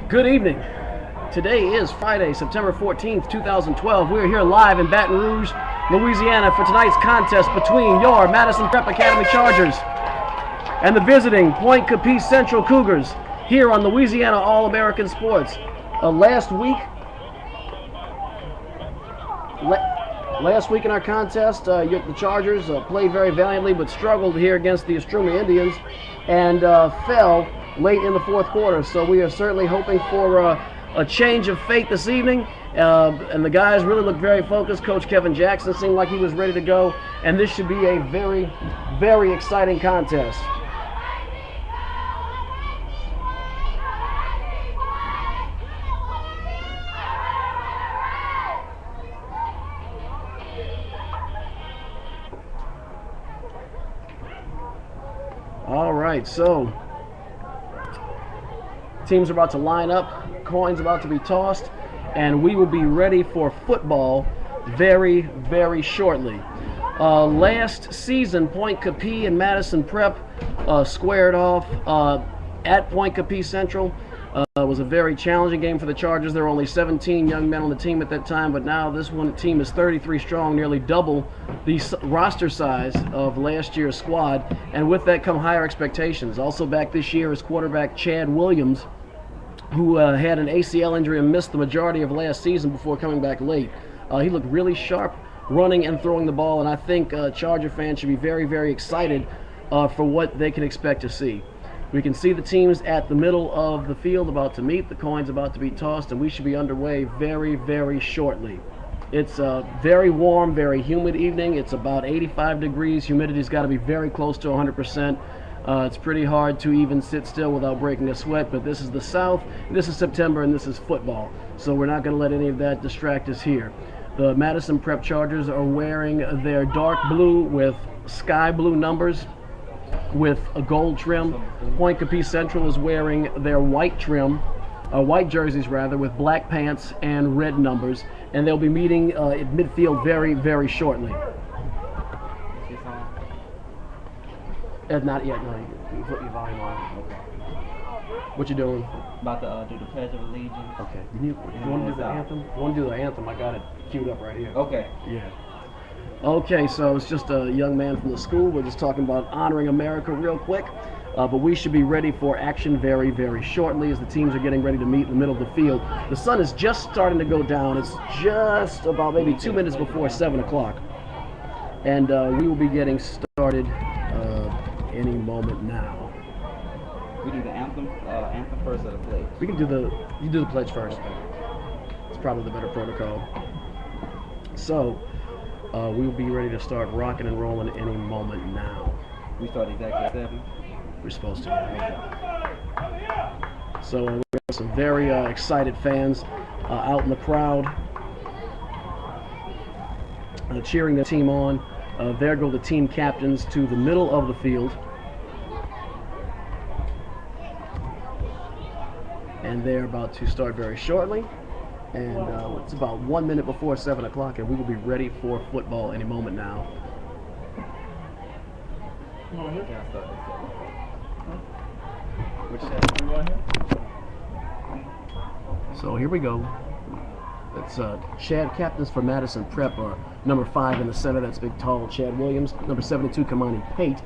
Good evening. Today is Friday, September 14th, 2012. We're here live in Baton Rouge, Louisiana for tonight's contest between your Madison Prep Academy Chargers and the visiting Pointe Coupee Central Cougars here on Louisiana All-American Sports. Last week in our contest, the Chargers played very valiantly but struggled here against the Estruma Indians and fell late in the fourth quarter. So we are certainly hoping for a change of fate this evening. And the guys really look very focused. Coach Kevin Jackson seemed like he was ready to go. And this should be a very, very exciting contest. All right, so teams are about to line up, coins about to be tossed, and we will be ready for football very, very shortly. Last season, Pointe Coupee and Madison Prep squared off at Pointe Coupee Central. It was a very challenging game for the Chargers. There were only 17 young men on the team at that time, but now this one team is 33 strong, nearly double the roster size of last year's squad, and with that come higher expectations. Also back this year is quarterback Chad Williams, who had an ACL injury and missed the majority of last season before coming back late. He looked really sharp running and throwing the ball, and I think Charger fans should be very, very excited for what they can expect to see. We can see the teams at the middle of the field about to meet, the coins about to be tossed, and we should be underway very, very shortly. It's a very warm, very humid evening. It's about 85 degrees. Humidity's got to be very close to 100%. It's pretty hard to even sit still without breaking a sweat, but this is the South, this is September, and this is football. So we're not going to let any of that distract us here. The Madison Prep Chargers are wearing their dark blue with sky blue numbers with a gold trim. Pointe Coupee Central is wearing their white trim, white jerseys rather, with black pants and red numbers, and they'll be meeting at midfield very, very shortly. Not yet, no, you put your volume on. Okay. What you doing? About to do the Pledge of Allegiance. Okay. You want to do the anthem? You want to do the anthem? I got it queued up right here. Okay. Yeah. Okay, so it's just a young man from the school. We're just talking about honoring America real quick. But we should be ready for action very, very shortly as the teams are getting ready to meet in the middle of the field. The sun is just starting to go down. It's just about maybe 2 minutes before 7 o'clock. And we will be getting started any moment now. We do the anthem first or the pledge? We can do you do the pledge first. Okay. It's probably the better protocol. So, we'll be ready to start rocking and rolling any moment now. We start exactly at 7? We're supposed to. So we have some very excited fans out in the crowd cheering their team on. There go the team captains to the middle of the field. And they're about to start very shortly. And it's about 1 minute before 7 o'clock, and we will be ready for football any moment now. So here we go. It's Chad, captains for Madison Prep are number 5 in the center. That's big, tall Chad Williams. Number 72, Kamani Pate.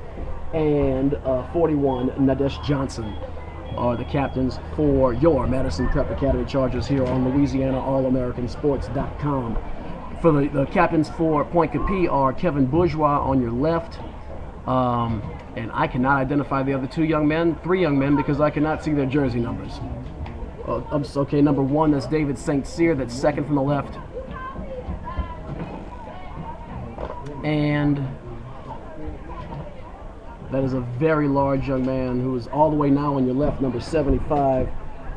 And 41, Nadesh Johnson are the captains for your Madison Prep Academy Chargers here on LouisianaAllAmericanSports.com. For the captains for Pointe Coupee are Kevin Bourgeois on your left. And I cannot identify the other three young men, because I cannot see their jersey numbers. Okay, number 1, that's David St. Cyr, that's second from the left. And that is a very large young man who is all the way now on your left, number 75.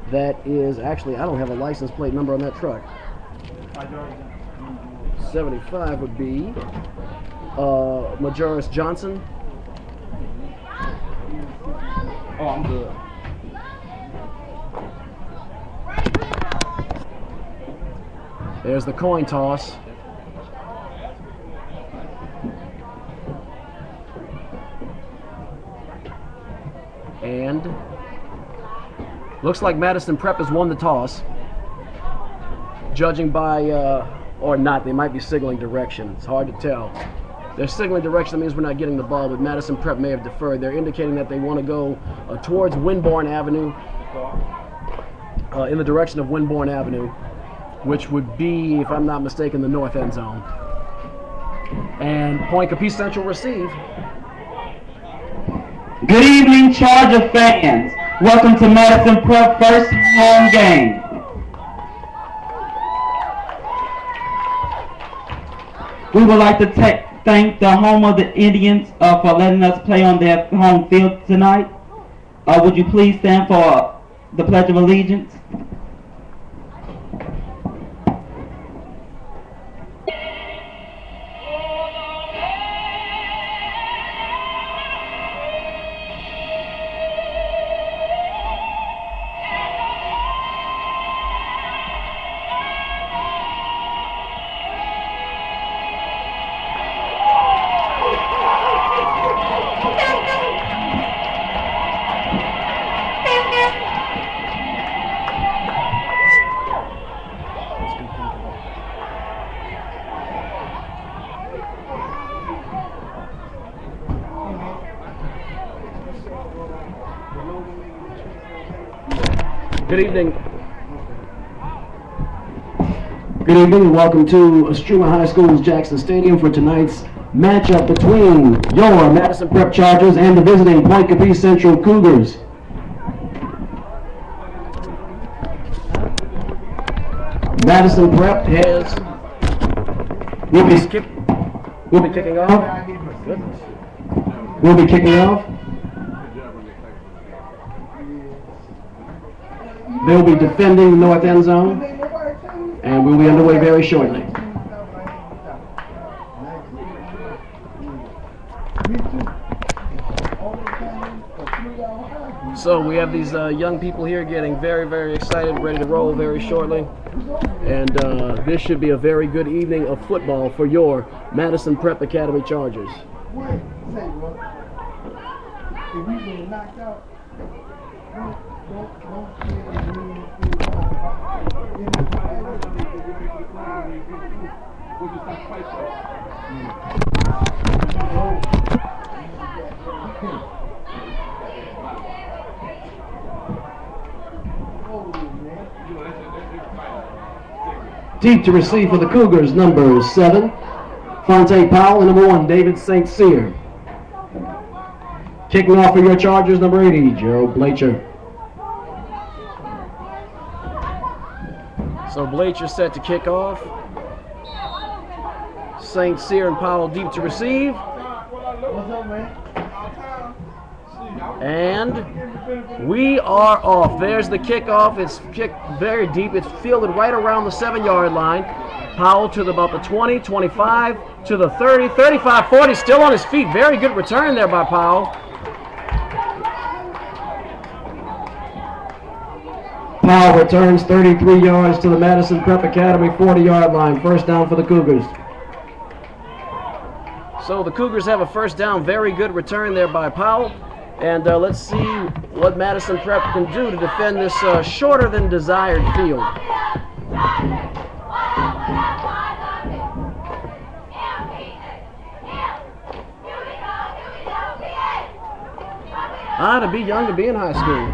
That is, actually, I don't have a license plate number on that truck. 75 would be Majoris Johnson. Oh, I'm good. There's the coin toss. And Looks like Madison Prep has won the toss. Judging by, or not, they might be signaling direction. It's hard to tell. They're signaling direction, that means we're not getting the ball, but Madison Prep may have deferred. They're indicating that they want to go towards Winborn Avenue, in the direction of Winborn Avenue, which would be, if I'm not mistaken, the north end zone. And Pointe Coupee Central receive. Good evening, Charger fans. Welcome to Madison Prep first home game. We would like to thank the home of the Indians for letting us play on their home field tonight. Would you please stand for the Pledge of Allegiance? Good evening. Good evening and welcome to Estruma High School's Jackson Stadium for tonight's matchup between your Madison Prep Chargers and the visiting Pointe Coupee Central Cougars. Madison Prep will be kicking off. We'll be kicking off. They'll be defending the north end zone, and we'll be underway very shortly. So we have these young people here getting very, very excited, ready to roll very shortly. And this should be a very good evening of football for your Madison Prep Academy Chargers. Deep to receive for the Cougars, number 7, Pointe Powell, and number 1, David St. Cyr. Kicking off for your Chargers, number 80, Gerald Blacher. So Blacher set to kick off. St. Cyr and Powell deep to receive. And we are off. There's the kickoff. It's kicked very deep. It's fielded right around the 7-yard line. Powell to about the 20, 25, to the 30, 35, 40. Still on his feet. Very good return there by Powell. Powell returns 33 yards to the Madison Prep Academy 40-yard line. First down for the Cougars. So the Cougars have a first down. Very good return there by Powell. And let's see what Madison Prep can do to defend this shorter than desired field. To be young to be in high school.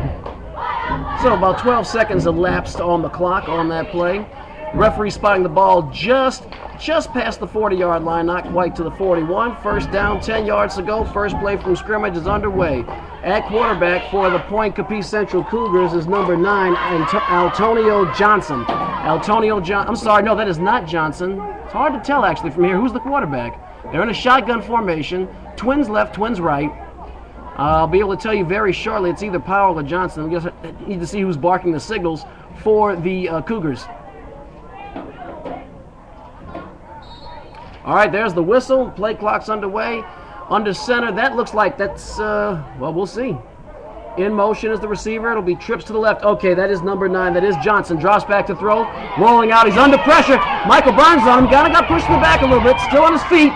So about 12 seconds elapsed on the clock on that play. Referee spotting the ball just past the 40-yard line, not quite to the 41. First down, 10 yards to go. First play from scrimmage is underway. At quarterback for the Pointe Coupee Central Cougars is number 9, Altonio Johnson. I'm sorry, no, that is not Johnson. It's hard to tell actually from here who's the quarterback. They're in a shotgun formation, twins left, twins right. I'll be able to tell you very shortly. It's either Powell or Johnson. I guess I need to see who's barking the signals for the Cougars. All right, there's the whistle. Play clock's underway. Under center, that looks like that's, well, we'll see. In motion is the receiver. It'll be trips to the left. Okay, that is number 9. That is Johnson. Drops back to throw. Rolling out. He's under pressure. Michael Burns on him. Got pushed in the back a little bit. Still on his feet.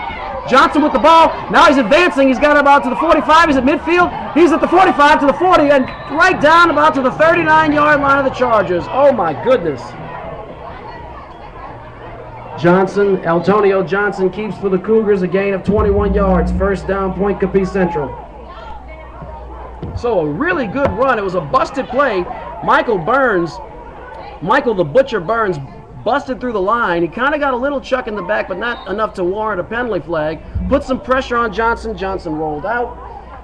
Johnson with the ball. Now he's advancing. He's got about to the 45. He's at midfield. He's at the 45 to the 40 and right down about to the 39-yard line of the Chargers. Oh, my goodness. Johnson, Antonio Johnson keeps for the Cougars a gain of 21 yards. First down, Pointe Coupee Central. So a really good run. It was a busted play. Michael the Butcher Burns, busted through the line. He kind of got a little chuck in the back, but not enough to warrant a penalty flag. Put some pressure on Johnson. Johnson rolled out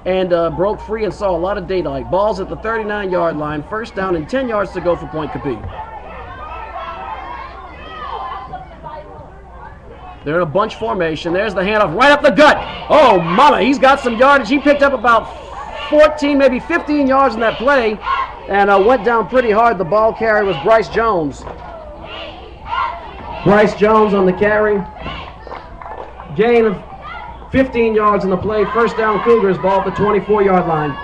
and broke free and saw a lot of daylight. Ball's at the 39-yard line. First down and 10 yards to go for Pointe Coupee. They're in a bunch formation. There's the handoff right up the gut. Oh, mama, he's got some yardage. He picked up about 14, maybe 15 yards in that play and went down pretty hard. The ball carrier was Bryce Jones. Bryce Jones on the carry. Gain of 15 yards in the play. First down Cougars, ball at the 24-yard line.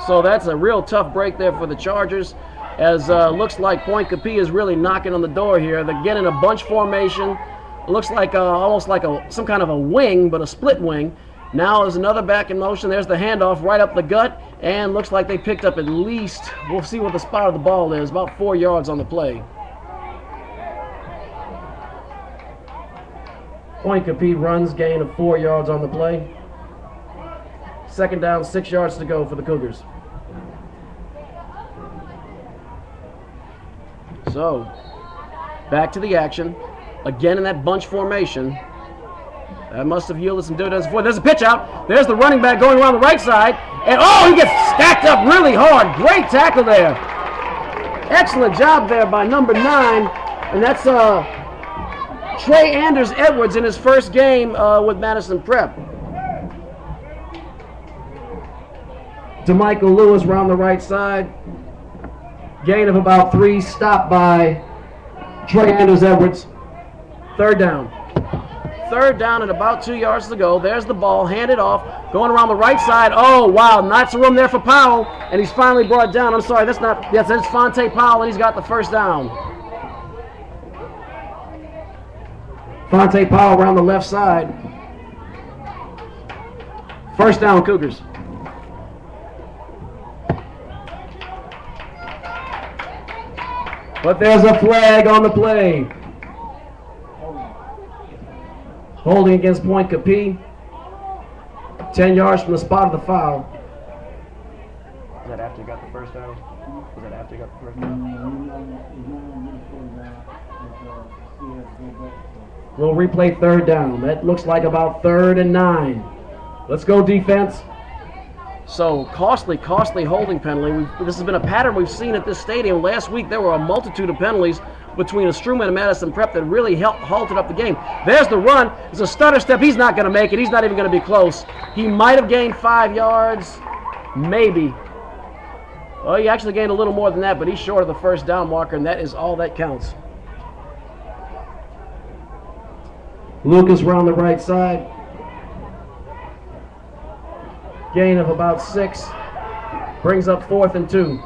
So that's a real tough break there for the Chargers, as looks like Pointe Coupee is really knocking on the door here. They're getting a bunch formation. It looks like almost like some kind of a wing, but a split wing. Now there's another back in motion. There's the handoff right up the gut, and looks like they picked up at least, we'll see what the spot of the ball is, about 4 yards on the play. Pointe Coupee runs, gain of 4 yards on the play. Second down, 6 yards to go for the Cougars. So, back to the action. Again in that bunch formation. That must have yielded some dividends before. There's a pitch out. There's the running back going around the right side. And oh, he gets stacked up really hard. Great tackle there. Excellent job there by number 9. And that's Trey Anders Edwards in his first game with Madison Prep. DeMichael Lewis around the right side. Gain of about 3, stopped by Trey Anders Edwards. Third down. Third down and about 2 yards to go. There's the ball, handed off, going around the right side. Oh, wow, lots of room there for Powell, and he's finally brought down. I'm sorry, that's Fonte Powell, and he's got the first down. Fonte Powell around the left side. First down, Cougars. But there's a flag on the play. Holding against Pointe Coupee. 10 yards from the spot of the foul. Was that after you got the first down? Was that after you got the first down? We'll replay third down. That looks like about 3rd and 9. Let's go defense. So costly holding penalty. This has been a pattern we've seen at this stadium. Last week there were a multitude of penalties between Struman and Madison Prep that really halted up the game. There's the run. It's a stutter step. He's not going to make it. He's not even going to be close. He might have gained 5 yards. Maybe. Well, he actually gained a little more than that, but he's short of the first down marker, and that is all that counts. Lucas around the right side. Gain of about 6. Brings up 4th and 2.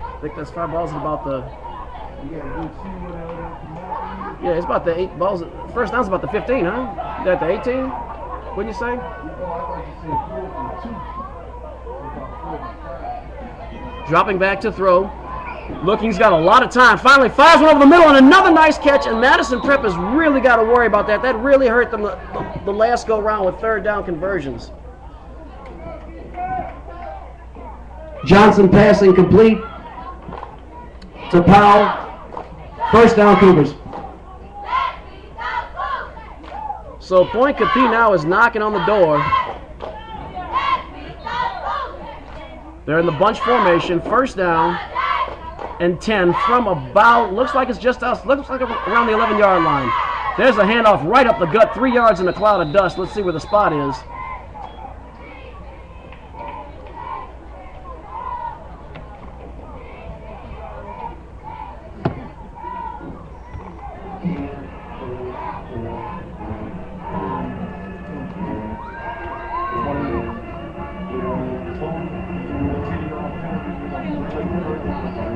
I think that's 5 balls at about the... Yeah, it's about the 8 balls. First down's about the 15, huh? Is that the 18? What'd you say? Dropping back to throw. Looking, he's got a lot of time. Finally fires one over the middle and another nice catch. And Madison Prep has really got to worry about that. That really hurt them the last go round with third down conversions. Johnson passing complete to Powell. First down, Cougars. So Pointe Coupee now is knocking on the door. They're in the bunch formation. First down and 10 from about, looks like it's just us, looks like around the 11-yard line. There's a handoff right up the gut, 3 yards in a cloud of dust. Let's see where the spot is.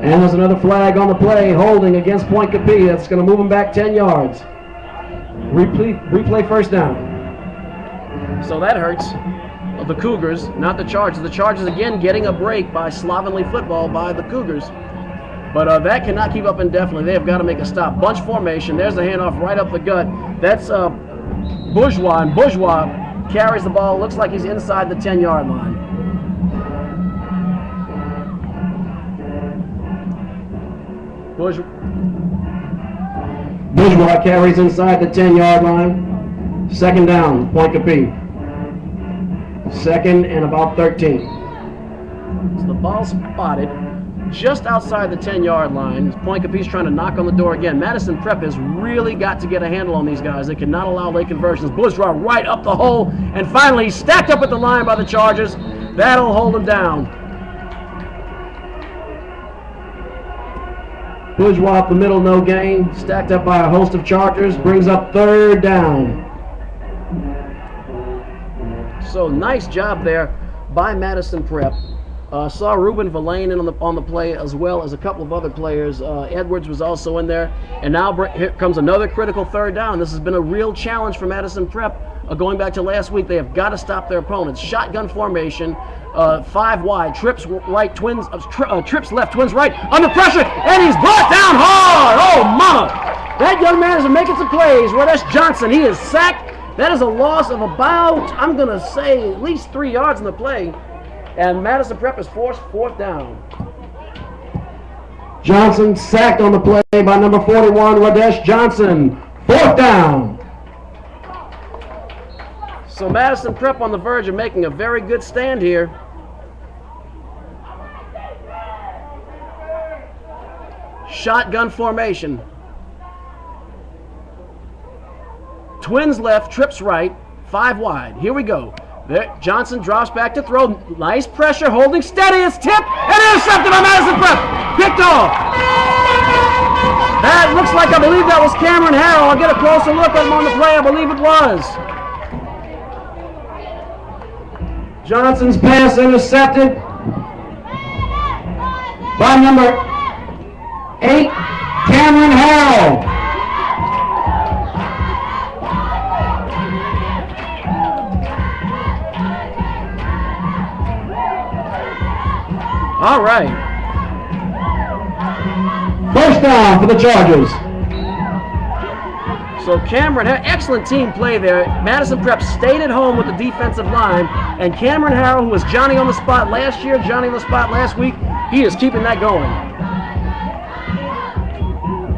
And there's another flag on the play, holding against Pointe Coupee. That's going to move them back 10 yards. Replay first down. So that hurts the Cougars, not the Chargers. The Chargers again getting a break by slovenly football by the Cougars. But that cannot keep up indefinitely. They have got to make a stop. Bunch formation. There's the handoff right up the gut. That's Bourgeois, and Bourgeois carries the ball. Looks like he's inside the 10-yard line. Bourgeois carries inside the 10-yard line. Second down, Pointe Coupee. Second and about 13. So the ball spotted just outside the 10-yard line. Pointe Coupee's trying to knock on the door again. Madison Prep has really got to get a handle on these guys. They cannot allow late conversions. Bourgeois right up the hole, and finally he's stacked up at the line by the Chargers. That'll hold him down. Bourgeois up the middle, no gain. Stacked up by a host of Chargers. Brings up third down. So nice job there by Madison Prep. Saw Ruben Verlaine on the play, as well as a couple of other players. Edwards was also in there. And now here comes another critical third down. This has been a real challenge for Madison Prep. Going back to last week, they have got to stop their opponents. Shotgun formation, 5 wide, trips right, trips left, twins right, under pressure, and he's brought down hard. Oh, mama! That young man is making some plays. Radesh Johnson, he is sacked. That is a loss of about, I'm going to say, at least 3 yards in the play. And Madison Prep is forced fourth down. Johnson sacked on the play by number 41, Radesh Johnson. Fourth down. So Madison Prep on the verge of making a very good stand here. Shotgun formation. Twins left, trips right, 5 wide. Here we go. There, Johnson drops back to throw. Nice pressure, holding steady. It's tipped and intercepted by Madison Prep. Picked off. That looks like, I believe that was Cameron Harrell. I'll get a closer look at him on the play. I believe it was. Johnson's pass intercepted by number 8, Cameron Harrell. All right. First down for the Chargers. So Cameron, excellent team play there. Madison Prep stayed at home with the defensive line, and Cameron Harrell, who was Johnny on the spot last year, Johnny on the spot last week, he is keeping that going.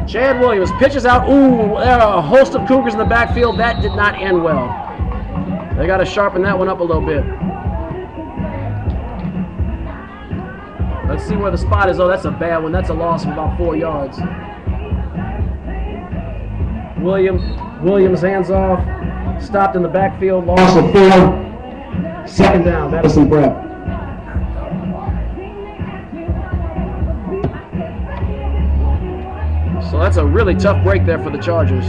Chad Williams pitches out. Ooh, there are a host of Cougars in the backfield. That did not end well. They got to sharpen that one up a little bit. Let's see where the spot is. Oh, that's a bad one. That's a loss of about 4 yards. Williams hands off. Stopped in the backfield. Loss of 4. Second down, Madison Prep. So that's a really tough break there for the Chargers.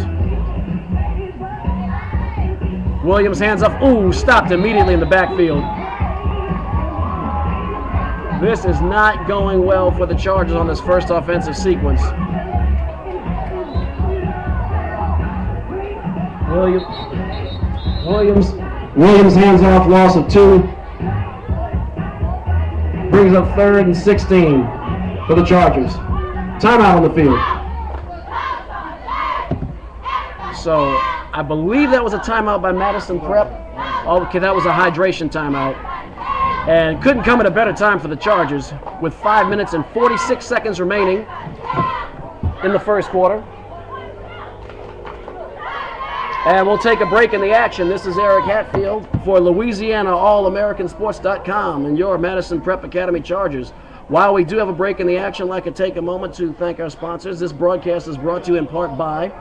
Williams hands off. Ooh, stopped immediately in the backfield. This is not going well for the Chargers on this first offensive sequence. Williams hands off, loss of 2. Brings up 3rd and 16 for the Chargers. Timeout on the field. So I believe that was a timeout by Madison Prep. Okay, that was a hydration timeout. And couldn't come at a better time for the Chargers with 5 minutes and 46 seconds remaining in the first quarter. And we'll take a break in the action. This is Eric Hatfield for LouisianaAllAmericanSports.com and your Madison Prep Academy Chargers. While we do have a break in the action, I'd like to take a moment to thank our sponsors. This broadcast is brought to you in part by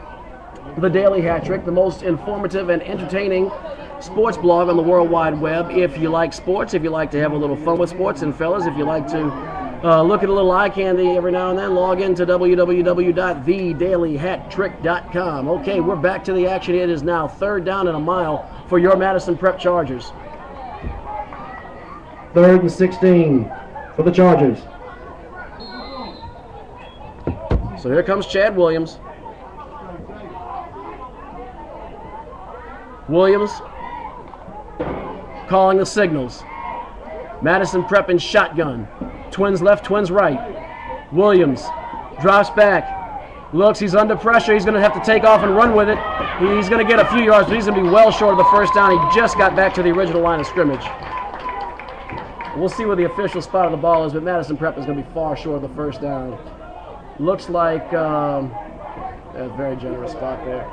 The Daily Hat Trick, the most informative and entertaining sports blog on the World Wide Web. If you like sports, if you like to have a little fun with sports, and fellas, if you like to look at a little eye candy every now and then, log into www.thedailyhattrick.com. Okay, we're back to the action. It is now 3rd down and a mile for your Madison Prep Chargers. 3rd and 16 for the Chargers. So here comes Chad Williams. Williams calling the signals. Madison Prep in shotgun. Twins left, twins right. Williams drops back. Looks, he's under pressure. He's going to have to take off and run with it. He's going to get a few yards, but he's going to be well short of the first down. He just got back to the original line of scrimmage. We'll see where the official spot of the ball is, but Madison Prep is going to be far short of the first down. Looks like a very generous spot there.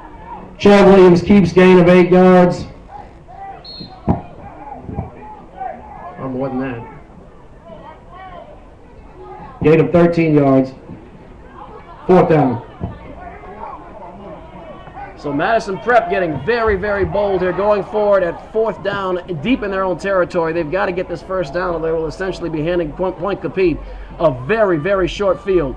Chad Williams keeps gain of 8 yards. Or more than that. Gain of 13 yards. 4th down. So Madison Prep getting very, very bold here, going forward at 4th down, deep in their own territory. They've got to get this first down, or they will essentially be handing Pointe Coupee a very, very short field.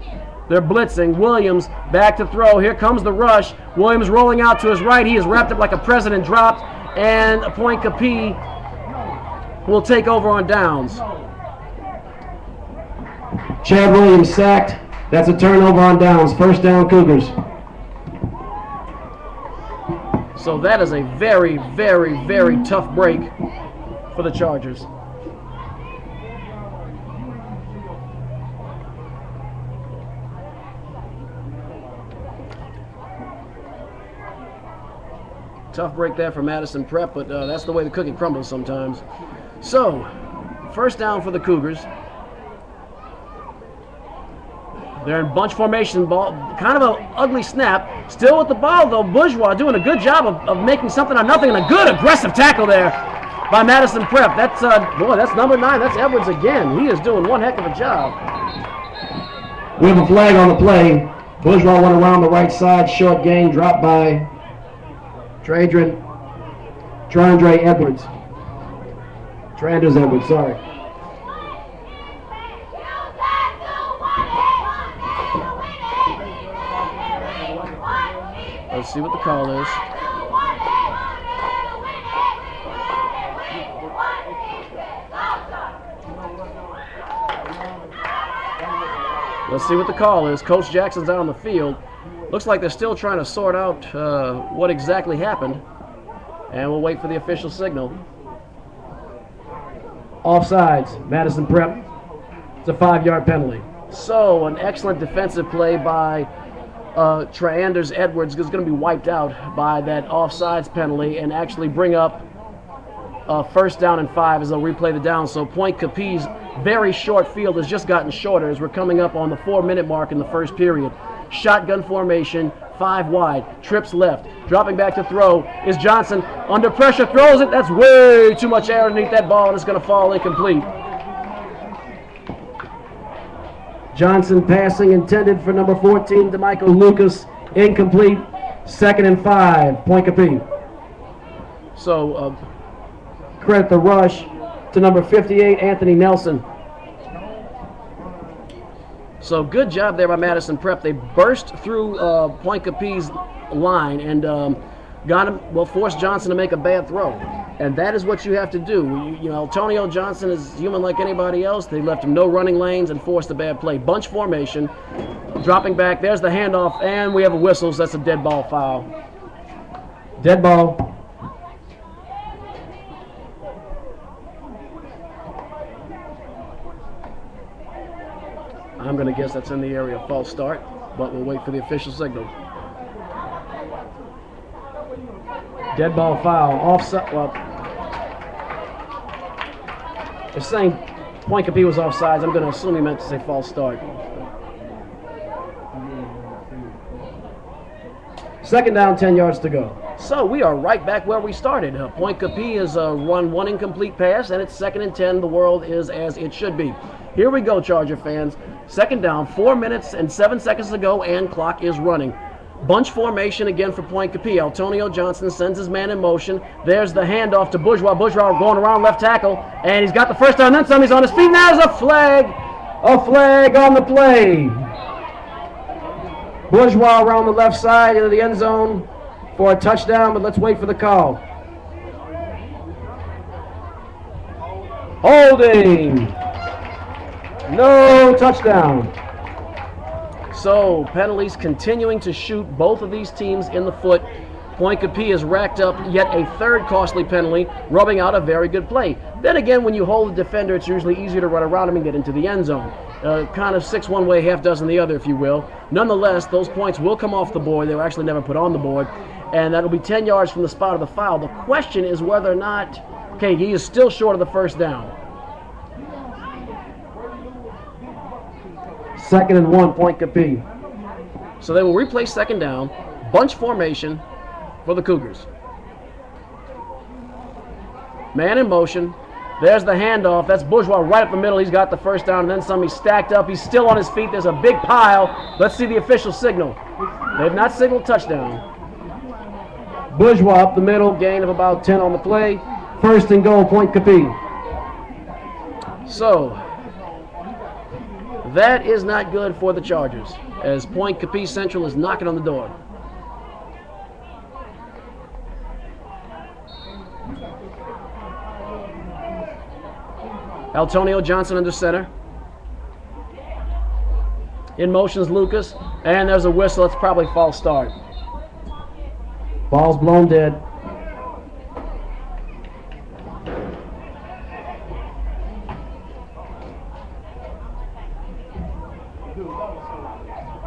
They're blitzing. Williams back to throw. Here comes the rush. Williams rolling out to his right. He is wrapped up like a president dropped, and Pointe Coupee will take over on downs. Chad Williams sacked. That's a turnover on downs. 1st down, Cougars. So that is a very, very, very tough break for the Chargers. Tough break there for Madison Prep, but that's the way the cookie crumbles sometimes. So, 1st down for the Cougars. They're in bunch formation, ball, kind of an ugly snap. Still with the ball, though. Bourgeois doing a good job of making something out of nothing, and a good aggressive tackle there by Madison Prep. That's, boy, that's number 9. That's Edwards again. He is doing one heck of a job. We have a flag on the play. Bourgeois went around the right side. Short gain dropped by Trandre Edwards. Tranders Edwards, sorry. Let's see what the call is. Let's see what the call is. Coach Jackson's out on the field. Looks like they're still trying to sort out what exactly happened. And we'll wait for the official signal. Offsides. Madison Prep. It's a 5-yard penalty. So, an excellent defensive play by Tranders Edwards is going to be wiped out by that offsides penalty and actually bring up 1st down and 5 as they'll replay the down. So Pointe Coupee's very short field has just gotten shorter as we're coming up on the 4-minute mark in the first period. Shotgun formation, 5 wide, trips left, dropping back to throw is Johnson. Under pressure, throws it. That's way too much air underneath that ball, and it's going to fall incomplete. Johnson passing intended for number 14, DeMichael Lucas. Incomplete. 2nd and 5, Pointe Coupee. So Credit the rush to number 58, Anthony Nelson. So good job there by Madison Prep. They burst through Pointe Coupee's line and got him. Well, forced Johnson to make a bad throw, and that is what you have to do. You know, Antonio Johnson is human like anybody else. They left him no running lanes and forced a bad play. Bunch formation, dropping back. There's the handoff, and we have a whistle. So that's a dead ball foul. Dead ball. I'm going to guess that's in the area of false start, but we'll wait for the official signal. Dead ball foul. Offside. Well, they're saying Pointe Coupee was offsides. I'm going to assume he meant to say false start. 2nd down, 10 yards to go. So we are right back where we started. Pointe Coupee has run one incomplete pass, and it's 2nd and 10. The world is as it should be. Here we go, Charger fans. 2nd down, 4 minutes and 7 seconds to go, and clock is running. Bunch formation again for Pointe Coupee. Antonio Johnson sends his man in motion. There's the handoff to Bourgeois. Bourgeois going around left tackle, and he's got the first down, then some. He's on his feet. Now there's a flag. A flag on the play. Bourgeois around the left side into the end zone for a touchdown, but let's wait for the call. Holding. No touchdown. So penalties continuing to shoot both of these teams in the foot. Pointe Coupee has racked up yet a third costly penalty, rubbing out a very good play. Then again, when you hold the defender, it's usually easier to run around him and get into the end zone. Kind of 6 one way, half dozen the other, if you will. Nonetheless, those points will come off the board. They were actually never put on the board. And that'll be 10 yards from the spot of the foul. The question is whether or not, okay, he is still short of the first down. 2nd and 1, Pointe Coupee. So they will replay second down, bunch formation for the Cougars. Man in motion. There's the handoff. That's Bourgeois right up the middle. He's got the first down and then some. He's stacked up. He's still on his feet. There's a big pile. Let's see the official signal. They have not signaled touchdown. Bourgeois up the middle, gain of about 10 on the play. 1st and goal, Pointe Coupee. So that is not good for the Chargers, as Pointe Coupee Central is knocking on the door. Antonio Johnson under center. In motion's Lucas, and there's a whistle. It's probably false start. Ball's blown dead.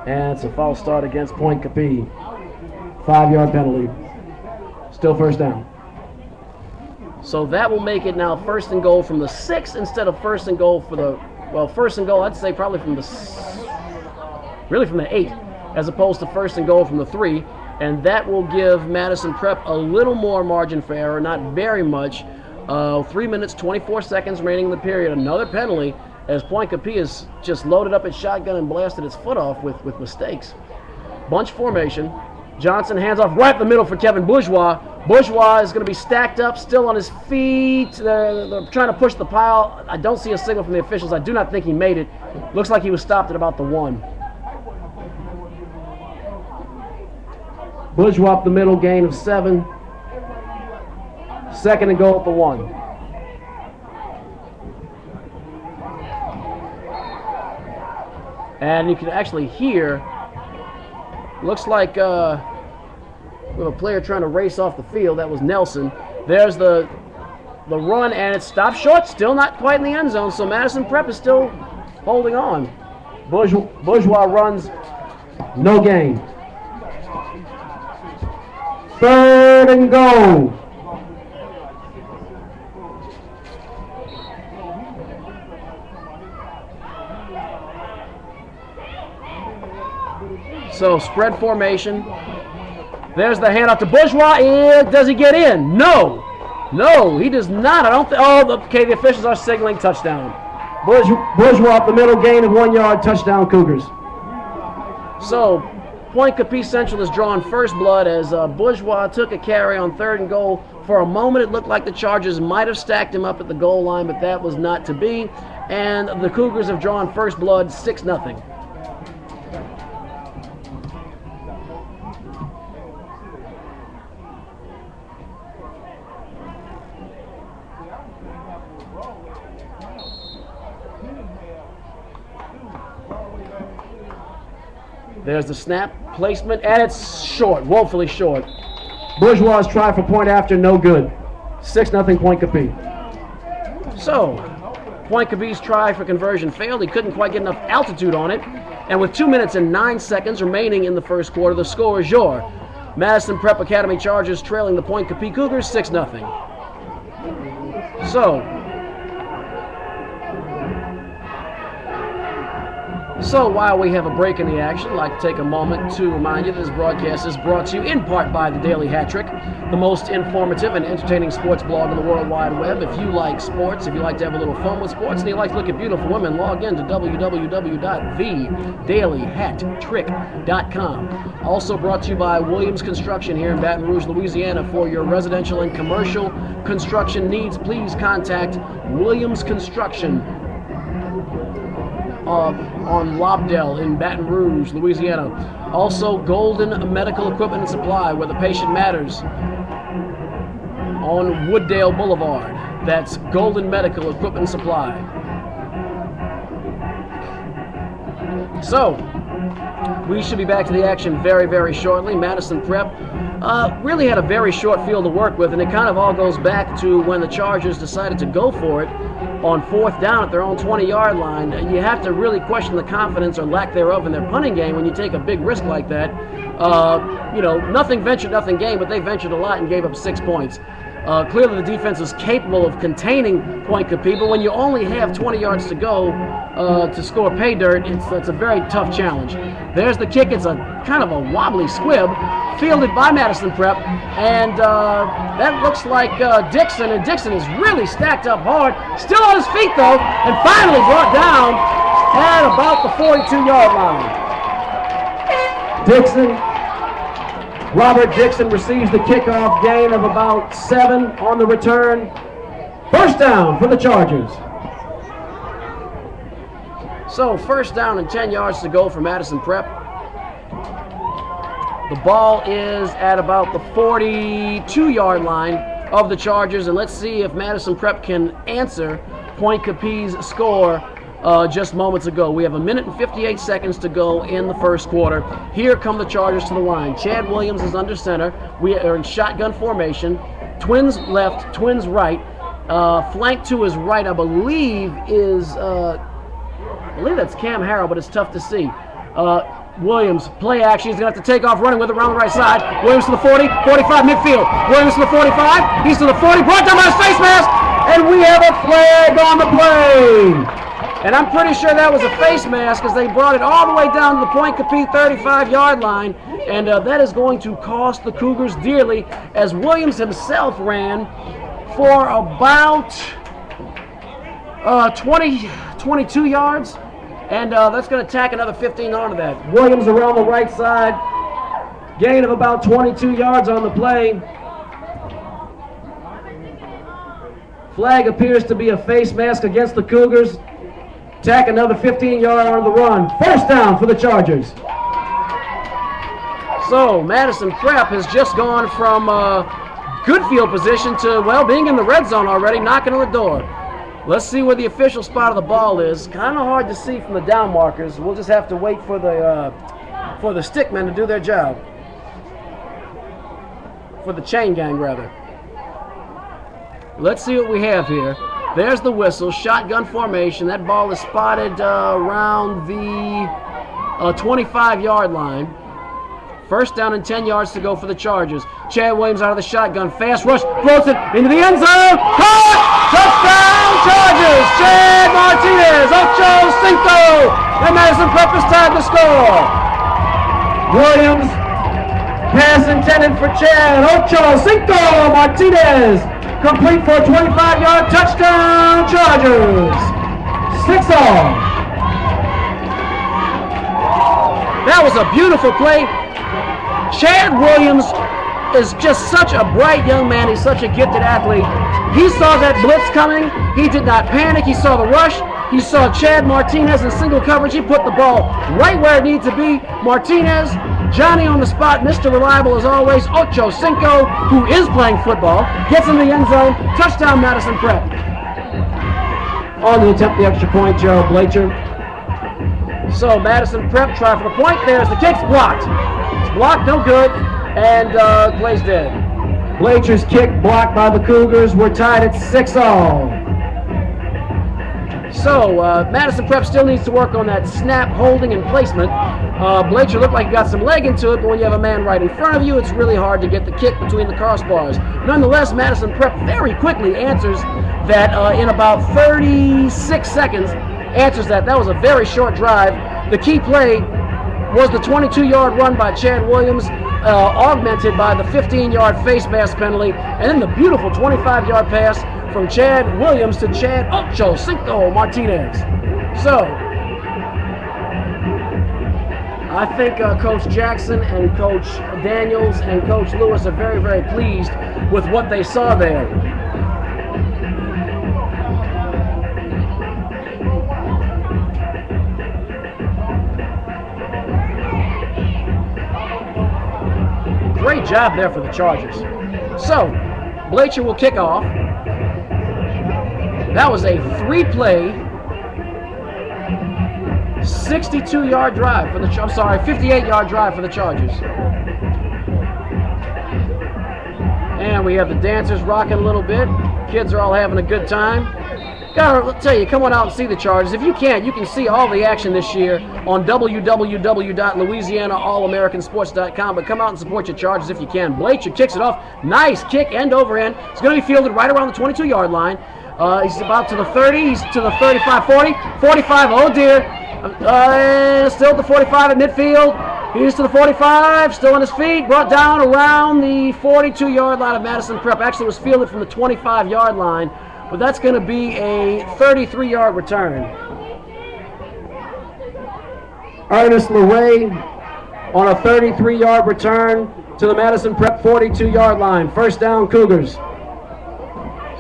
And it's a false start against Pointe Coupee. 5-yard penalty. Still first down. So that will make it now 1st and goal from the 6 instead of 1st and goal for the, well, 1st and goal, I'd say probably from really from the 8, as opposed to 1st and goal from the 3. And that will give Madison Prep a little more margin for error, not very much. 3 minutes, 24 seconds remaining in the period. Another penalty, as Pointe Coupee has just loaded up its shotgun and blasted its foot off with mistakes. Bunch formation. Johnson hands off right in the middle for Kevin Bourgeois. Bourgeois is going to be stacked up, still on his feet. They're trying to push the pile. I don't see a signal from the officials. I do not think he made it. Looks like he was stopped at about the 1. Bourgeois up the middle, gain of 7. 2nd and goal at the 1. And you can actually hear, looks like we have a player trying to race off the field. That was Nelson. There's the run, and it stopped short. Still not quite in the end zone, so Madison Prep is still holding on. Bourgeois runs, no gain. 3rd and goal. So spread formation. There's the handoff to Bourgeois. Does he get in? No. No, he does not. I don't think. Oh, okay, the officials are signaling touchdown. Bourgeois up the middle, gain of 1 yard, touchdown Cougars. So Pointe Coupee Central has drawn first blood as Bourgeois took a carry on 3rd and goal. For a moment, it looked like the Chargers might have stacked him up at the goal line, but that was not to be. And the Cougars have drawn first blood, 6-0. There's the snap, placement, and it's short, woefully short. Bourgeois' try for point after, no good. 6-0 Pointe Coupee. So, Pointe Coupee's try for conversion failed. He couldn't quite get enough altitude on it. And with 2 minutes and 9 seconds remaining in the first quarter, the score is your Madison Prep Academy Chargers trailing the Pointe Coupee Cougars 6-0. So while we have a break in the action, I'd like to take a moment to remind you that this broadcast is brought to you in part by the Daily Hat Trick, the most informative and entertaining sports blog on the World Wide Web. If you like sports, if you like to have a little fun with sports, and you like to look at beautiful women, log in to www.thedailyhattrick.com. Also brought to you by Williams Construction here in Baton Rouge, Louisiana. For your residential and commercial construction needs, please contact Williams Construction on Lobdell in Baton Rouge, Louisiana. Also, Golden Medical Equipment and Supply, where the patient matters, on Wooddale Boulevard. That's Golden Medical Equipment and Supply. So, We should be back to the action very, very shortly. Madison Prep really had a very short field to work with, and it kind of all goes back to when the Chargers decided to go for it on 4th down at their own 20-yard line. You have to really question the confidence or lack thereof in their punting game when you take a big risk like that. You know, nothing ventured, nothing gained, but they ventured a lot and gave up 6 points. Clearly the defense is capable of containing Pointe Coupee, but when you only have 20 yards to go to score pay dirt, it's a very tough challenge. There's the kick. It's a kind of a wobbly squib, fielded by Madison Prep, and that looks like Dixon, and Dixon is really stacked up hard, still on his feet though, and finally brought down at about the 42-yard line. Robert Dixon receives the kickoff gain of about 7 on the return. First down for the Chargers. So 1st down and 10 yards to go for Madison Prep. The ball is at about the 42-yard line of the Chargers, and let's see if Madison Prep can answer Pointe Coupee's score just moments ago. We have 1 minute and 58 seconds to go in the first quarter. Here come the Chargers to the line. Chad Williams is under center. We are in shotgun formation. Twins left, twins right. Flank to his right, I believe that's Cam Harrell, but it's tough to see. Williams, play action. He's going to have to take off running with it around the right side. Williams to the 40, 45 midfield. Williams to the 45. He's to the 40, brought down by his face mask, and we have a flag on the play. And I'm pretty sure that was a face mask because they brought it all the way down to the Pointe Coupee 35-yard line, and that is going to cost the Cougars dearly, as Williams himself ran for about 22 yards, and that's going to tack another 15 onto that. Williams around the right side, gain of about 22 yards on the play. Flag appears to be a face mask against the Cougars. Tack another 15-yard on the run. First down for the Chargers. So Madison Prep has just gone from good field position to, well, being in the red zone already, knocking on the door. Let's see where the official spot of the ball is. Kind of hard to see from the down markers. We'll just have to wait for the stickmen to do their job. For the chain gang, rather. Let's see what we have here. There's the whistle, shotgun formation. That ball is spotted around the 25-yard line. First down and 10 yards to go for the Chargers. Chad Williams out of the shotgun. Fast rush, throws it into the end zone. Caught! Touchdown Chargers! Chad Martinez, 8-5, and Madison Prep is tied to score. Williams, pass intended for Chad. 8-5 Martinez. Complete for a 25-yard touchdown, Chargers. 6-all. That was a beautiful play. Chad Williams is just such a bright young man. He's such a gifted athlete. He saw that blitz coming. He did not panic. He saw the rush. He saw Chad Martinez in single coverage. He put the ball right where it needs to be. Martinez, Johnny on the spot, Mr. Reliable as always, 8-5, who is playing football, gets in the end zone. Touchdown, Madison Prep. On to attempt the extra point, Gerald Blacher. So Madison Prep try for the point. There's the kick's blocked. It's blocked, no good, and plays dead. Blacher's kick blocked by the Cougars. We're tied at 6-all. So Madison Prep still needs to work on that snap, holding, and placement. Blacher looked like he got some leg into it, but when you have a man right in front of you, it's really hard to get the kick between the crossbars. Nonetheless, Madison Prep very quickly answers that in about 36 seconds. Answers that. That was a very short drive. The key play was the 22-yard run by Chad Williams, augmented by the 15-yard face mask penalty, and then the beautiful 25-yard pass from Chad Williams to Chad 8-5 Martinez. So, I think Coach Jackson and Coach Daniels and Coach Lewis are very, very pleased with what they saw there. Great job there for the Chargers. So, Blacher will kick off. That was a 3-play, 62-yard drive for the, 58-yard drive for the Chargers. And we have the dancers rocking a little bit. Kids are all having a good time. Gotta tell you, come on out and see the Chargers. If you can't, you can see all the action this year on www.louisianaallamericansports.com. But come out and support your Chargers if you can. Blacher kicks it off. Nice kick, end over end. It's going to be fielded right around the 22-yard line. He's about to the 30. He's to the 35, 40, 45. Oh, dear. Still at the 45 at midfield. He's to the 45, still on his feet, brought down around the 42-yard line of Madison Prep. Actually, was fielded from the 25-yard line, but that's going to be a 33-yard return. Ernest LeRae on a 33-yard return to the Madison Prep 42-yard line. First down, Cougars.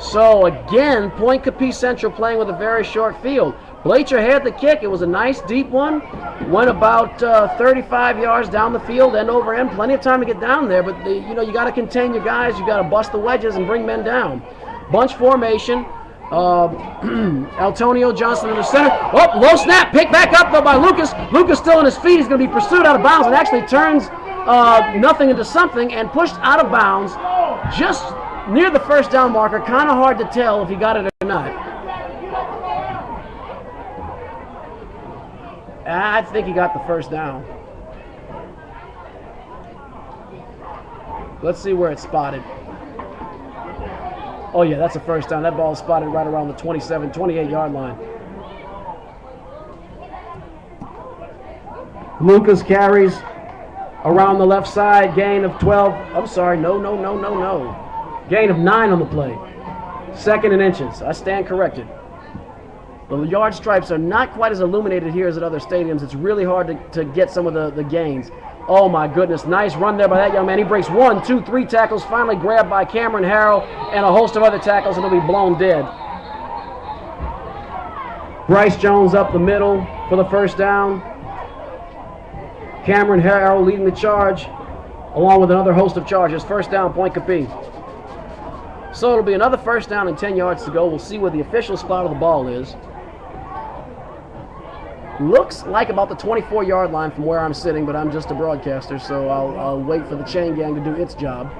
So, again, Pointe Coupee Central playing with a very short field. Blacher had the kick. It was a nice deep one. Went about 35 yards down the field, end over end. Plenty of time to get down there, but you got to contain your guys. You got to bust the wedges and bring men down. Bunch formation. Antonio Johnson in the center. Oh, low snap. Picked back up though by Lucas. Lucas still on his feet. He's going to be pursued out of bounds and actually turns nothing into something and pushed out of bounds just near the first down marker. Kind of hard to tell if he got it or not. I think he got the first down. Let's see where it's spotted. Oh, yeah, that's a first down. That ball is spotted right around the 27, 28-yard line. Lucas carries around the left side. Gain of 12. I'm sorry. No. Gain of 9 on the play. Second and inches. I stand corrected. The yard stripes are not quite as illuminated here as at other stadiums. It's really hard to get some of the gains. Oh, my goodness. Nice run there by that young man. He breaks 1, 2, 3 tackles, finally grabbed by Cameron Harrell and a host of other tackles, and he'll be blown dead. Bryce Jones up the middle for the first down. Cameron Harrell leading the charge, along with another host of charges. First down, Pointe Coupee. So it'll be another first down and 10 yards to go. We'll see where the official spot of the ball is. Looks like about the 24-yard line from where I'm sitting, but I'm just a broadcaster, so I'll wait for the chain gang to do its job.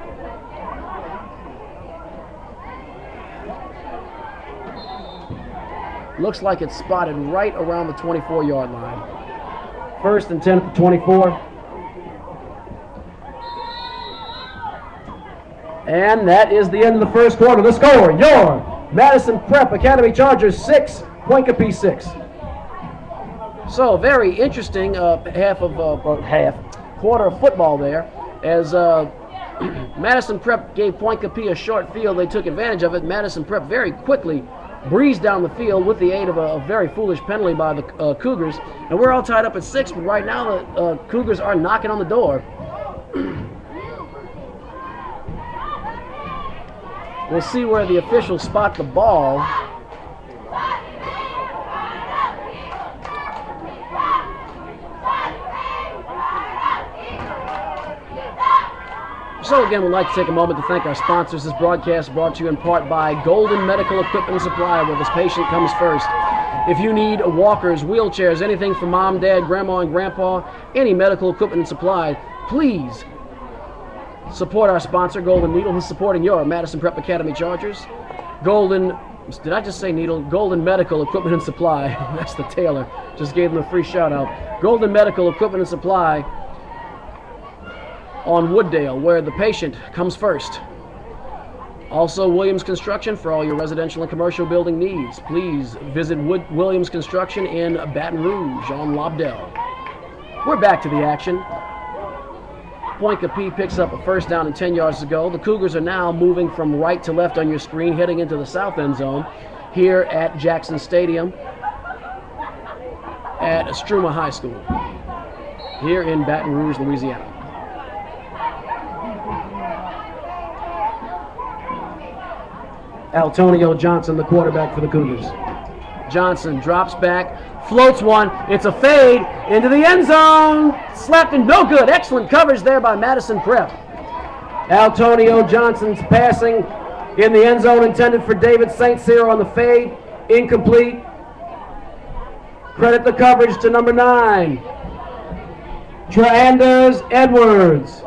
Looks like it's spotted right around the 24-yard line. First and 10 at the 24. And that is the end of the first quarter. The score, your Madison Prep Academy Chargers 6, Pointe Coupee 6. So very interesting quarter of football there, as Madison Prep gave Pointe Coupee a short field. They took advantage of it. Madison Prep very quickly breezed down the field with the aid of a very foolish penalty by the Cougars. And we're all tied up at 6, but right now the Cougars are knocking on the door. We'll see where the officials spot the ball. So again, we'd like to take a moment to thank our sponsors. This broadcast is brought to you in part by Golden Medical Equipment and Supply, where this patient comes first. If you need walkers, wheelchairs, anything for mom, dad, grandma, and grandpa, any medical equipment and supply, please support our sponsor, Golden Needle, who's supporting your Madison Prep Academy Chargers. Did I just say Needle? Golden Medical Equipment and Supply. That's the tailor. Just gave them a free shout out. Golden Medical Equipment and Supply on Wooddale, where the patient comes first. Also, Williams Construction for all your residential and commercial building needs. Please visit Williams Construction in Baton Rouge on Lobdell. We're back to the action. Pointe Coupee picks up a first down and 10 yards to go. The Cougars are now moving from right to left on your screen, heading into the south end zone here at Jackson Stadium at Struma High School here in Baton Rouge, Louisiana. Antonio Johnson, the quarterback for the Cougars. Johnson drops back, floats one. It's a fade into the end zone. Slapped in, no good. Excellent coverage there by Madison Prep. Antonio Johnson's passing in the end zone intended for David St. Cyr on the fade. Incomplete. Credit the coverage to number 9, Anders Edwards.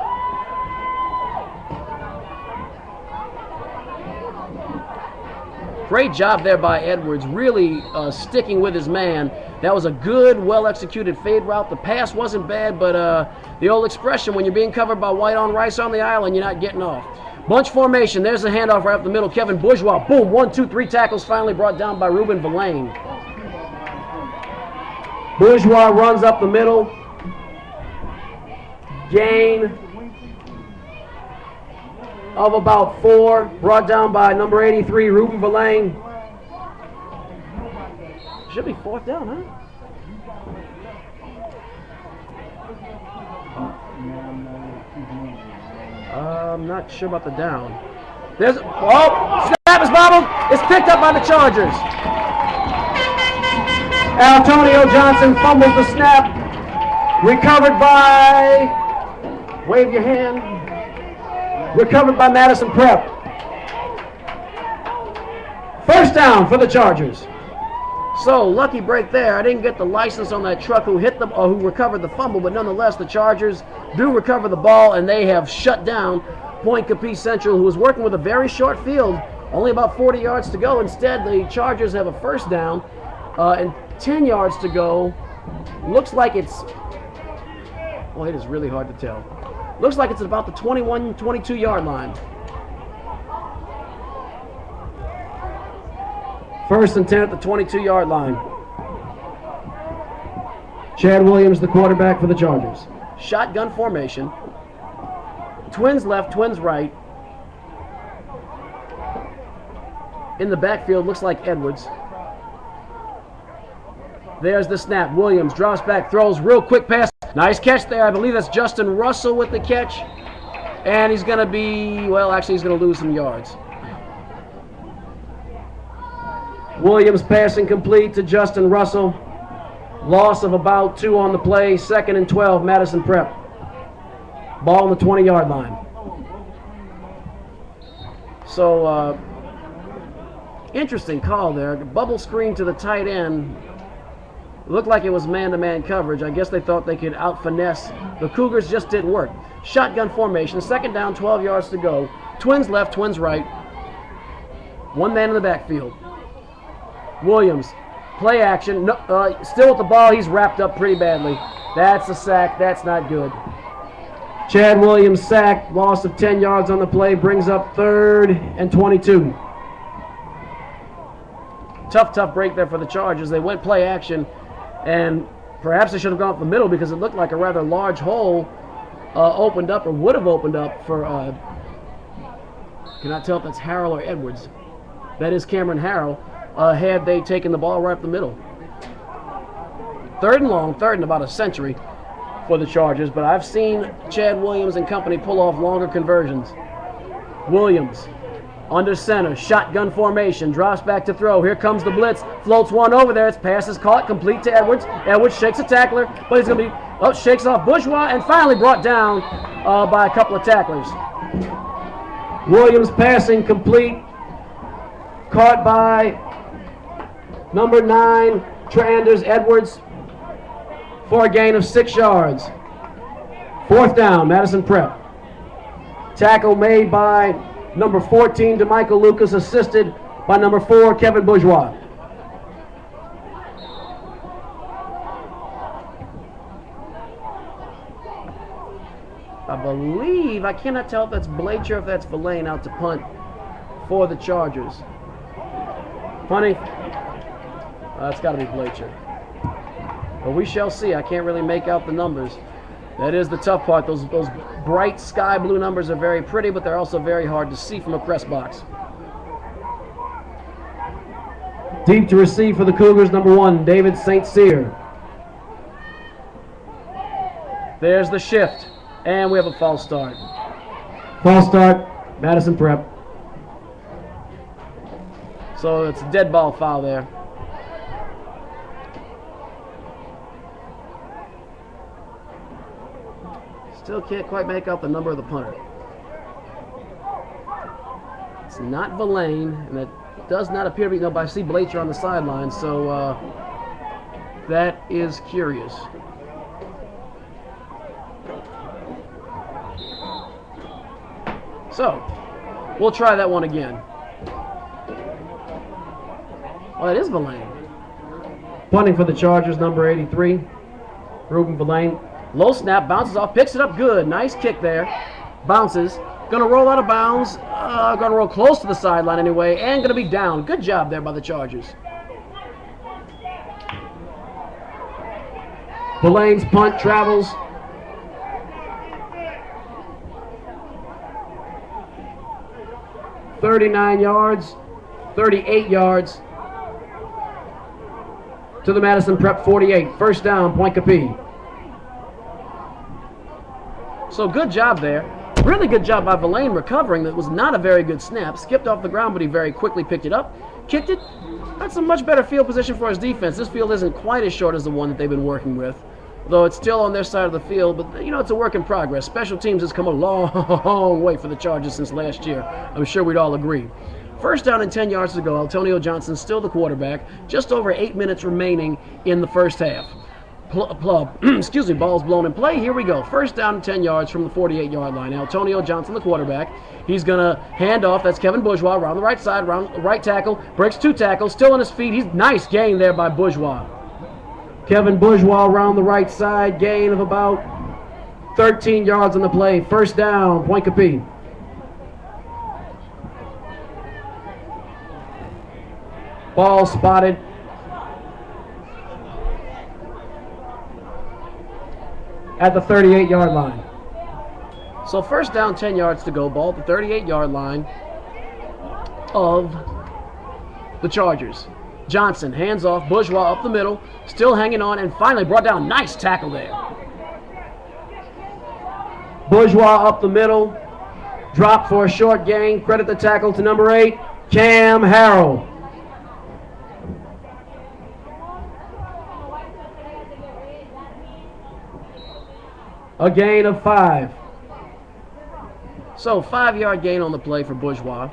Great job there by Edwards, really sticking with his man. That was a good, well-executed fade route. The pass wasn't bad, but the old expression, when you're being covered by white on rice on the island, you're not getting off. Bunch formation. There's the handoff right up the middle. Kevin Bourgeois. Boom. 1, 2, 3 tackles finally brought down by Ruben Verlaine. Bourgeois runs up the middle. Gain of about 4. Brought down by number 83, Ruben Verlaine. Should be 4th down, huh? I'm not sure about the down. There's snap is bobbled. It's picked up by the Chargers. Antonio Johnson fumbles the snap. Recovered by, wave your hand. Recovered by Madison Prep. 1st down for the Chargers. So, lucky break there. I didn't get the license on that truck who hit them or who recovered the fumble, but nonetheless, the Chargers do recover the ball, and they have shut down Pointe Coupee Central, who was working with a very short field, only about 40 yards to go. Instead, the Chargers have a 1st down and 10 yards to go. Looks like it's, well, it is really hard to tell. Looks like it's about the 21, 22-yard line. 1st and 10 at the 22-yard line. Chad Williams, the quarterback for the Chargers. Shotgun formation. Twins left, twins right. In the backfield, looks like Edwards. There's the snap. Williams drops back, throws, real quick pass. Nice catch there. I believe that's Justin Russell with the catch. And he's going to be, well, actually he's going to lose some yards. Williams passing complete to Justin Russell. Loss of about 2 on the play. 2nd and 12, Madison Prep. Ball on the 20-yard line. So, interesting call there. Bubble screen to the tight end. Looked like it was man-to-man coverage. I guess they thought they could out-finesse. The Cougars just didn't work. Shotgun formation. 2nd down, 12 yards to go. Twins left, twins right. 1 man in the backfield. Williams, play action. No, still with the ball. He's wrapped up pretty badly. That's a sack. That's not good. Chad Williams sacked. Loss of 10 yards on the play. Brings up 3rd and 22. Tough break there for the Chargers. They went play action, and perhaps they should have gone up the middle because it looked like a rather large hole opened up or would have opened up for, cannot tell if that's Harrell or Edwards. That is Cameron Harrell. Had they taken the ball right up the middle. 3rd and long, 3rd and about a century for the Chargers, but I've seen Chad Williams and company pull off longer conversions. Williams under center, shotgun formation, drops back to throw. Here comes the blitz, floats one over there. Its pass is caught, complete to Edwards. Edwards shakes a tackler, but he's going to be, shakes off Bourgeois, and finally brought down by a couple of tacklers. Williams passing complete, caught by number 9, Anders Edwards, for a gain of 6 yards. 4th down, Madison Prep. Tackle made by number 14, DeMichael Lucas, assisted by number 4, Kevin Bourgeois. I believe, I cannot tell if that's Blacher or if that's Verlaine out to punt for the Chargers. Punting. It's got to be Blacher. But we shall see. I can't really make out the numbers. That is the tough part. Those bright sky blue numbers are very pretty, but they're also very hard to see from a press box. Deep to receive for the Cougars, number 1, David St. Cyr. There's the shift. And we have a false start. False start, Madison Prep. So it's a dead ball foul there. Still can't quite make out the number of the punter. It's not Verlaine, and it does not appear to be, no, but I see Blacher on the sideline, so That is curious. So, we'll try that one again. Well, it is Verlaine. Punting for the Chargers, number 83, Ruben Verlaine. Low snap, bounces off, picks it up good. Nice kick there. Bounces. Going to roll out of bounds. Going to roll close to the sideline anyway, and going to be down. Good job there by the Chargers. Verlaine's punt travels 39 yards, 38 yards to the Madison Prep 48. First down, Pointe Coupee. So good job there. Really good job by Verlaine recovering. That was not a very good snap. Skipped off the ground, but he very quickly picked it up. Kicked it. That's a much better field position for his defense. This field isn't quite as short as the one that they've been working with, though it's still on their side of the field. But, you know, it's a work in progress. Special teams has come a long way for the Chargers since last year. I'm sure we'd all agree. First down and 10 yards to go. Antonio Johnson still the quarterback. Just over 8 minutes remaining in the first half. Excuse me, ball's blown in play. Here we go. First down and 10 yards from the 48-yard line. Antonio Johnson, the quarterback. He's going to hand off. That's Kevin Bourgeois around the right side, around right tackle. Breaks 2 tackles. Still on his feet. He's nice gain there by Bourgeois. Kevin Bourgeois around the right side. Gain of about 13 yards on the play. First down, Pointe Coupee. Ball spotted at the 38-yard line. So first down, 10 yards to go. Ball at the 38-yard line of the Chargers. Johnson hands off. Bourgeois up the middle. Still hanging on and finally brought down. Nice tackle there. Bourgeois up the middle. Drop for a short gain. Credit the tackle to number 8, Cam Harrell. A gain of 5. So 5-yard gain on the play for Bourgeois.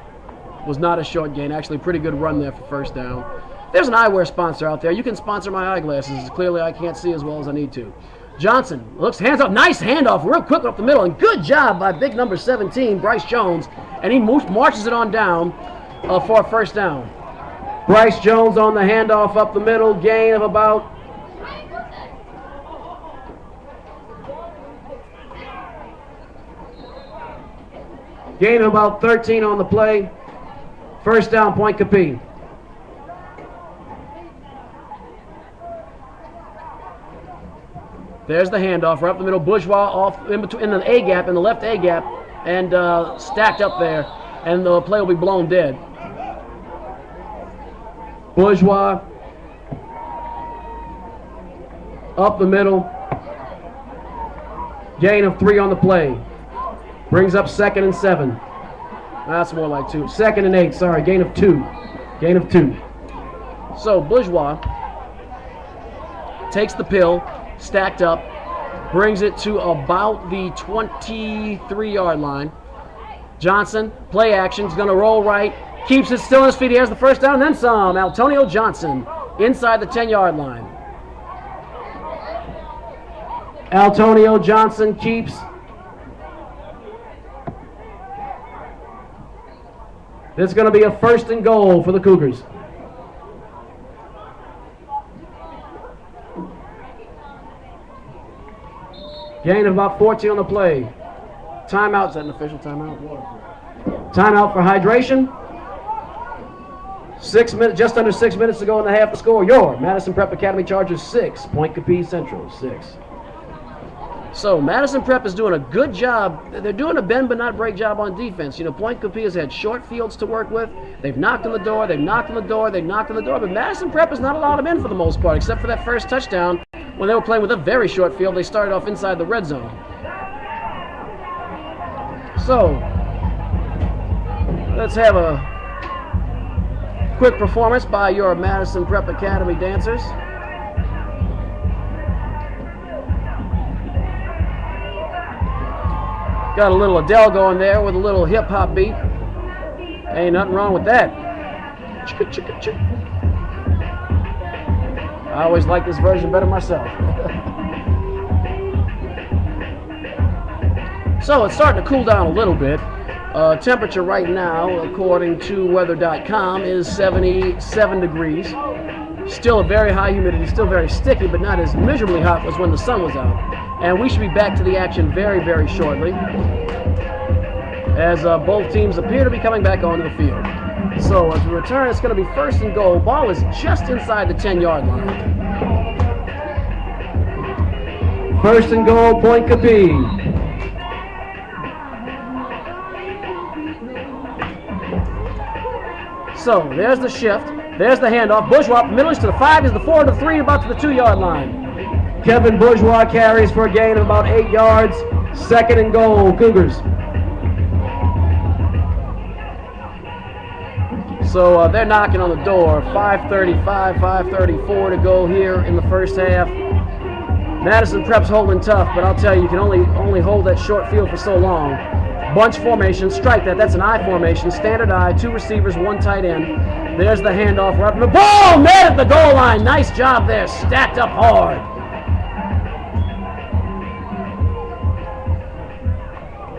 Was not a short gain. Actually, pretty good run there for first down. There's an eyewear sponsor out there. You can sponsor my eyeglasses. Clearly, I can't see as well as I need to. Johnson looks, hands up. Nice handoff, real quick up the middle. And good job by big number 17, Bryce Jones. And he marches it on down for a first down. Bryce Jones on the handoff up the middle. Gain of about Gain of about 13 on the play. First down, Pointe Coupee. There's the handoff right up the middle. Bourgeois off in between, in the A gap, in the left A gap, and stacked up there, and the play will be blown dead. Bourgeois up the middle. Gain of 3 on the play. Brings up 2nd and 7. That's more like 2. 2nd and 8, sorry. Gain of 2. Gain of 2. So Bourgeois takes the pill, stacked up, brings it to about the 23-yard line. Johnson, play action, is going to roll right, keeps it still on his feet. He has the first down, then some. Antonio Johnson inside the 10-yard line. Antonio Johnson keeps. This is going to be a 1st and goal for the Cougars. Gain of about 14 on the play. Timeout. Is that an official timeout? Timeout for hydration. 6 minutes, just under 6 minutes to go in the half to score. Your Madison Prep Academy Chargers 6, Pointe Coupee Central 6. So Madison Prep is doing a good job. They're doing a bend but not break job on defense. You know, Pointe Coupee has had short fields to work with. They've knocked on the door, they've knocked on the door, they've knocked on the door. But Madison Prep has not allowed them in for the most part, except for that first touchdown when they were playing with a very short field. They started off inside the red zone. So let's have a quick performance by your Madison Prep Academy dancers. Got a little Adele going there with a little hip-hop beat. Ain't nothing wrong with that. I always like this version better myself. So it's starting to cool down a little bit. Temperature right now, according to weather.com, is 77 degrees. Still a very high humidity, still very sticky, but not as miserably hot as when the sun was out. And we should be back to the action very, very shortly, as both teams appear to be coming back onto the field. So as we return, it's going to be first and goal. Ball is just inside the 10-yard line. First and goal, Pointe Coupee. So there's the shift. There's the handoff. Bourgeois, middle is to the 5, is the 4 to the 3, about to the 2-yard line. Kevin Bourgeois carries for a gain of about 8 yards. Second and goal, Cougars. So they're knocking on the door. 5:35, 5:34 to go here in the first half. Madison Prep's holding tough, but I'll tell you, you can only hold that short field for so long. Bunch formation, strike that. That's an I formation, standard I, 2 receivers, 1 tight end. There's the handoff. Right from the ball, net at the goal line. Nice job there, stacked up hard.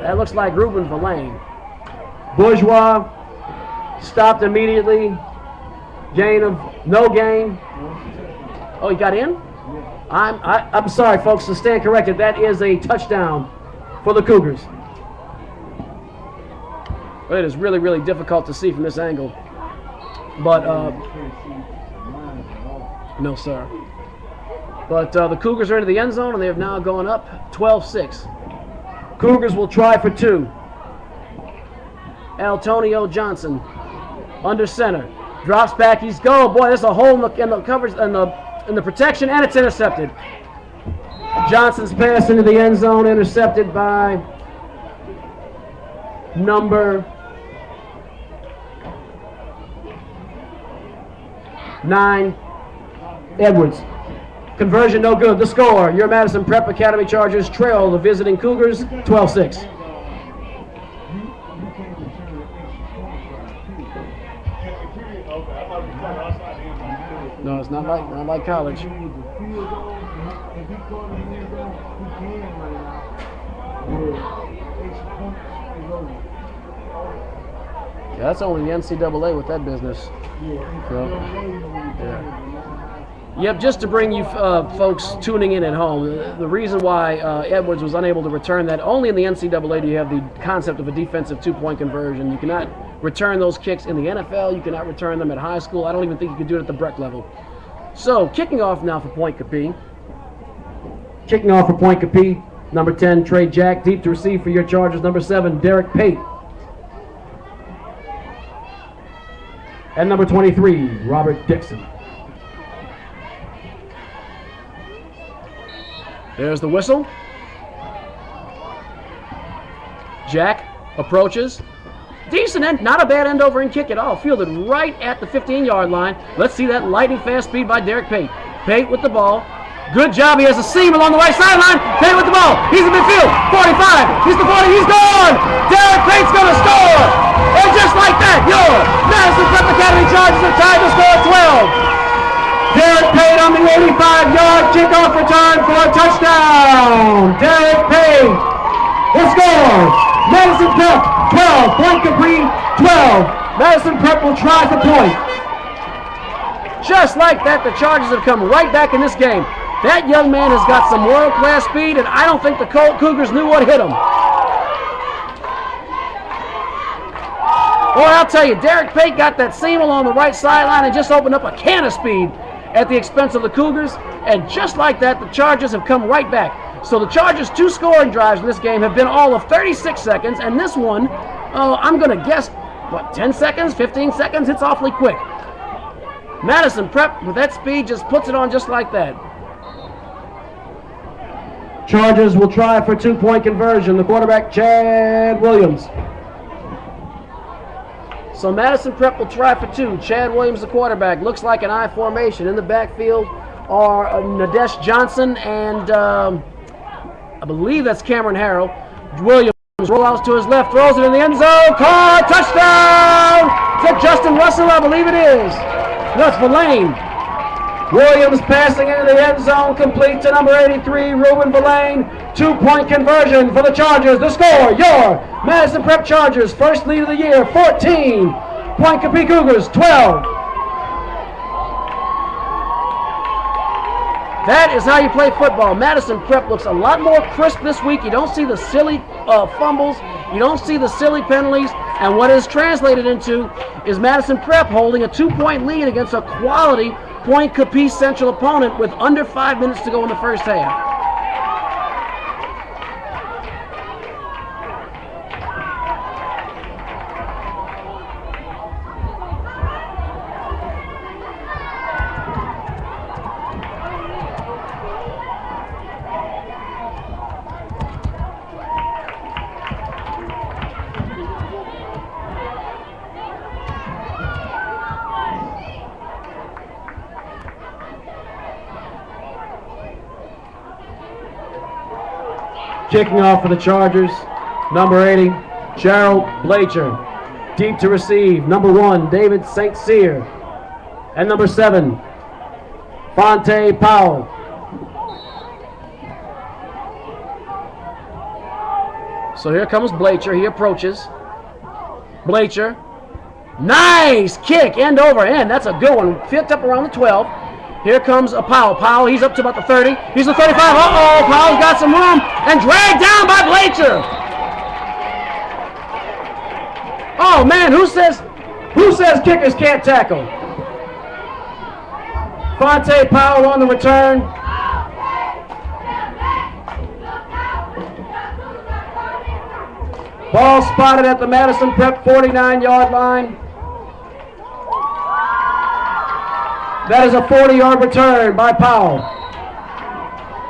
That looks like Ruben Verlaine. Bourgeois stopped immediately. No gain. Oh, he got in? I'm sorry, folks, to stand corrected. That is a touchdown for the Cougars. It is really, really difficult to see from this angle. But, no, sir. But the Cougars are into the end zone, and they have now gone up 12-6. Cougars will try for 2. Antonio Johnson under center. Drops back. He's go. Boy, there's a hole in the coverage, in the protection, and it's intercepted. Johnson's pass into the end zone, intercepted by number 9, Edwards. Conversion no good. The score, your Madison Prep Academy Chargers trail the visiting Cougars 12-6. No, it's not like college. Yeah, that's only the NCAA with that business. So, yeah. Yep, just to bring you folks tuning in at home, the reason why Edwards was unable to return that, only in the NCAA do you have the concept of a defensive 2-point conversion. You cannot return those kicks in the NFL. You cannot return them at high school. I don't even think you could do it at the Breck level. So, kicking off now for Pointe Coupee. Kicking off for Pointe Coupee, number 10, Trey Jack. Deep to receive for your Chargers, number 7, Derek Pate. And number 23, Robert Dixon. There's the whistle. Jack approaches. Decent end, not a bad end over and kick at all. Fielded right at the 15-yard line. Let's see that lightning fast speed by Derek Pate. Pate with the ball. Good job. He has a seam along the right sideline. Pate with the ball. He's in midfield. 45. He's the 40. He's gone. Derek Pate's going to score. And just like that, your Madison Prep Academy Chargers have tied the score at 12. Derek Pate on the 85-yard kickoff return for a touchdown. Derek Pate, the score. Madison Prep 12, Pointe Coupee 12. Madison Prep will try for point. Just like that, the Chargers have come right back in this game. That young man has got some world-class speed, and I don't think the Cougars knew what hit him. Boy, I'll tell you, Derek Pate got that seam along the right sideline and just opened up a can of speed at the expense of the Cougars. And just like that, the Chargers have come right back. So the Chargers' 2 scoring drives in this game have been all of 36 seconds, and this one, I'm going to guess, 10 seconds, 15 seconds? It's awfully quick. Madison Prep, with that speed, just puts it on just like that. Chargers will try for 2-point conversion. The quarterback, Chad Williams. So Madison Prep will try for 2. Chad Williams, the quarterback. Looks like an I formation. In the backfield are Nadesh Johnson and I believe that's Cameron Harrell. Williams rolls to his left, throws it in the end zone. Caught, touchdown! Is that Justin Russell? I believe it is. No, it's Verlaine. Williams passing into the end zone, complete to number 83, Ruben Verlaine. 2-point conversion for the Chargers. The score, your Madison Prep Chargers, first lead of the year, 14. Pointe Coupee Cougars, 12. That is how you play football. Madison Prep looks a lot more crisp this week. You don't see the silly fumbles. You don't see the silly penalties. And what is translated into is Madison Prep holding a 2-point lead against a quality Pointe Coupee Central opponent with under 5 minutes to go in the first half. Kicking off for the Chargers, number 80, Gerald Blacher. Deep to receive, number 1, David St. Cyr. And number 7, Pointe Powell. So here comes Blacher. He approaches. Blacher. Nice kick, end over end. That's a good one. Picked up around the 12. Here comes a Powell. Powell, he's up to about the 30. He's the 35. Uh-oh, Powell's got some room and dragged down by Blacher. Oh, man, who says kickers can't tackle? Pointe Powell on the return. Ball spotted at the Madison Prep 49-yard line. That is a 40-yard return by Powell.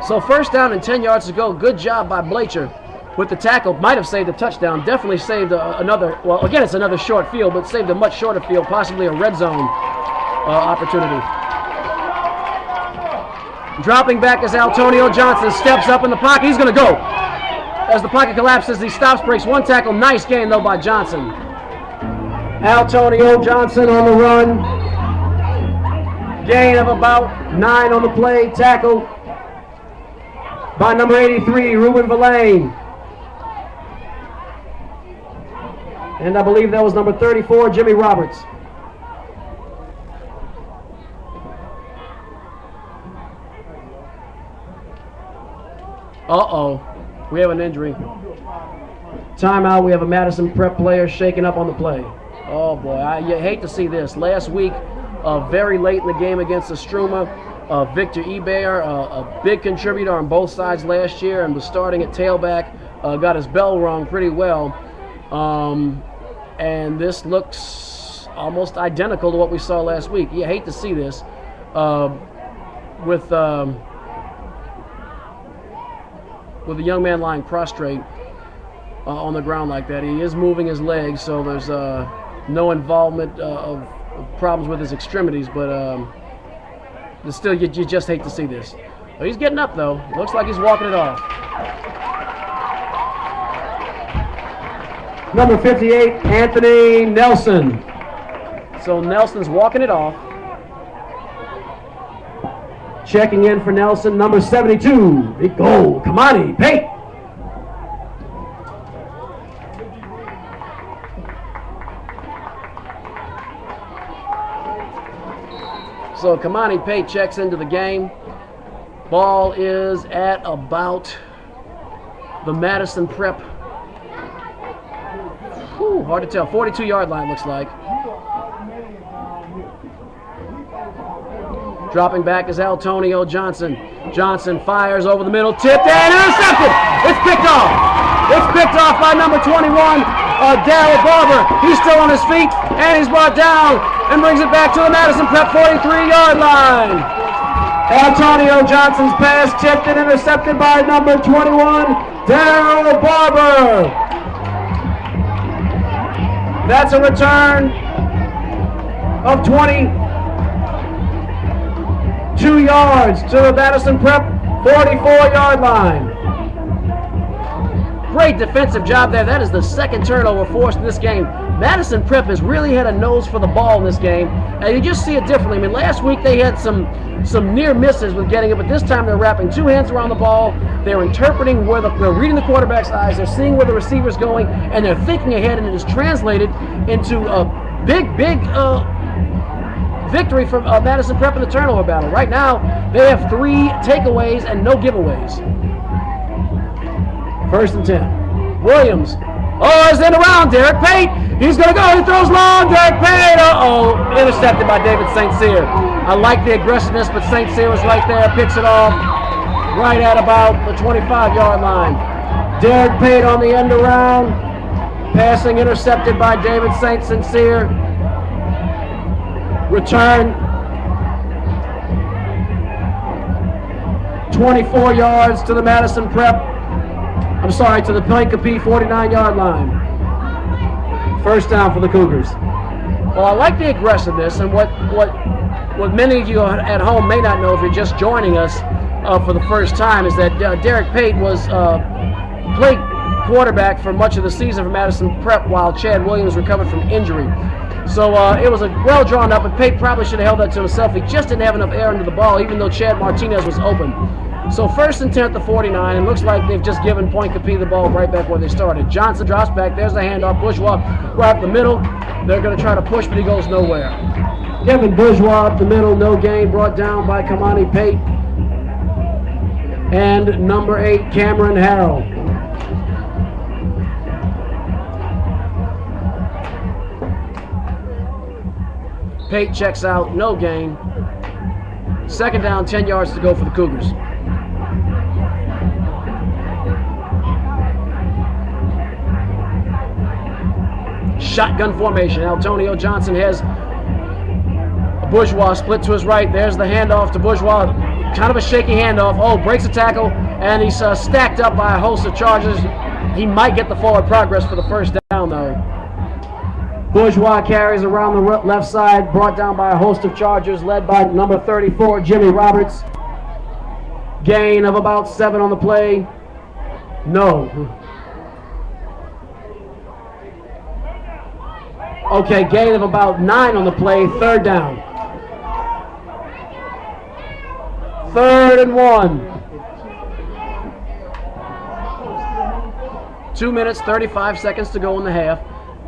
So first down and 10 yards to go. Good job by Blacher with the tackle. Might have saved a touchdown. Definitely saved another, well, again, it's another short field, but saved a much shorter field, possibly a red zone opportunity. Dropping back as Antonio Johnson steps up in the pocket. He's going to go. As the pocket collapses, he stops, breaks one tackle. Nice gain, though, by Johnson. Antonio Johnson on the run. Gain of about 9 on the play. Tackle by number 83, Ruben Verlaine. And I believe that was number 34, Jimmy Roberts. Uh-oh. We have an injury. Timeout. We have a Madison Prep player shaken up on the play. Oh, boy. You hate to see this. Last week, very late in the game against Estruma, Victor Ebayer, a big contributor on both sides last year and was starting at tailback, got his bell rung pretty well. And this looks almost identical to what we saw last week. You hate to see this with a young man lying prostrate on the ground like that. He is moving his legs, so there's no involvement of problems with his extremities, but still, you just hate to see this. But he's getting up, though. Looks like he's walking it off. Number 58, Anthony Nelson. So Nelson's walking it off. Checking in for Nelson, number 72, big goal, Kamani Pate. So Kamani Pate checks into the game. Ball is at about the Madison Prep. Whew, hard to tell. 42-yard line looks like. Dropping back is Antonio Johnson. Johnson fires over the middle, tipped and intercepted. It's picked off. It's picked off by number 21, Darryl Barber. He's still on his feet, and he's brought down and brings it back to the Madison Prep 43-yard line. Antonio Johnson's pass tipped and intercepted by number 21, Darryl Barber. That's a return of 22 yards to the Madison Prep 44-yard line. Great defensive job there. That is the second turnover forced in this game. Madison Prep has really had a nose for the ball in this game, and you just see it differently. I mean, last week they had some near misses with getting it, but this time they're wrapping two hands around the ball. They're interpreting they're reading the quarterback's eyes. They're seeing where the receiver's going, and they're thinking ahead, and it is translated into a big victory for Madison Prep in the turnover battle. Right now, they have 3 takeaways and no giveaways. 1st and 10. Williams. Oh, it's in around. Derek Pate. He's going to go. He throws long. Derek Pate. Uh-oh. Intercepted by David St. Cyr. I like the aggressiveness, but St. Cyr was right there. Picks it off right at about the 25-yard line. Derek Pate on the end around. Passing intercepted by David St. Cyr. Return 24 yards to the Madison Prep. I'm sorry, to the Pointe Coupee 49-yard line. 1st down for the Cougars. Well, I like the aggressiveness, and what many of you at home may not know if you're just joining us for the first time is that Derek Pate was played quarterback for much of the season for Madison Prep while Chad Williams recovered from injury. So it was a well drawn up, and Pate probably should have held that to himself. He just didn't have enough air into the ball, even though Chad Martinez was open. So 1st and 10 at the 49, and looks like they've just given Pointe Coupee the ball right back where they started. Johnson drops back. There's the handoff. Bourgeois right up the middle. They're going to try to push, but he goes nowhere. Kevin Bourgeois up the middle, no gain, brought down by Kamani Pate. And number 8, Cameron Harrell. Pate checks out, no gain. 2nd down, 10 yards to go for the Cougars. Shotgun formation. Antonio Johnson has a Bourgeois split to his right. There's the handoff to Bourgeois. Kind of a shaky handoff. Oh, breaks a tackle, and he's stacked up by a host of charges. He might get the forward progress for the 1st down, though. Bourgeois carries around the left side, brought down by a host of chargers, led by number 34, Jimmy Roberts. Gain of about 7 on the play. No. Okay, gain of about 9 on the play. 3rd down. 3rd and 1. 2 minutes, 35 seconds to go in the half.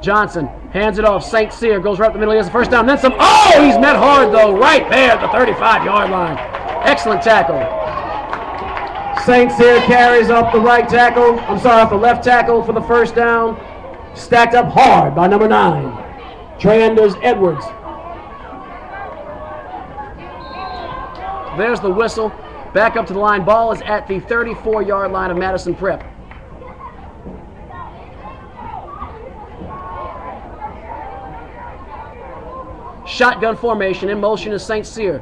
Johnson hands it off. St. Cyr goes right up the middle. He has the 1st down. Then some. Oh, he's met hard, though, right there at the 35-yard line. Excellent tackle. St. Cyr carries up the right tackle. I'm sorry, off the left tackle for the 1st down. Stacked up hard by number 9, Trey-Anders Edwards. There's the whistle. Back up to the line. Ball is at the 34-yard line of Madison Prep. Shotgun formation. In motion is St. Cyr.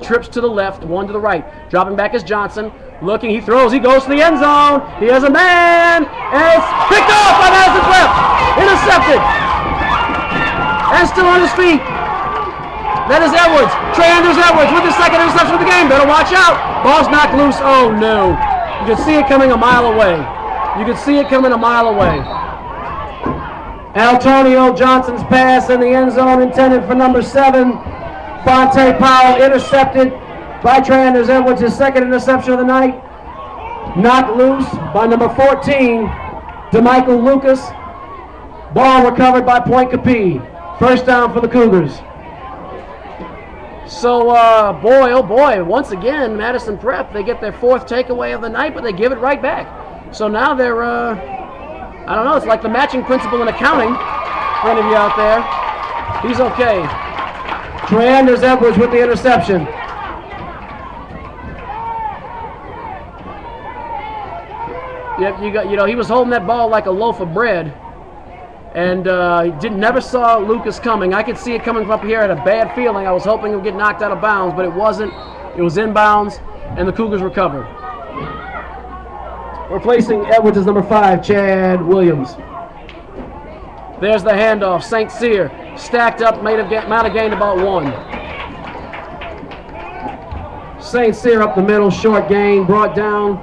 Trips to the left, 1 to the right. Dropping back is Johnson. Looking, he throws, he goes to the end zone. He has a man, and it's picked off by Madison Prep. Intercepted. And still on his feet. That is Edwards. Trey-Anders Edwards with his 2nd interception of the game. Better watch out. Ball's knocked loose. Oh, no. You can see it coming a mile away. You can see it coming a mile away. Antonio Johnson's pass in the end zone intended for number 7. Fonte Powell intercepted by Trey-Anders Edwards, his 2nd interception of the night. Knocked loose by number 14, DeMichael Lucas. Ball recovered by Pointe Coupee. 1st down for the Cougars. So, boy, oh boy, once again, Madison Prep, they get their 4th takeaway of the night, but they give it right back. So now they're, I don't know, it's like the matching principle in accounting for any of you out there. He's okay. Trey-Anders Edwards with the interception. Yep, he was holding that ball like a loaf of bread, and never saw Lucas coming. I could see it coming from up here. I had a bad feeling. I was hoping it would get knocked out of bounds, but it wasn't. It was inbounds, and the Cougars recovered. Replacing Edwards is number 5, Chad Williams. There's the handoff. St. Cyr stacked up, might have gained about 1. St. Cyr up the middle, short gain, brought down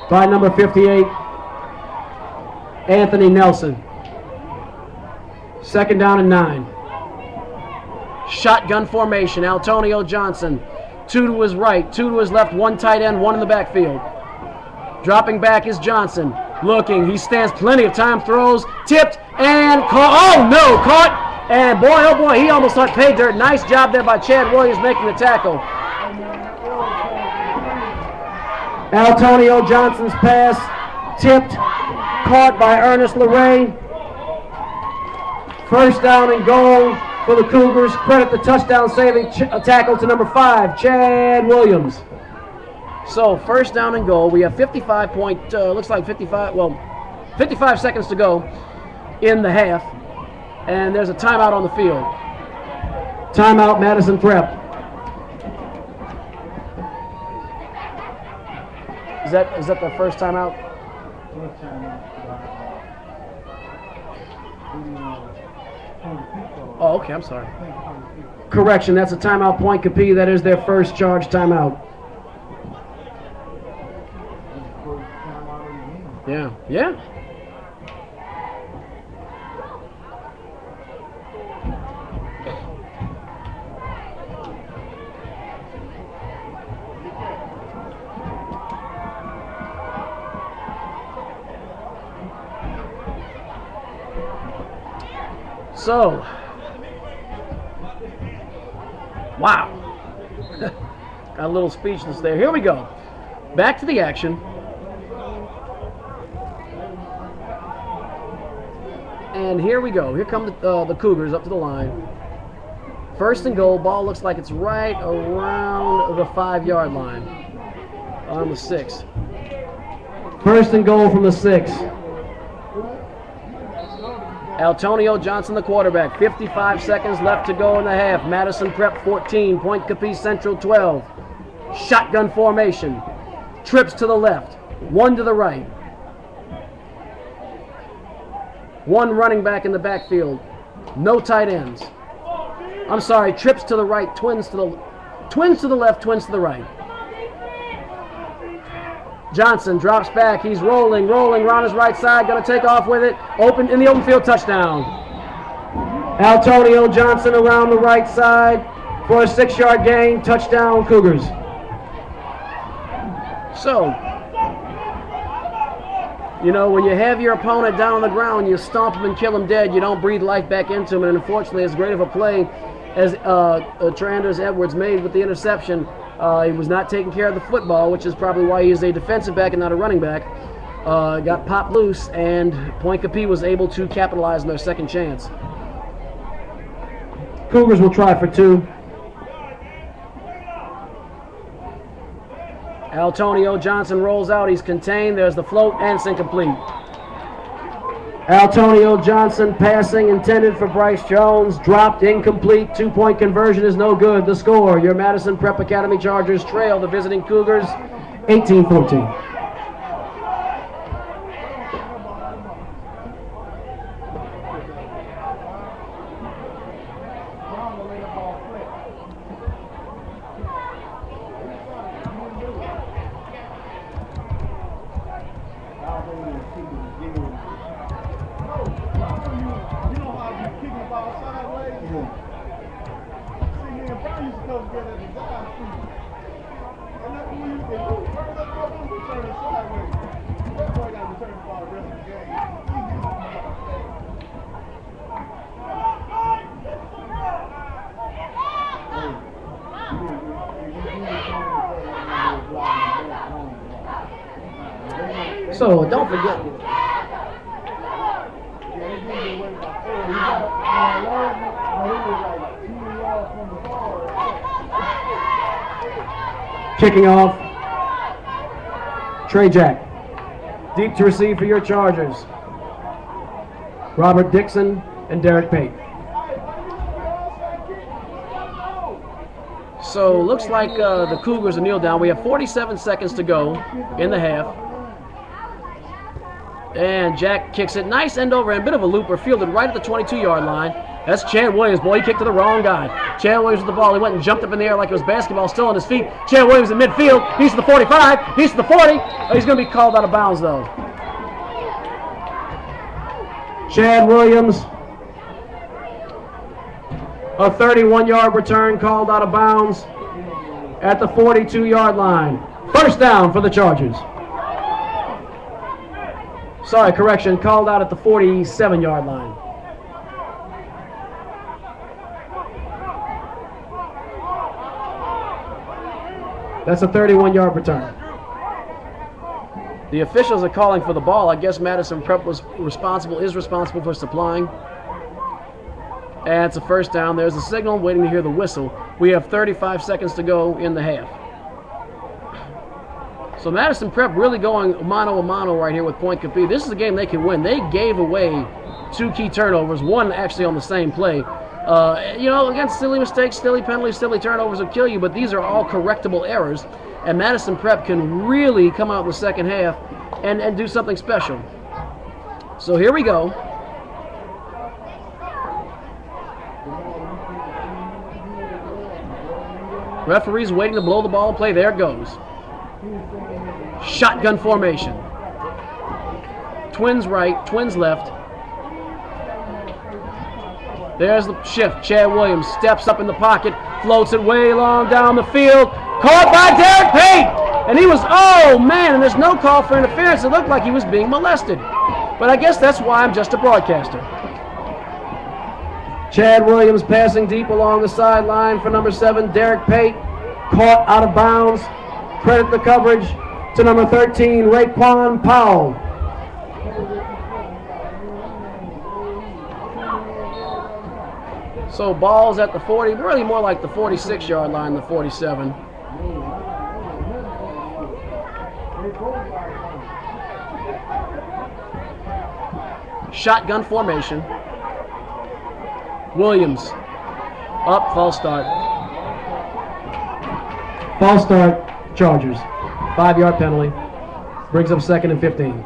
by number 58, Anthony Nelson. 2nd down and 9. Shotgun formation. Antonio Johnson. 2 to his right, 2 to his left, 1 tight end, 1 in the backfield. Dropping back is Johnson. Looking, he stands plenty of time, throws, tipped, and caught. Oh no, caught. And boy, oh boy, he almost got pay dirt. Nice job there by Chad Williams making the tackle. Antonio Johnson's pass tipped, caught by Ernest LeRae. 1st down and goal for the Cougars. Credit the touchdown saving tackle to number 5, Chad Williams. So 1st down and goal. We have 55 seconds to go in the half. And there's a timeout on the field. Timeout, Madison Prep. Is that the first timeout? Oh, okay, I'm sorry. Correction, that's a timeout, Pointe Coupee. That is their first charge timeout. Yeah, yeah. So, wow. Got a little speechless there. Here we go. Back to the action. And here we go. Here come the Cougars up to the line. 1st and goal. Ball looks like it's right around the 5-yard line. On the 6. 1st and goal from the 6. Antonio Johnson, the quarterback. 55 seconds left to go in the half. Madison Prep 14. Pointe Coupee Central 12. Shotgun formation. Trips to the left. 1 to the right. 1 running back in the backfield. No tight ends. I'm sorry, trips to the right, twins to the left, twins to the right. Johnson drops back. He's rolling around his right side. Going to take off with it. Open in the open field, touchdown. Antonio Johnson around the right side for a 6-yard gain. Touchdown, Cougars. So, you know, when you have your opponent down on the ground, you stomp him and kill him dead. You don't breathe life back into him. And unfortunately, as great of a play as Tranders Edwards made with the interception, he was not taking care of the football, which is probably why he is a defensive back and not a running back. Got popped loose, and Pointe Coupee was able to capitalize on their second chance. Cougars will try for 2. Antonio Johnson rolls out. He's contained. There's the float, and it's incomplete. Antonio Johnson passing intended for Bryce Jones. Dropped, incomplete. 2-point conversion is no good. The score, your Madison Prep Academy Chargers trail the visiting Cougars 18-14. So don't forget. Kicking off, Trey Jack. Deep to receive for your Chargers. Robert Dixon and Derek Pate. So looks like the Cougars are kneel down. We have 47 seconds to go in the half. And Jack kicks it. Nice end over and bit of a looper. Fielded right at the 22-yard line. That's Chad Williams. Boy, he kicked to the wrong guy. Chad Williams with the ball. He went and jumped up in the air like it was basketball, still on his feet. Chad Williams in midfield. He's to the 45. He's to the 40. Oh, he's going to be called out of bounds, though. Chad Williams, a 31-yard return called out of bounds at the 42-yard line. First down for the Chargers. Sorry, correction, called out at the 47-yard line. That's a 31-yard return. The officials are calling for the ball. I guess Madison Prep is responsible for supplying. And it's a first down. There's the signal, waiting to hear the whistle. We have 35 seconds to go in the half. So Madison Prep really going mano a mano right here with Pointe Coupee. This is a game they can win. They gave away 2 key turnovers, one actually on the same play. You know, against silly mistakes, silly penalties, silly turnovers will kill you, but these are all correctable errors. And Madison Prep can really come out in the second half and do something special. So here we go. Referee's waiting to blow the ball and play. There it goes. Shotgun formation. Twins right, twins left. There's the shift. Chad Williams steps up in the pocket, floats it way long down the field. Caught by Derek Pate! And he was, oh man, and there's no call for interference. It looked like he was being molested. But I guess that's why I'm just a broadcaster. Chad Williams passing deep along the sideline for number 7, Derek Pate. Caught out of bounds. Credit the coverage to number 13, Raekwon Powell. So ball's at the 40, really more like the 46-yard line, the 47. Shotgun formation. Williams up, false start. False start, Chargers. 5-yard penalty. Brings up 2nd and 15.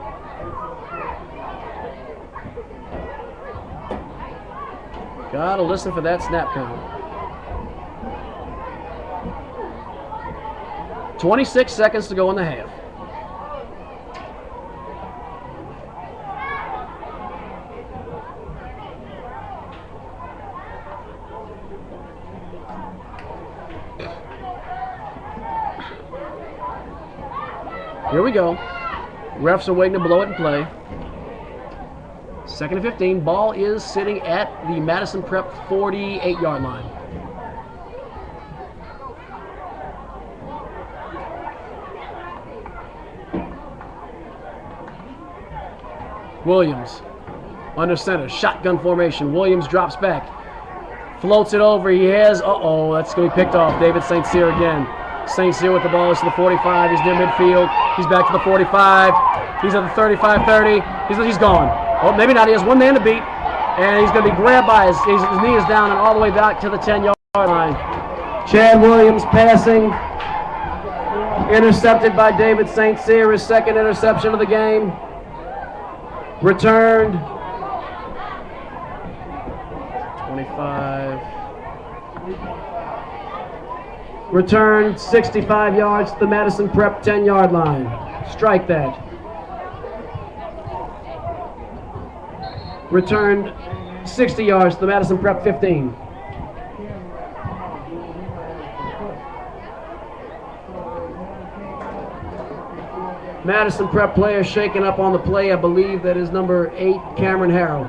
Gotta listen for that snap count. 26 seconds to go in the half. Here we go. Refs are waiting to blow it and play. 2nd and 15. Ball is sitting at the Madison Prep 48-yard line. Williams under center. Shotgun formation. Williams drops back. Floats it over. He has, uh-oh, that's going to be picked off. David St. Cyr again. St. Cyr with the ball. It's to the 45. He's near midfield. He's back to the 45. He's at the 35-30. He's gone. Oh, maybe not. He has one man to beat. And he's going to be grabbed by his knee is down and all the way back to the 10-yard line. Chad Williams passing. Intercepted by David St. Cyr. His 2nd interception of the game. Returned. 25. Returned 65 yards to the Madison Prep 10-yard line. Strike that. Returned 60 yards to the Madison Prep 15. Madison Prep player shaken up on the play. I believe that is number 8, Cameron Harrell.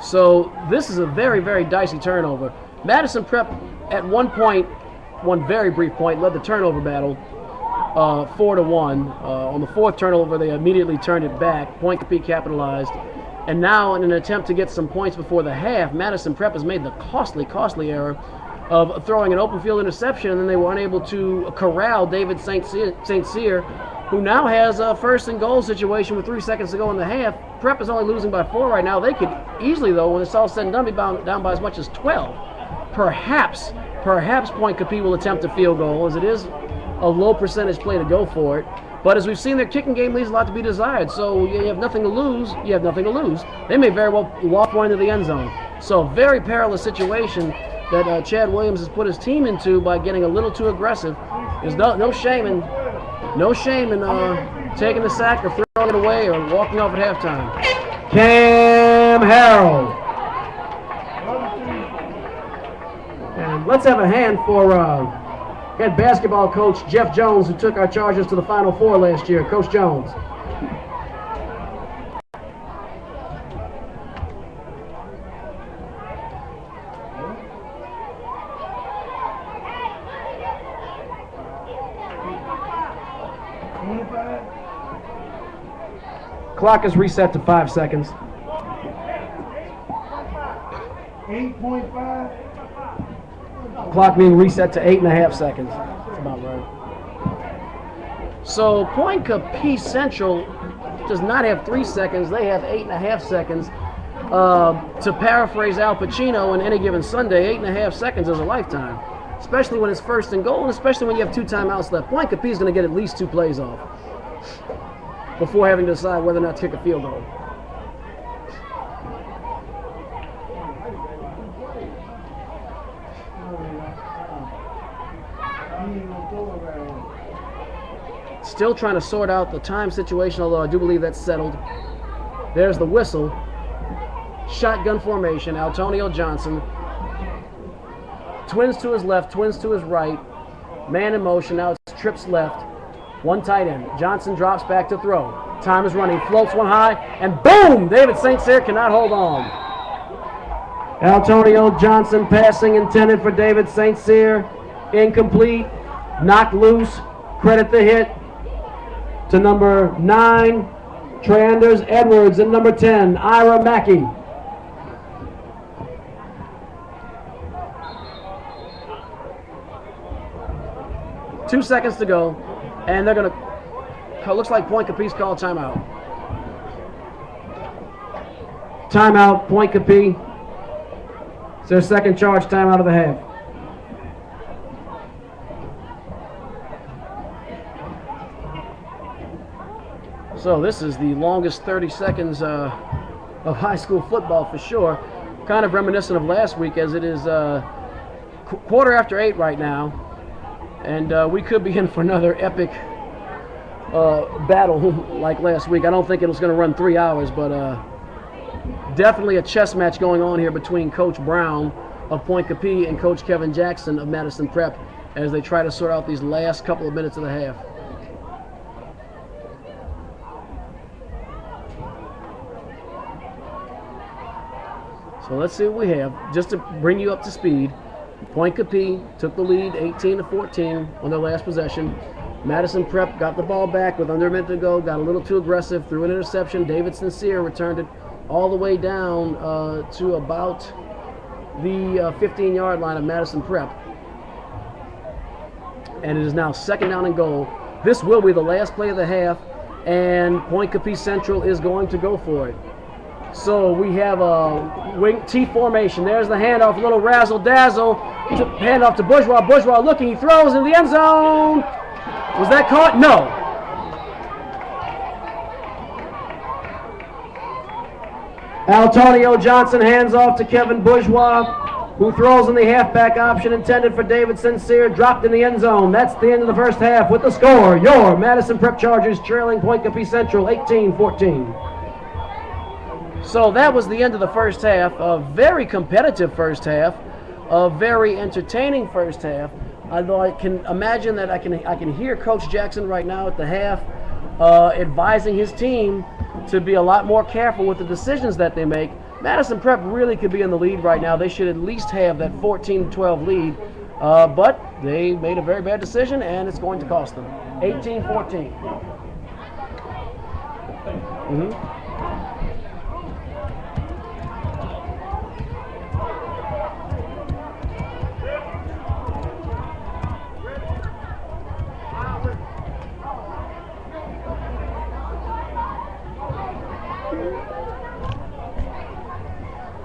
So this is a very, very dicey turnover. Madison Prep at one very brief point, led the turnover battle 4-1. On the 4th turnover, they immediately turned it back. Pointe Coupee capitalized. And now, in an attempt to get some points before the half, Madison Prep has made the costly error of throwing an open field interception, and then they were unable to corral David St. Cyr, who now has a 1st and goal situation with 3 seconds to go in the half. Prep is only losing by 4 right now. They could easily, though, when it's all said and done, be down by as much as 12. Perhaps Perhaps Pointe Coupee will attempt a field goal, as it is a low percentage play to go for it. But as we've seen, their kicking game leaves a lot to be desired. So you have nothing to lose. You have nothing to lose. They may very well walk one into the end zone. So a very perilous situation that Chad Williams has put his team into by getting a little too aggressive. There's no shame in taking the sack or throwing it away or walking off at halftime. Cam Harrell. And let's have a hand for head basketball coach Jeff Jones, who took our Chargers to the Final Four last year. Coach Jones. Clock is reset to 5 seconds. 8.5. Clock being reset to 8.5 seconds. That's about right. So Pointe Coupee Central does not have 3 seconds. They have 8.5 seconds. To paraphrase Al Pacino in Any Given Sunday, 8.5 seconds is a lifetime, especially when it's first and goal, and especially when you have 2 timeouts left. Pointe Coupee is going to get at least 2 plays off before having to decide whether or not to kick a field goal. Still trying to sort out the time situation, although I do believe that's settled. There's the whistle. Shotgun formation, Antonio Johnson. Twins to his left, twins to his right. Man in motion, now it's trips left. 1 tight end. Johnson drops back to throw. Time is running, floats one high, and boom! David St. Cyr cannot hold on. Antonio Johnson passing intended for David St. Cyr. Incomplete. Knocked loose. Credit the hit to number 9, Tranders Edwards, and number 10, Ira Mackey. Two seconds to go, and they're going to, looks like Pointe Coupee's called timeout. Timeout, Pointe Coupee. It's their second charge timeout of the half. So this is the longest 30 seconds of high school football for sure. Kind of reminiscent of last week, as it is 8:15 right now. And we could be in for another epic battle like last week. I don't think it was going to run 3 hours, but definitely a chess match going on here between Coach Brown of Pointe Coupee and Coach Kevin Jackson of Madison Prep as they try to sort out these last couple of minutes of the half. So let's see what we have. Just to bring you up to speed, Pointe Coupee took the lead 18-14 on their last possession. Madison Prep got the ball back with under a minute to go, got a little too aggressive, threw an interception. David St. Cyr returned it all the way down to about the 15-yard line of Madison Prep. And it is now 2nd down and goal. This will be the last play of the half, and Pointe Coupee Central is going to go for it. So we have a wing T formation. There's the handoff, a little razzle-dazzle. Handoff to Bourgeois. Bourgeois looking, he throws in the end zone. Was that caught? No. Antonio Johnson hands off to Kevin Bourgeois, who throws in the halfback option intended for David St. Cyr, dropped in the end zone. That's the end of the first half with the score. Your Madison Prep Chargers trailing Pointe Coupee Central 18-14. So that was the end of the first half. A very competitive first half, a very entertaining first half. Although I can imagine that I can hear Coach Jackson right now at the half advising his team to be a lot more careful with the decisions that they make. Madison Prep really could be in the lead right now. They should at least have that 14-12 lead, but they made a very bad decision, and it's going to cost them. 18-14.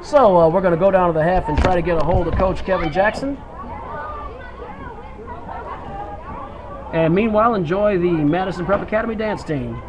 So we're going to go down to the half and try to get a hold of Coach Kevin Jackson. And meanwhile, enjoy the Madison Prep Academy dance team.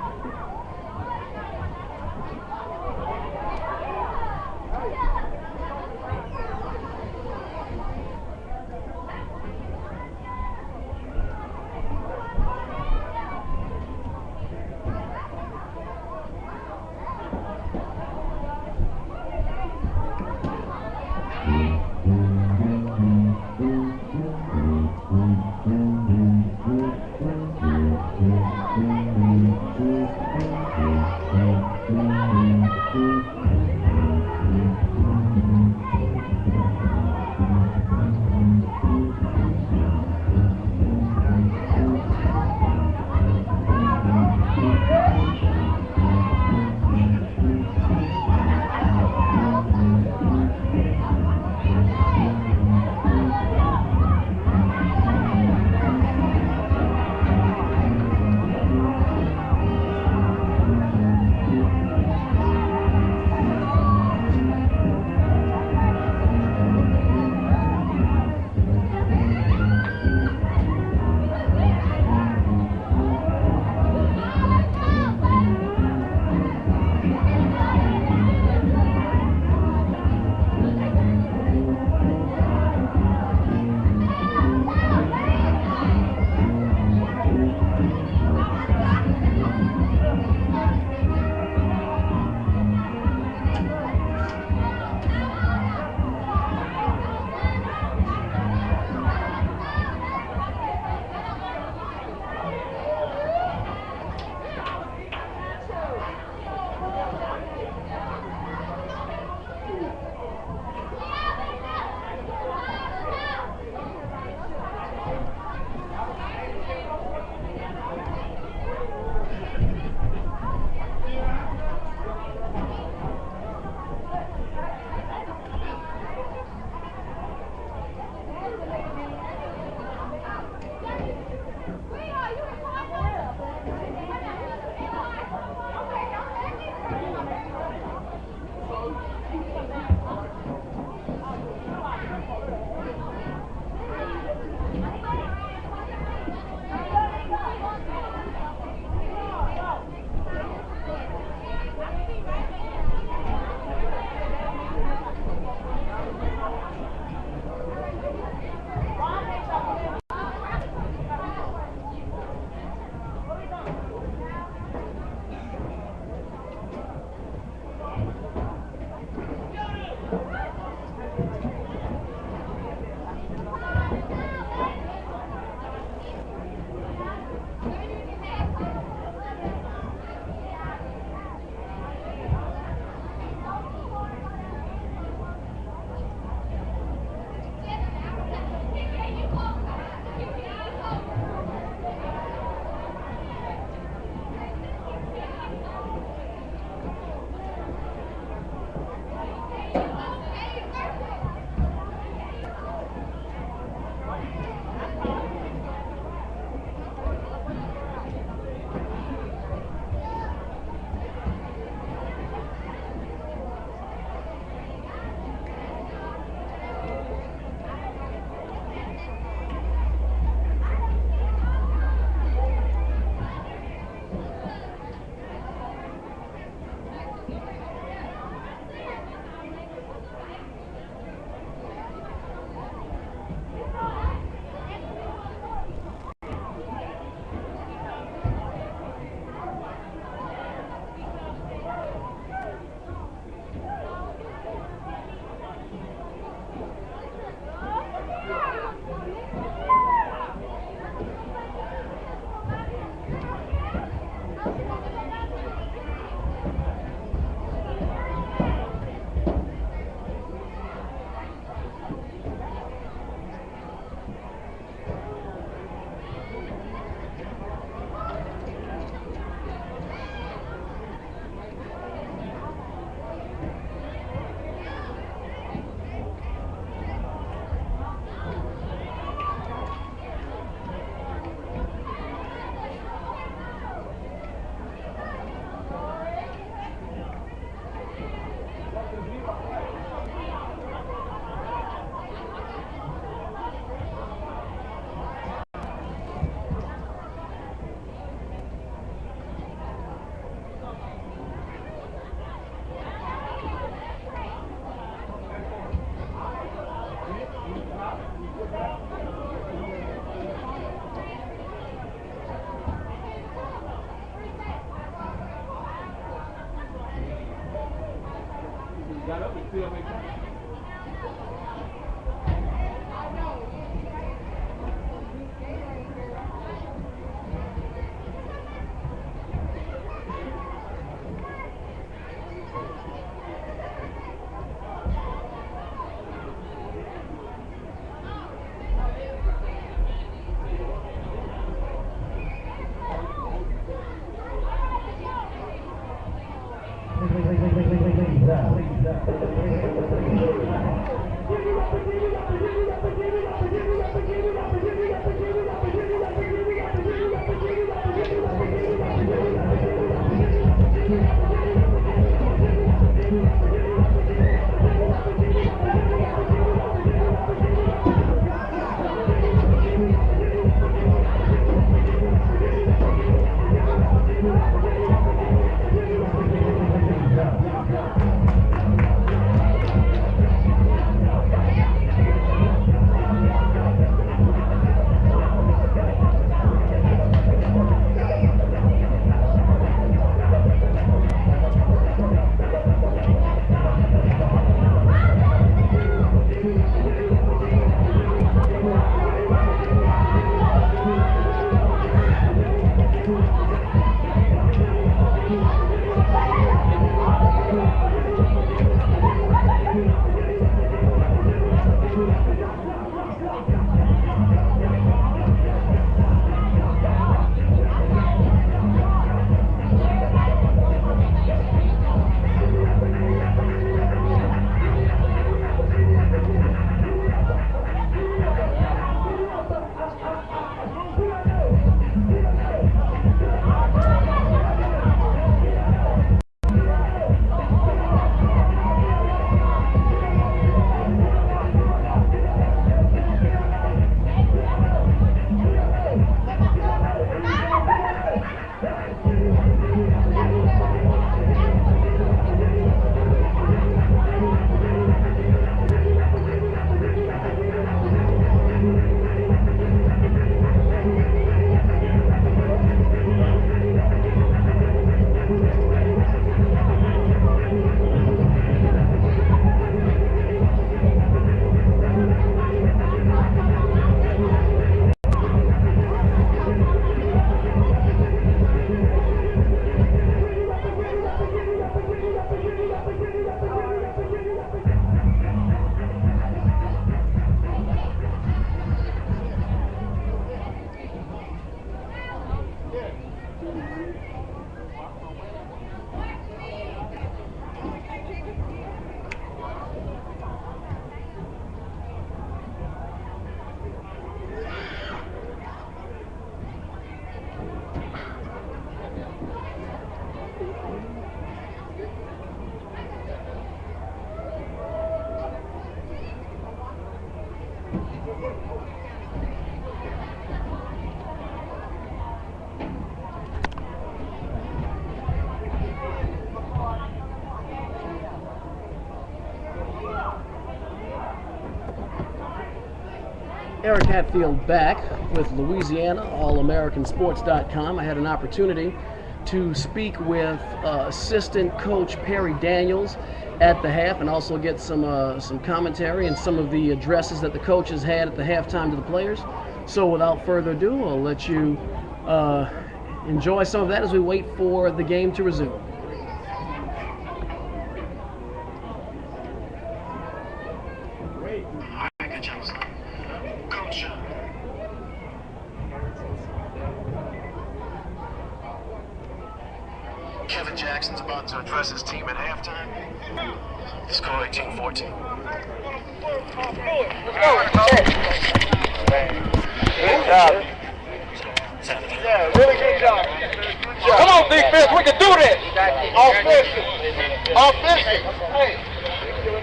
Eric Hatfield back with Louisiana, allamericansports.com. I had an opportunity to speak with assistant coach Perry Daniels at the half and also get some commentary and some of the addresses that the coaches had at the halftime to the players. So without further ado, I'll let you enjoy some of that as we wait for the game to resume. Kevin Jackson's about to address his team at halftime. The score 18-14. Good job. Yeah, really good job. Come on, defense, we can do this. Offensive. Hey.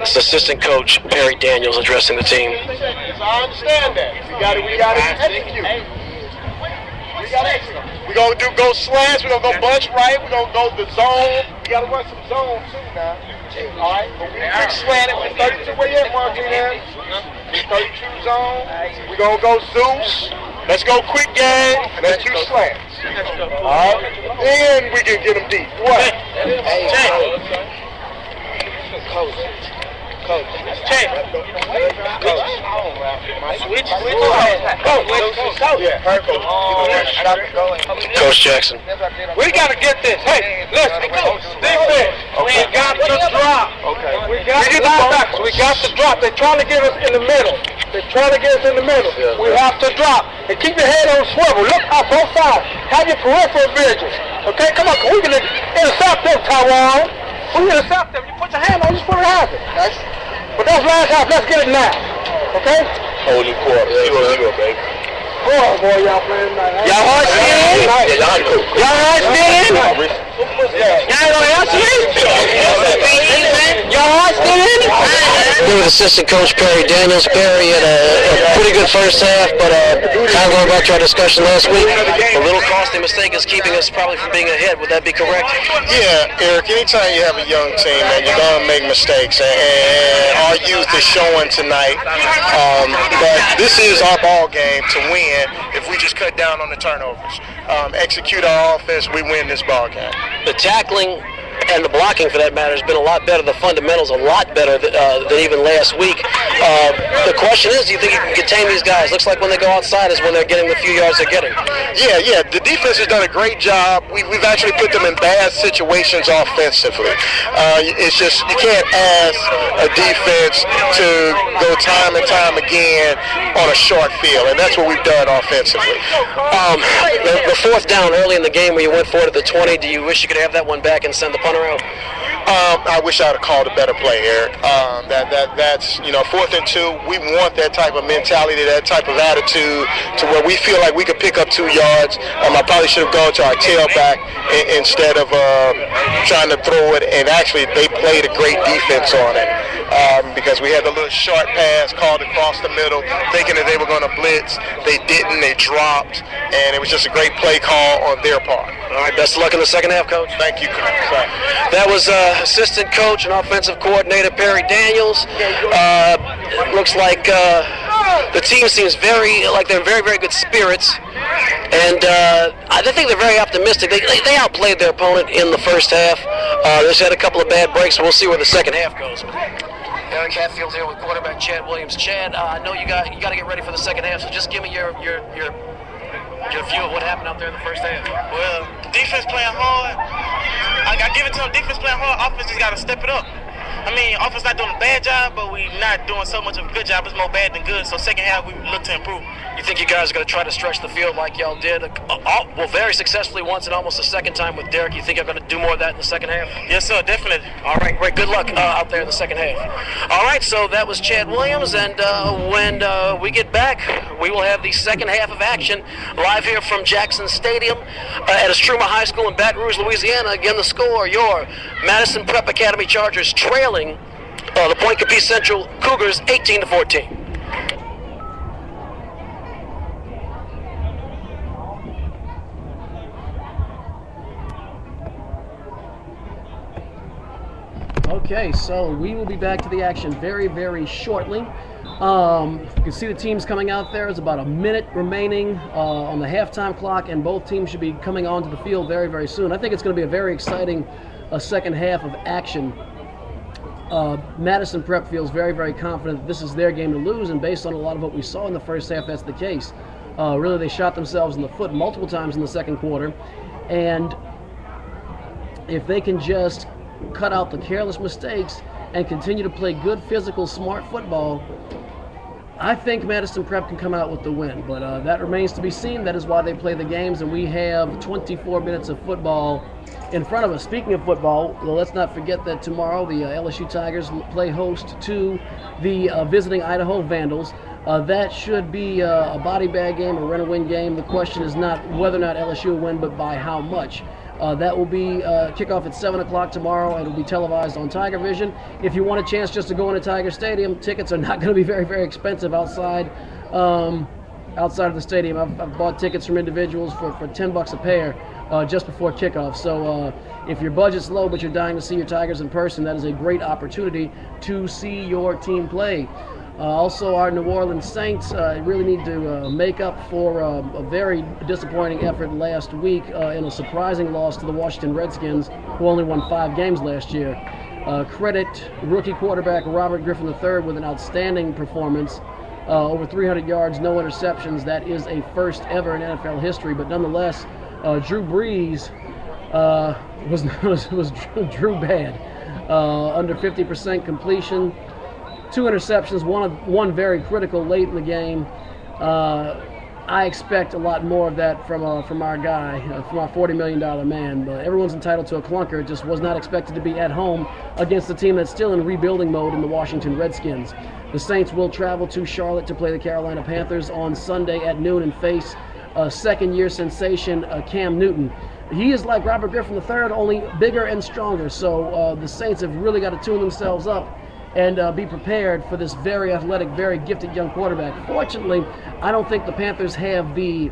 It's assistant coach Perry Daniels addressing the team. I understand that. We got to execute. We got to execute. We're going to go slants, we're going to go bunch right, we're going to go the zone. We got to run some zone too now. All right, but we slant it with 32. Where you at, Martinez? 32 zone. We're going to go Zeus. Let's go quick game. Let's do slants. All right, then we can get them deep. What? Hey, coach. Coach. Check. Coach. Switch. Coach Jackson. We got to get this. Hey, listen. Defense. We got to drop. Okay. We got to drop. They're trying to get us in the middle. Yeah. We have to drop. And keep your head on swivel. Look out both sides. Have your peripheral vision. Okay, come on. We can intercept them, Taiwan. We can intercept them. You put your hand on, just put it happen. Nice. But that's last half. Let's get it now. Okay? Whole new quarter. 0-0, baby. Boy, y'all playing tonight. Y'all hard skin? Yeah, y'all cool. Y'all hard skin? Y'all gonna answer me? Y'all hard skin? Here with assistant coach Perry Daniels. Perry had a pretty good first half, but kind of going back to our discussion last week, a little costly mistake is keeping us probably from being ahead. Would that be correct? Yeah, Eric, anytime you have a young team, man, you're going to make mistakes, and our youth is showing tonight. But this is our ball game to win if we just cut down on the turnovers. Execute our offense, we win this ball game. The tackling and the blocking, for that matter, has been a lot better. The fundamentals a lot better than even last week. The question is, do you think you can contain these guys? Looks like when they go outside is when they're getting the few yards they're getting. Yeah. The defense has done a great job. We've actually put them in bad situations offensively. It's just you can't ask a defense to go time and time again on a short field, and that's what we've done offensively. The fourth down early in the game where you went forward at the 20, do you wish you could have that one back and send the punter out? I wish I'd have called a better play, Eric. That's 4th and 2. We want that type of mentality, that type of attitude, to where we feel like we could pick up 2 yards. I probably should have gone to our tailback instead of trying to throw it. And actually, they played a great defense on it because we had the little short pass called across the middle, thinking that they were going to blitz. They didn't. They dropped, and it was just a great play call on their part. All right, best of luck in the second half, Coach. Thank you, Coach. That was assistant coach and offensive coordinator Perry Daniels. Looks like the team seems they're in very, very good spirits, and I think they're very optimistic. They outplayed their opponent in the first half. They just had a couple of bad breaks. We'll see where the second half goes. Eric Hatfield here with quarterback Chad Williams. Chad, I know you got to get ready for the second half, so just give me your view of what happened out there in the first half. Well, defense playing hard. I give it to them. Defense playing hard. Offense just got to step it up. I mean, offense not doing a bad job, but we not doing so much of a good job. It's more bad than good. So second half, we look to improve. You think you guys are going to try to stretch the field like y'all did, very successfully once and almost a second time with Derek? You think you're going to do more of that in the second half? Yes, sir, definitely. All right, great. Good luck out there in the second half. All right, so that was Chad Williams, and when we get back, we will have the second half of action live here from Jackson Stadium at Estruma High School in Baton Rouge, Louisiana. Again, the score, your Madison Prep Academy Chargers trailing the Pointe Coupee Central Cougars 18-14. Okay, so we will be back to the action very, very shortly. You can see the teams coming out there. There's about a minute remaining on the halftime clock, and both teams should be coming onto the field very, very soon. I think it's going to be a very exciting second half of action. Madison Prep feels very, very confident that this is their game to lose, and based on a lot of what we saw in the first half, that's the case. Really, they shot themselves in the foot multiple times in the second quarter, and if they can just cut out the careless mistakes and continue to play good, physical, smart football, I think Madison Prep can come out with the win. But that remains to be seen. That is why they play the games, and we have 24 minutes of football in front of us. Speaking of football, well, let's not forget that tomorrow the LSU Tigers play host to the visiting Idaho Vandals. That should be a body bag game, a run-and-win game. The question is not whether or not LSU will win, but by how much. That will be kickoff at 7 o'clock tomorrow, and it will be televised on Tiger Vision. If you want a chance just to go into Tiger Stadium, tickets are not going to be very, very expensive outside of the stadium. I've bought tickets from individuals for $10 a pair just before kickoff. So if your budget's low but you're dying to see your Tigers in person, that is a great opportunity to see your team play. Also, our New Orleans Saints really need to make up for a very disappointing effort last week in a surprising loss to the Washington Redskins, who only won 5 games last year. Credit rookie quarterback Robert Griffin III with an outstanding performance. Over 300 yards, no interceptions. That is a first ever in NFL history. But nonetheless, Drew Brees was Drew bad. Under 50% completion, 2 interceptions, one very critical late in the game. I expect a lot more of that from our guy, from our $40 million man. But everyone's entitled to a clunker. It just was not expected to be at home against a team that's still in rebuilding mode in the Washington Redskins. The Saints will travel to Charlotte to play the Carolina Panthers on Sunday at noon and face second-year sensation Cam Newton. He is like Robert Griffin III, only bigger and stronger. So the Saints have really got to tune themselves up and be prepared for this very athletic, very gifted young quarterback. Fortunately, I don't think the Panthers have the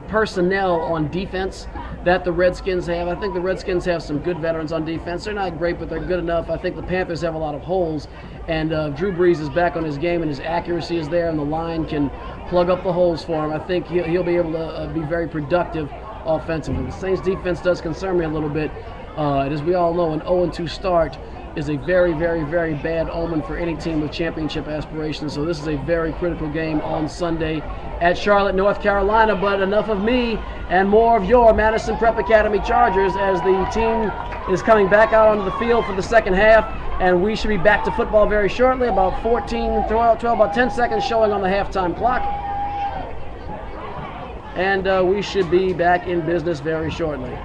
personnel on defense that the Redskins have. I think the Redskins have some good veterans on defense. They're not great, but they're good enough. I think the Panthers have a lot of holes, and Drew Brees is back on his game, and his accuracy is there, and the line can plug up the holes for him. I think he'll be able to be very productive offensively. The Saints defense does concern me a little bit. And as we all know, an 0-2 start is a very, very, very bad omen for any team with championship aspirations. So this is a very critical game on Sunday at Charlotte, North Carolina. But enough of me and more of your Madison Prep Academy Chargers as the team is coming back out onto the field for the second half. And we should be back to football very shortly, about 10 seconds showing on the halftime clock. And we should be back in business very shortly.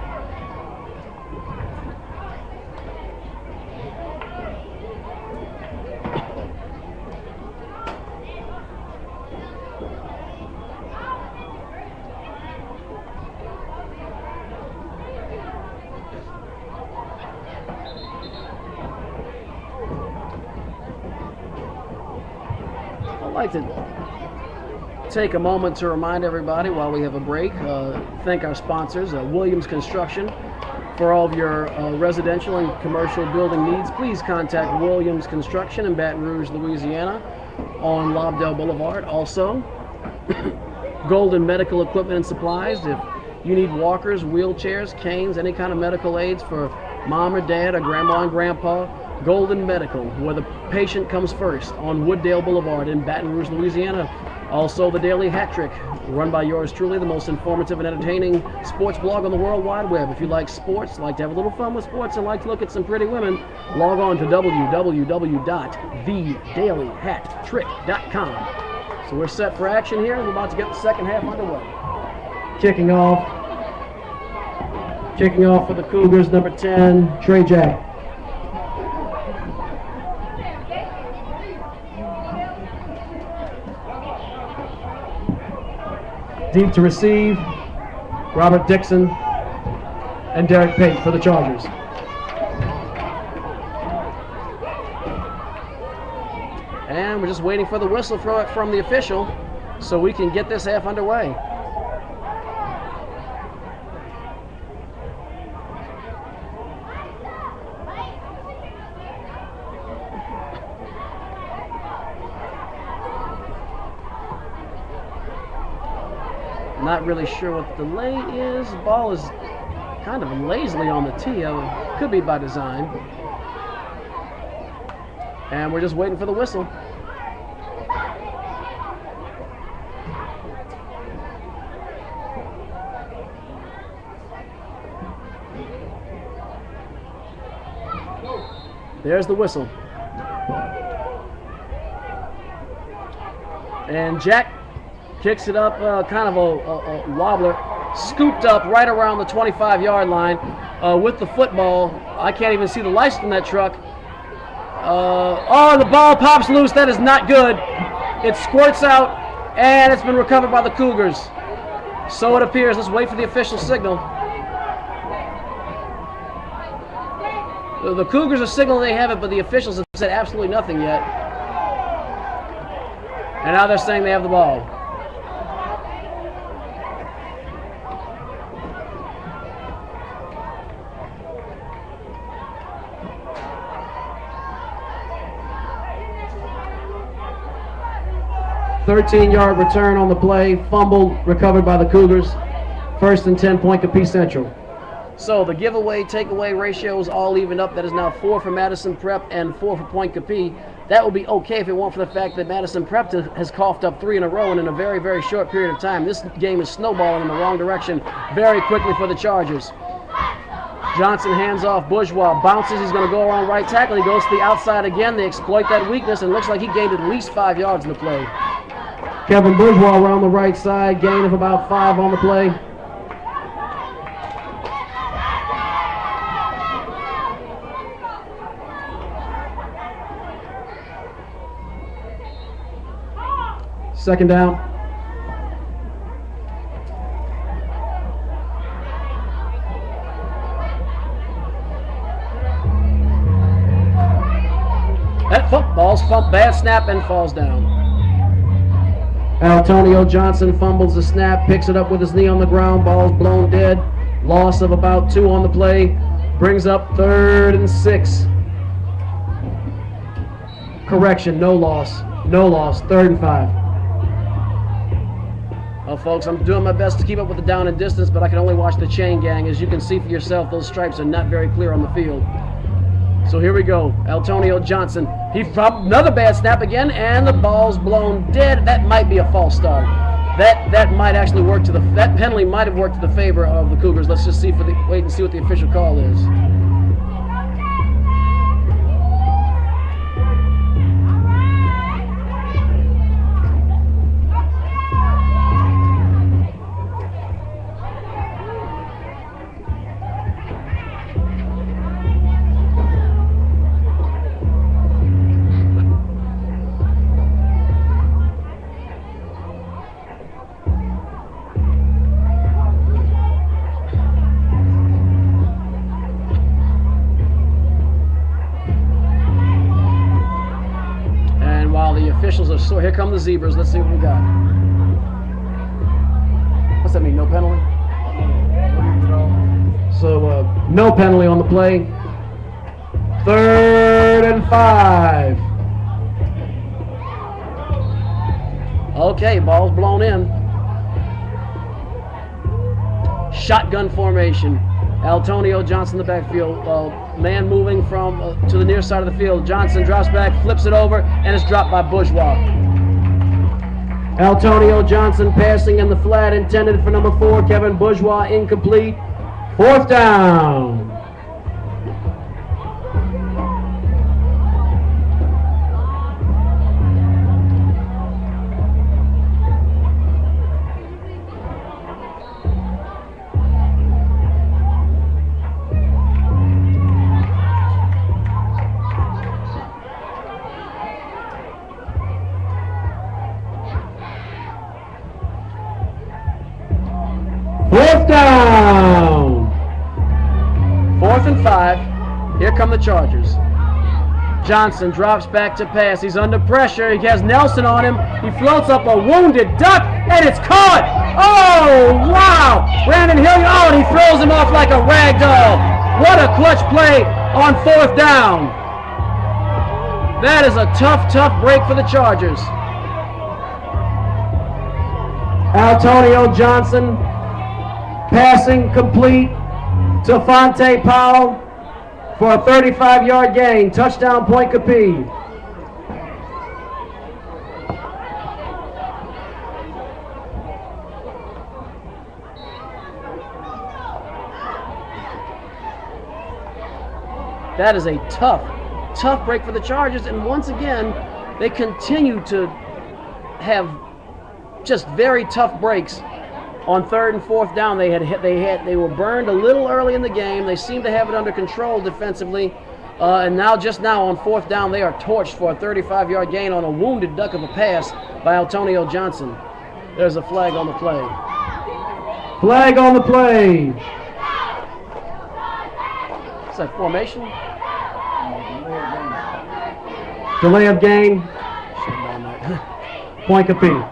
I'd like to take a moment to remind everybody while we have a break, thank our sponsors, Williams Construction. For all of your residential and commercial building needs, please contact Williams Construction in Baton Rouge, Louisiana on Lobdell Boulevard. Also, Golden Medical Equipment and Supplies. If you need walkers, wheelchairs, canes, any kind of medical aids for mom or dad or grandma and grandpa, Golden Medical, where the patient comes first, on Wooddale Boulevard in Baton Rouge, Louisiana. Also, the Daily Hat Trick, run by yours truly, the most informative and entertaining sports blog on the World Wide Web. If you like sports, like to have a little fun with sports, and like to look at some pretty women, log on to www.thedailyhattrick.com. So we're set for action here. We're about to get the second half underway. Kicking off for the Cougars, number 10, Trey Jack. Deep to receive, Robert Dixon and Derek Pate for the Chargers. And we're just waiting for the whistle from the official so we can get this half underway. Not really sure what the delay is. The ball is kind of lazily on the tee. Could be by design. And we're just waiting for the whistle. There's the whistle. And Jack kicks it up, kind of a wobbler, scooped up right around the 25-yard line with the football. I can't even see the lights from that truck. Oh, the ball pops loose. That is not good. It squirts out, and it's been recovered by the Cougars. So it appears. Let's wait for the official signal. The Cougars are signaling they have it, but the officials have said absolutely nothing yet. And now they're saying they have the ball. $13-yard return on the play, fumbled, recovered by the Cougars. First and 10, Pointe Coupee Central. So the giveaway, takeaway ratios all evened up. That is now 4 for Madison Prep and 4 for Pointe Coupee. That would be okay if it weren't for the fact that Madison Prep has coughed up 3 in a row and in a very, very short period of time. This game is snowballing in the wrong direction very quickly for the Chargers. Johnson hands off Bourgeois, bounces, he's going to go around right tackle. He goes to the outside again. They exploit that weakness, and it looks like he gained at least 5 yards in the play. Kevin Bourgeois around the right side, gain of about 5 on the play. Second down. That football's bad snap and falls down. Antonio Johnson fumbles the snap, picks it up with his knee on the ground, ball's blown dead. Loss of about 2 on the play, brings up 3rd and 6. Correction, no loss, 3rd and 5. Well, folks, I'm doing my best to keep up with the down and distance, but I can only watch the chain gang. As you can see for yourself, those stripes are not very clear on the field. So here we go. Antonio Johnson. He dropped another bad snap again, and the ball's blown dead. That might be a false start. That might actually work to that penalty might have worked to the favor of the Cougars. Let's just wait and see what the official call is. So here come the Zebras. Let's see what we got. What's that mean? No penalty? So no penalty on the play. 3rd and 5. Okay, ball's blown in. Shotgun formation. Antonio Johnson in the backfield. Man moving from to the near side of the field. Johnson drops back, flips it over, and it's dropped by Bourgeois. Antonio Johnson passing in the flat, intended for number 4, Kevin Bourgeois, incomplete. 4th down. Down. 4th and 5. Here come the Chargers. Johnson drops back to pass. He's under pressure. He has Nelson on him. He floats up a wounded duck, and it's caught. Oh, wow. Brandon Hilliard. Oh, and he throws him off like a rag doll. What a clutch play on 4th down. That is a tough, tough break for the Chargers. Antonio Johnson passing complete to Fonte Powell for a 35-yard gain. Touchdown, Pointe Coupee. That is a tough, tough break for the Chargers, and once again, they continue to have just very tough breaks. On 3rd and 4th down, they were burned a little early in the game. They seem to have it under control defensively, and just now on 4th down, they are torched for a 35-yard gain on a wounded duck of a pass by Antonio Johnson. There's a flag on the play. Flag on the play. Is that formation? Delay of game. Pointe Coupee.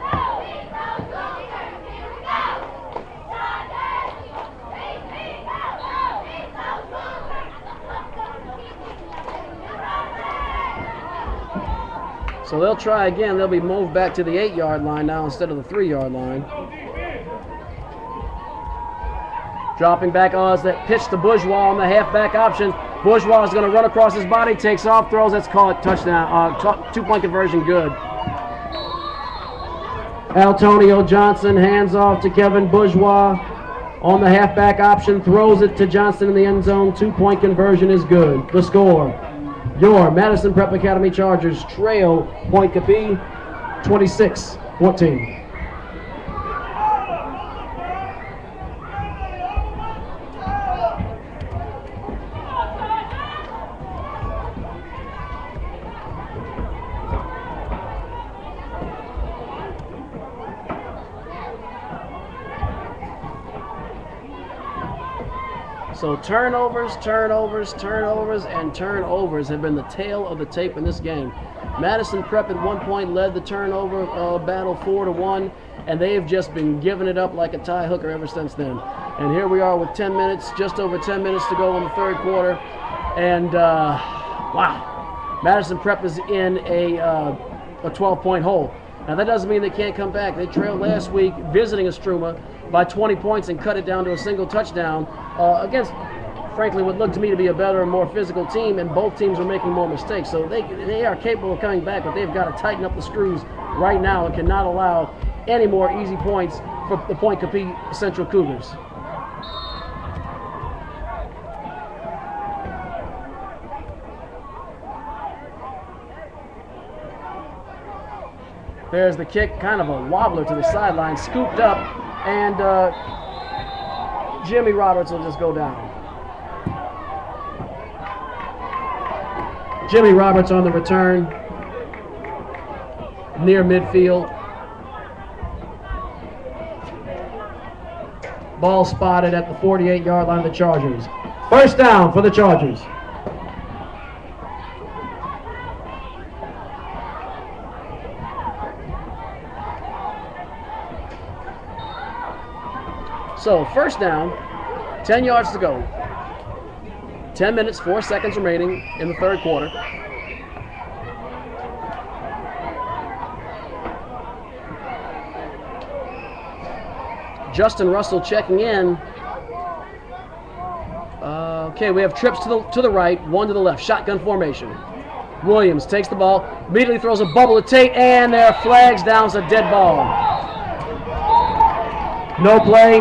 So they'll try again. They'll be moved back to the 8-yard line now instead of the 3-yard line. Dropping back as that pitch to Bourgeois on the halfback option. Bourgeois is going to run across his body, takes off, throws. Let's call it touchdown. 2-point conversion, good. Antonio Johnson hands off to Kevin Bourgeois on the halfback option, throws it to Johnson in the end zone. 2-point conversion is good. The score, your Madison Prep Academy Chargers trail Pointe Coupee 26-14. So turnovers, and turnovers have been the tail of the tape in this game. Madison Prep at one point led the turnover battle 4-1, and they've just been giving it up like a tie hooker ever since then. And here we are with 10 minutes, just over 10 minutes to go in the third quarter. And wow, Madison Prep is in a 12-point hole. Now that doesn't mean they can't come back. They trailed last week visiting Estruma by 20 points and cut it down to a single touchdown against, frankly, what looked to me to be a better and more physical team, and both teams are making more mistakes. So they are capable of coming back, but they've got to tighten up the screws right now and cannot allow any more easy points for the Pointe Coupee Central Cougars. There's the kick, kind of a wobbler to the sideline, scooped up, and Jimmy Roberts will just go down. Jimmy Roberts on the return, near midfield. Ball spotted at the 48-yard line of the Chargers. First down for the Chargers. So first down, 10 yards to go. 10 minutes, 4 seconds remaining in the third quarter. Justin Russell checking in. Okay, we have trips to the right, one to the left. Shotgun formation. Williams takes the ball, immediately throws a bubble to Tate, and there are flags down. It's a dead ball. No play.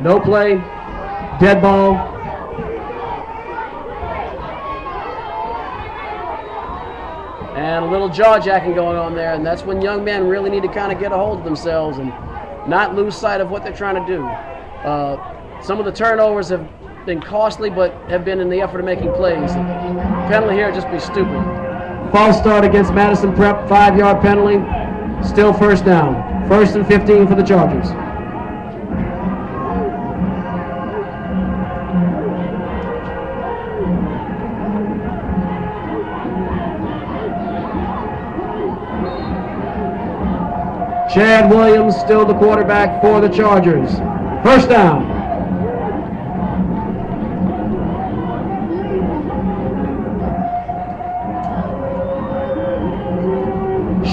No play. Dead ball. And a little jaw-jacking going on there, and that's when young men really need to kind of get a hold of themselves and not lose sight of what they're trying to do. Some of the turnovers have been costly, but have been in the effort of making plays. Penalty here, just be stupid. False start against Madison Prep, 5-yard penalty. Still first down. 1st and 15 for the Chargers. Chad Williams still the quarterback for the Chargers. First down.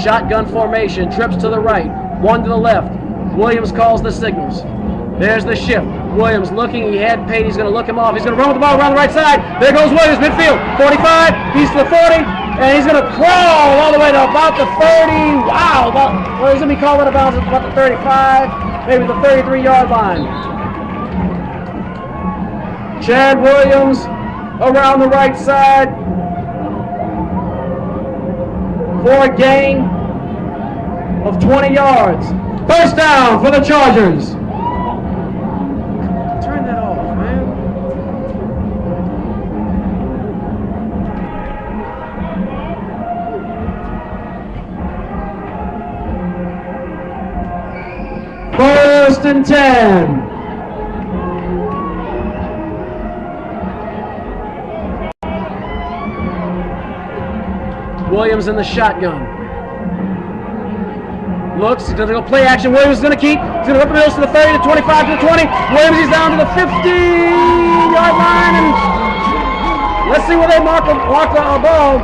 Shotgun formation, trips to the right, one to the left. Williams calls the signals. There's the shift. Williams looking, he had Pate, he's going to look him off. He's going to run with the ball around the right side. There goes Williams, midfield, 45, he's to the 40, and he's going to crawl all the way to about the 30. Wow, well, he's going to be called out of bounds at about the 35, maybe the 33-yard line. Chad Williams around the right side for a gain of 20 yards. First down for the Chargers. Turn that off, man. First and 10. Williams in the shotgun. Looks, he's going to go play action. Williams is going to keep. He's going to rip the middle to the 30, to 25, to the 20. Williams, he's down to the 50-yard line. And let's see where they mark the ball.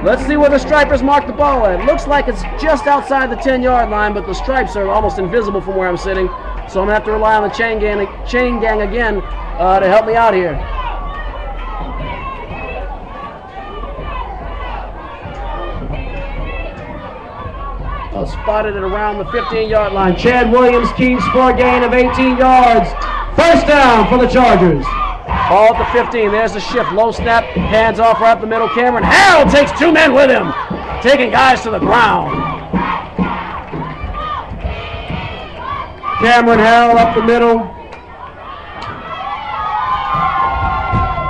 Let's see where the stripers mark the ball at. Looks like it's just outside the 10-yard line, but the stripes are almost invisible from where I'm sitting. So I'm going to have to rely on the chain gang again to help me out here. Spotted it around the 15-yard line. Chad Williams keeps for a gain of 18 yards. First down for the Chargers. Ball at the 15. There's the shift. Low snap. Hands off right up the middle. Cameron Harrell takes 2 men with him, taking guys to the ground. Cameron Harrell up the middle.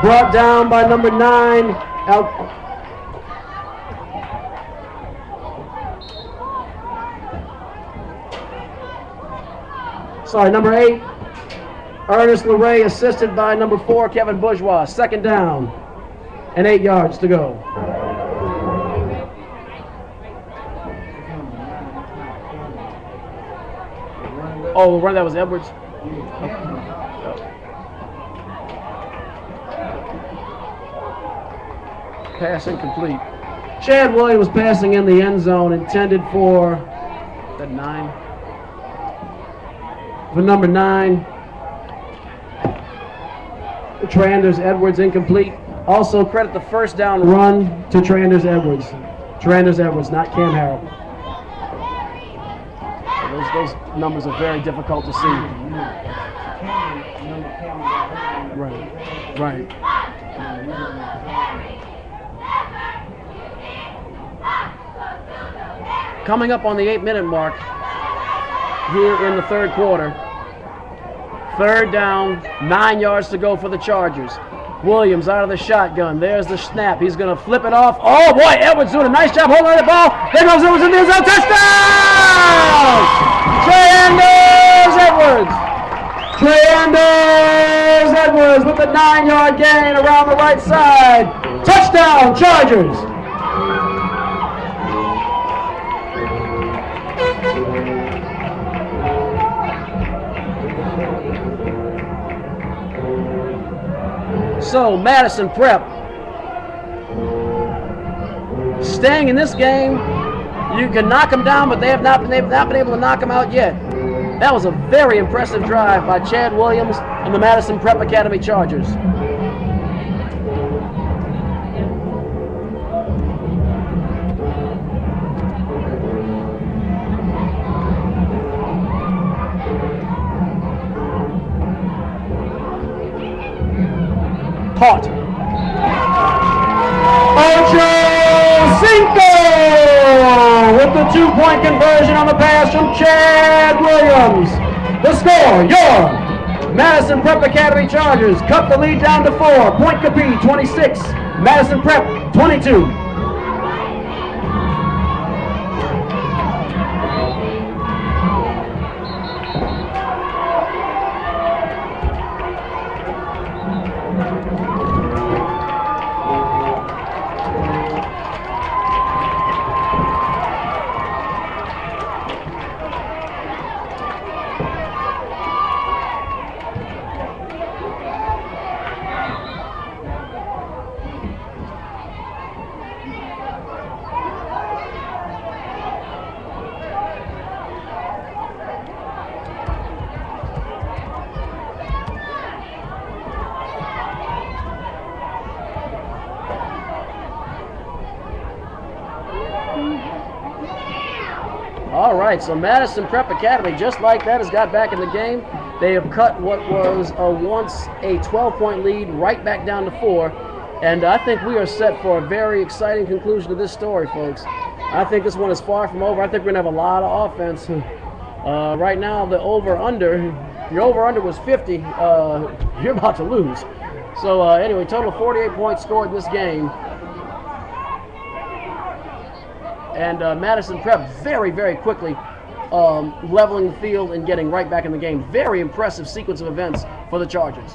Brought down by number 9. Number 8. Ernest LeRae assisted by number 4, Kevin Bourgeois. Second down and 8 yards to go. Oh, the run that was Edwards. Pass incomplete. Chad Williams passing in the end zone, intended for that 9. For number 9. Tranders Edwards incomplete. Also credit the first down run to Tranders Edwards. Tranders Edwards, not Cam Harrell. Those numbers are very difficult to see. Right. Coming up on the 8-minute mark here in the third quarter. Third down, 9 yards to go for the Chargers. Williams out of the shotgun. There's the snap. He's going to flip it off. Oh, boy, Edwards doing a nice job holding on the ball. There goes Edwards in the end zone. Touchdown! Tranders Edwards. Tranders Edwards with the 9-yard gain around the right side. Touchdown, Chargers. So Madison Prep staying in this game. You can knock them down, but they have not been able to knock them out yet. That was a very impressive drive by Chad Williams and the Madison Prep Academy Chargers. Caught. Ocho Cinco with the 2-point conversion on the pass from Chad Williams. The score, your Madison Prep Academy Chargers cut the lead down to 4. Pointe Coupee 26, Madison Prep 22. All right, so Madison Prep Academy, just like that, has got back in the game. They have cut what was once a 12-point lead right back down to 4. And I think we are set for a very exciting conclusion to this story, folks. I think this one is far from over. I think we're going to have a lot of offense. Right now, the over-under, your over-under was 50. You're about to lose. So anyway, total of 48 points scored in this game. And Madison Prep very, very quickly leveling the field and getting right back in the game. Very impressive sequence of events for the Chargers.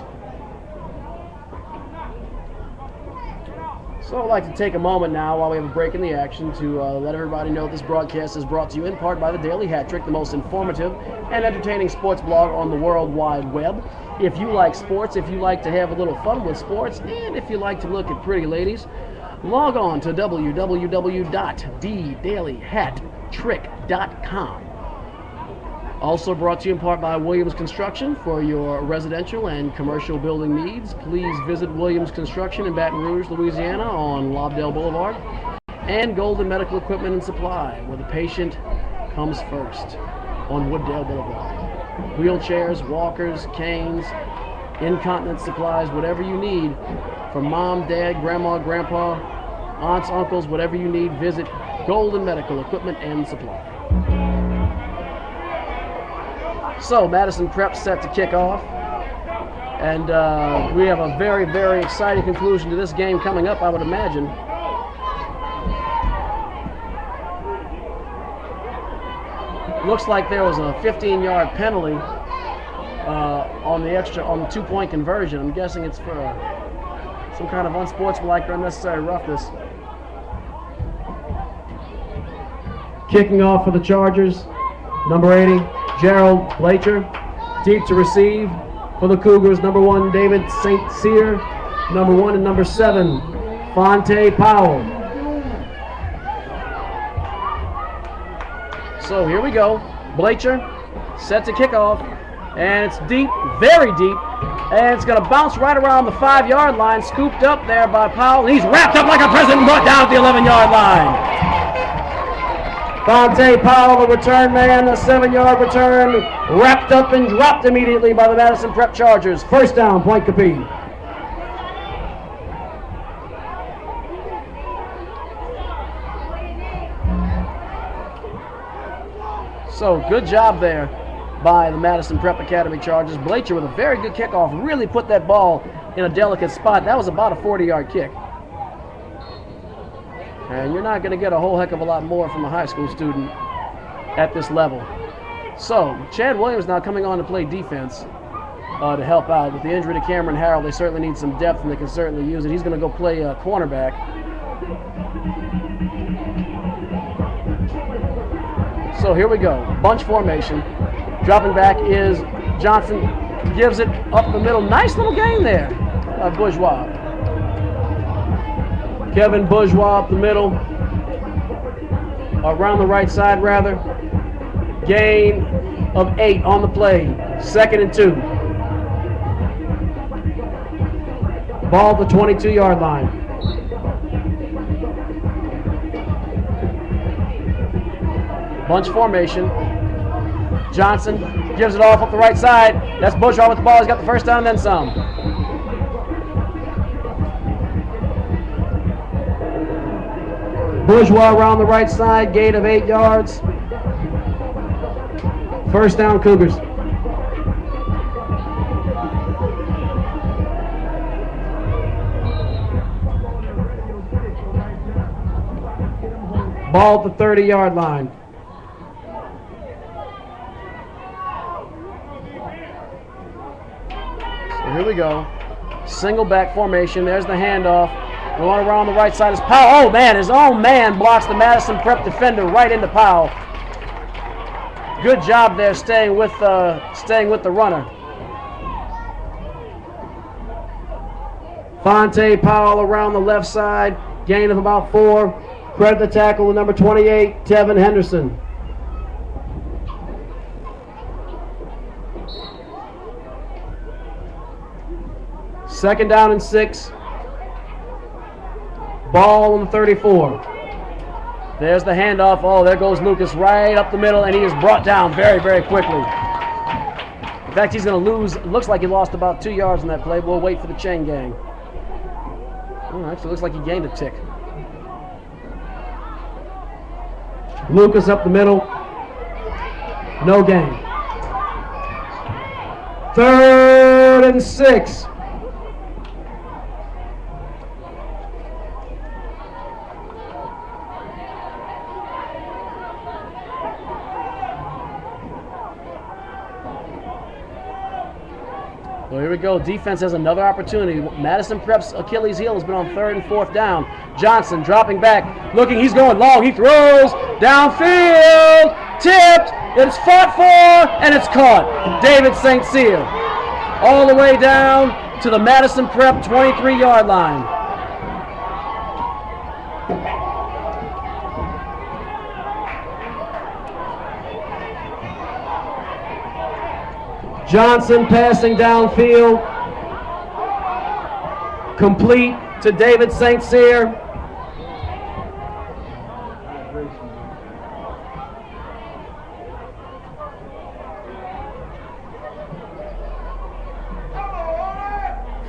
So I'd like to take a moment now while we have a break in the action to let everybody know this broadcast is brought to you in part by the Daily Hat Trick, the most informative and entertaining sports blog on the World Wide Web. If you like sports, if you like to have a little fun with sports, and if you like to look at pretty ladies, log on to www.thedailyhattrick.com. Also brought to you in part by Williams Construction. For your residential and commercial building needs, please visit Williams Construction in Baton Rouge, Louisiana on Lobdell Boulevard. And Golden Medical Equipment and Supply, where the patient comes first, on Wooddale Boulevard. Wheelchairs, walkers, canes, incontinence supplies, whatever you need for mom, dad, grandma, grandpa, aunts, uncles, whatever you need, visit Golden Medical Equipment and Supply. So Madison Prep set to kick off, and we have a very, very exciting conclusion to this game coming up, I would imagine. Looks like there was a 15-yard penalty on the 2-point conversion. I'm guessing it's for some kind of unsportsmanlike or unnecessary roughness. Kicking off for the Chargers, number 80, Gerald Blacher. Deep to receive for the Cougars, number 1, David St. Cyr. Number 1 and number 7, Pointe Coupee. So here we go. Blacher set to kick off, and it's deep, very deep, and it's going to bounce right around the 5-yard line, scooped up there by Powell. He's wrapped up like a present and brought down at the 11-yard line. Pointe Coupee, the return man, a 7-yard return, wrapped up and dropped immediately by the Madison Prep Chargers. First down, Pointe Coupee. So good job there by the Madison Prep Academy Chargers. Blacher with a very good kickoff, really put that ball in a delicate spot. That was about a 40-yard kick. And you're not going to get a whole heck of a lot more from a high school student at this level. So Chad Williams now coming on to play defense to help out. With the injury to Cameron Harrell, they certainly need some depth, and they can certainly use it. He's going to go play cornerback. So here we go, bunch formation. Dropping back is Johnson, gives it up the middle. Nice little gain there by Bourgeois. Kevin Bourgeois up the middle, around the right side rather. Gain of 8 on the play, 2nd and 2. Ball at the 22-yard line. Bunch formation. Johnson gives it off up the right side. That's Bourgeois with the ball. He's got the first down and then some. Bourgeois around the right side, gain of 8 yards. First down, Cougars. Ball at the 30-yard line. Here we go. Single back formation. There's the handoff. Going around the right side is Powell. Oh, man, his own man blocks the Madison Prep defender right into Powell. Good job there staying with the runner. Pointe Powell around the left side. Gain of about 4. Credit the tackle with number 28, Tevin Henderson. Second down and 6. Ball on the 34. There's the handoff. Oh, there goes Lucas right up the middle, and he is brought down very, very quickly. In fact, he's going to lose. Looks like he lost about 2 yards in that play. We'll wait for the chain gang. Oh, actually, looks like he gained a tick. Lucas up the middle. No gain. 3rd and 6. Well, here we go. Defense has another opportunity. Madison Prep's Achilles heel has been on 3rd and 4th down. Johnson dropping back, looking. He's going long. He throws downfield. Tipped. It's fought for, and it's caught. David St. Cyr. All the way down to the Madison Prep 23-yard line. Johnson passing downfield. Complete to David St. Cyr.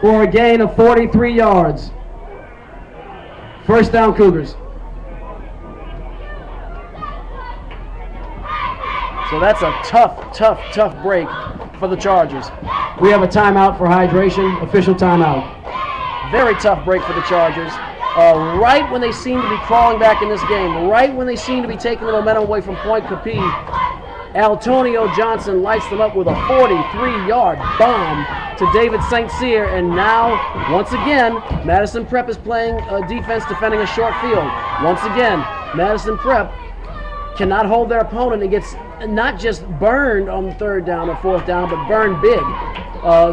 For a gain of 43 yards. First down, Cougars. So that's a tough break for the Chargers. We have a timeout for hydration, official timeout. Very tough break for the Chargers. Right when they seem to be crawling back in this game, right when they seem to be taking the momentum away from Pointe Coupee, Antonio Johnson lights them up with a 43-yard bomb to David St. Cyr, and now, once again, Madison Prep is playing defense defending a short field. Once again, Madison Prep cannot hold their opponent and gets not just burned on the third down or fourth down, but burned big.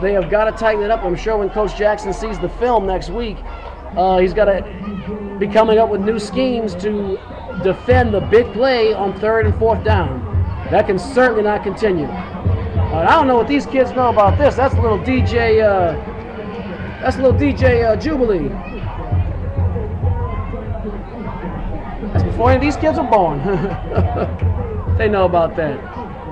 They have got to tighten it up. I'm sure when Coach Jackson sees the film next week, he's got to be coming up with new schemes to defend the big play on third and fourth down. That can certainly not continue. I don't know what these kids know about this. That's a little DJ. Jubilee. That's before any of these kids were born. They know about that.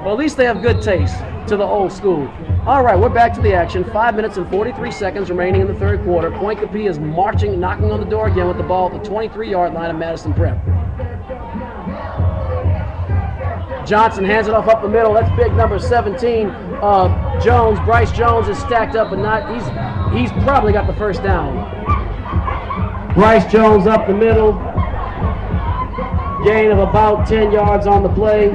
Well, at least they have good taste to the old school. All right, we're back to the action. 5 minutes and 43 seconds remaining in the third quarter. Pointe Coupee is marching, knocking on the door again with the ball at the 23-yard line of Madison Prep. Johnson hands it off up the middle. That's big number 17. Jones, Bryce Jones is stacked up, but not. He's probably got the first down. Bryce Jones up the middle. Gain of about 10 yards on the play.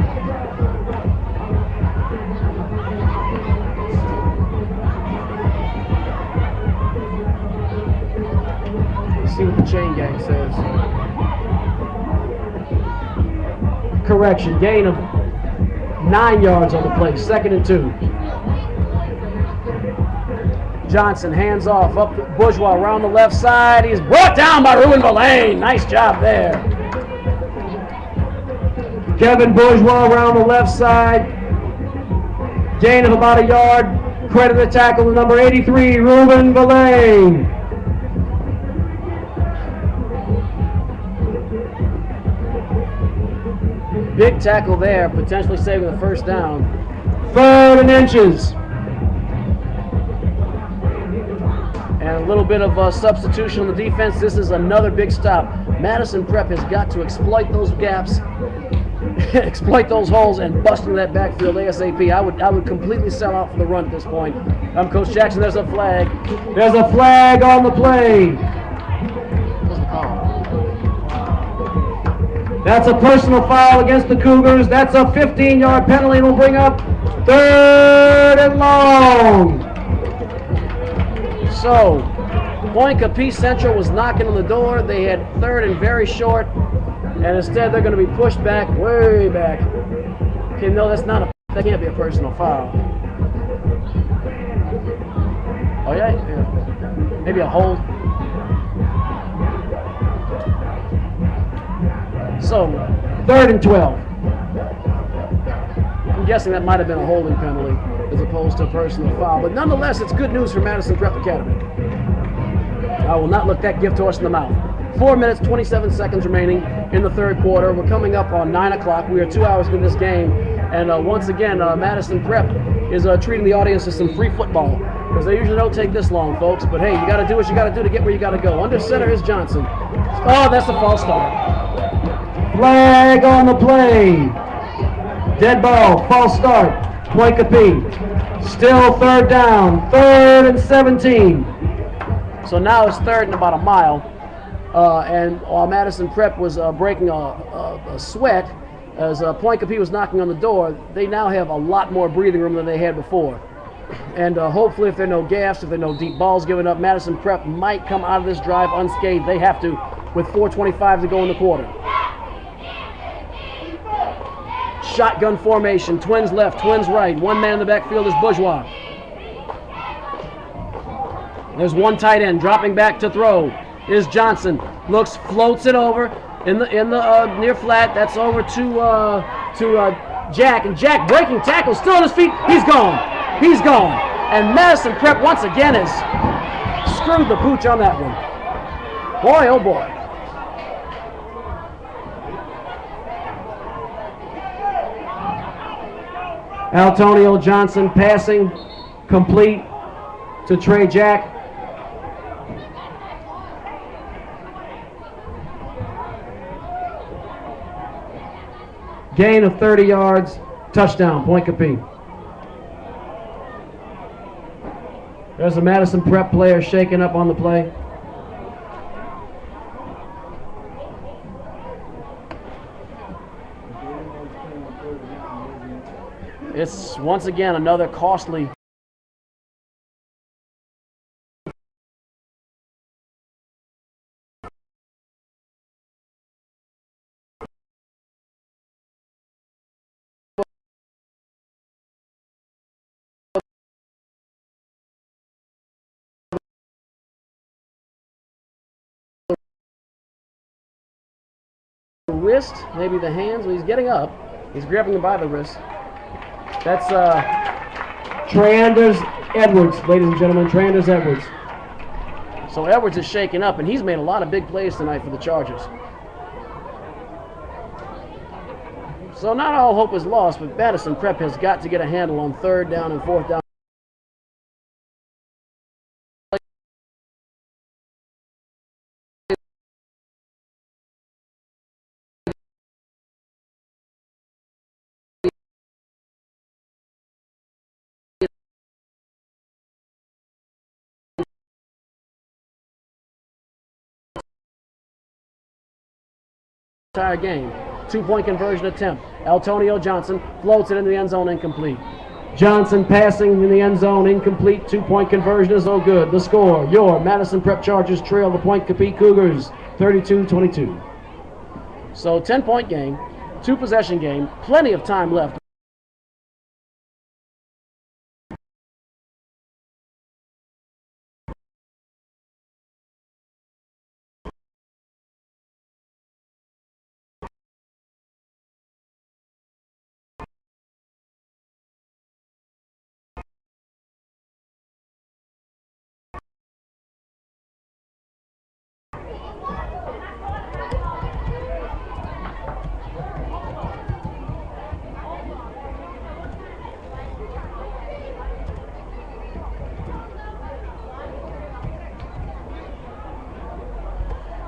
Let's see what the chain gang says. Correction, gain of 9 yards on the play, 2nd and 2. Johnson hands off up to Bourgeois around the left side. He's brought down by Ruben Verlaine. Nice job there. Kevin Bourgeois around the left side. Gain of about a yard. Credit the tackle to number 83, Ruben Verlaine. Big tackle there, potentially saving the first down. 3rd and inches. And a little bit of substitution on the defense. This is another big stop. Madison Prep has got to exploit those gaps, exploit those holes, and bust into that backfield ASAP. I would completely sell out for the run at this point. I'm Coach Jackson. There's a flag. There's a flag on the play. What's the call? That's a personal foul against the Cougars. That's a 15-yard penalty and will bring up 3rd and long. So, Pointe Coupee Central was knocking on the door. They had 3rd and very short, and instead they're going to be pushed back, way back. Okay, no, that can't be a personal foul. Oh yeah. Maybe a hold. So, 3rd and 12. I'm guessing that might have been a holding penalty as opposed to a personal foul. But nonetheless, it's good news for Madison Prep Academy. I will not look that gift horse in the mouth. 4 minutes, 27 seconds remaining in the third quarter. We're coming up on 9 o'clock. We are 2 hours into this game. And once again, Madison Prep is treating the audience to some free football. Because they usually don't take this long, folks. But hey, you got to do what you got to do to get where you got to go. Under center is Johnson. Oh, that's a false start. Flag on the play. Dead ball, false start. Pointe Coupee. Still 3rd down. 3rd and 17. So now it's 3rd and about a mile. And while Madison Prep was breaking a sweat as Pointe Coupee was knocking on the door, they now have a lot more breathing room than they had before. And hopefully if there are no gaffes, if there are no deep balls given up, Madison Prep might come out of this drive unscathed. They have to with 4:25 to go in the quarter. Shotgun formation, twins left, twins right. One man in the backfield is Bourgeois. There's one tight end dropping back to throw. Is Johnson. Looks, floats it over in the near flat. That's over to Jack. And Jack breaking tackle, still on his feet. He's gone. He's gone. And Madison Prep once again has screwed the pooch on that one. Boy, oh boy. Antonio Johnson passing complete to Trey Jack. Gain of 30 yards, touchdown, Pointe Coupee. There's a Madison Prep player shaking up on the play. It's once again another costly wrist, maybe the hands. Well, he's getting up. He's grabbing him by the wrist. That's Tranders Edwards, ladies and gentlemen, Tranders Edwards. So Edwards is shaking up, and he's made a lot of big plays tonight for the Chargers. So not all hope is lost, but Madison Prep has got to get a handle on 3rd down and 4th down. Entire game. 2-point conversion attempt. Antonio Johnson floats it into the end zone, incomplete. Johnson passing in the end zone, incomplete. 2-point conversion is no good. The score, your Madison Prep Chargers trail the Pointe Coupee Cougars 32-22. So 10-point game, 2-possession game, plenty of time left.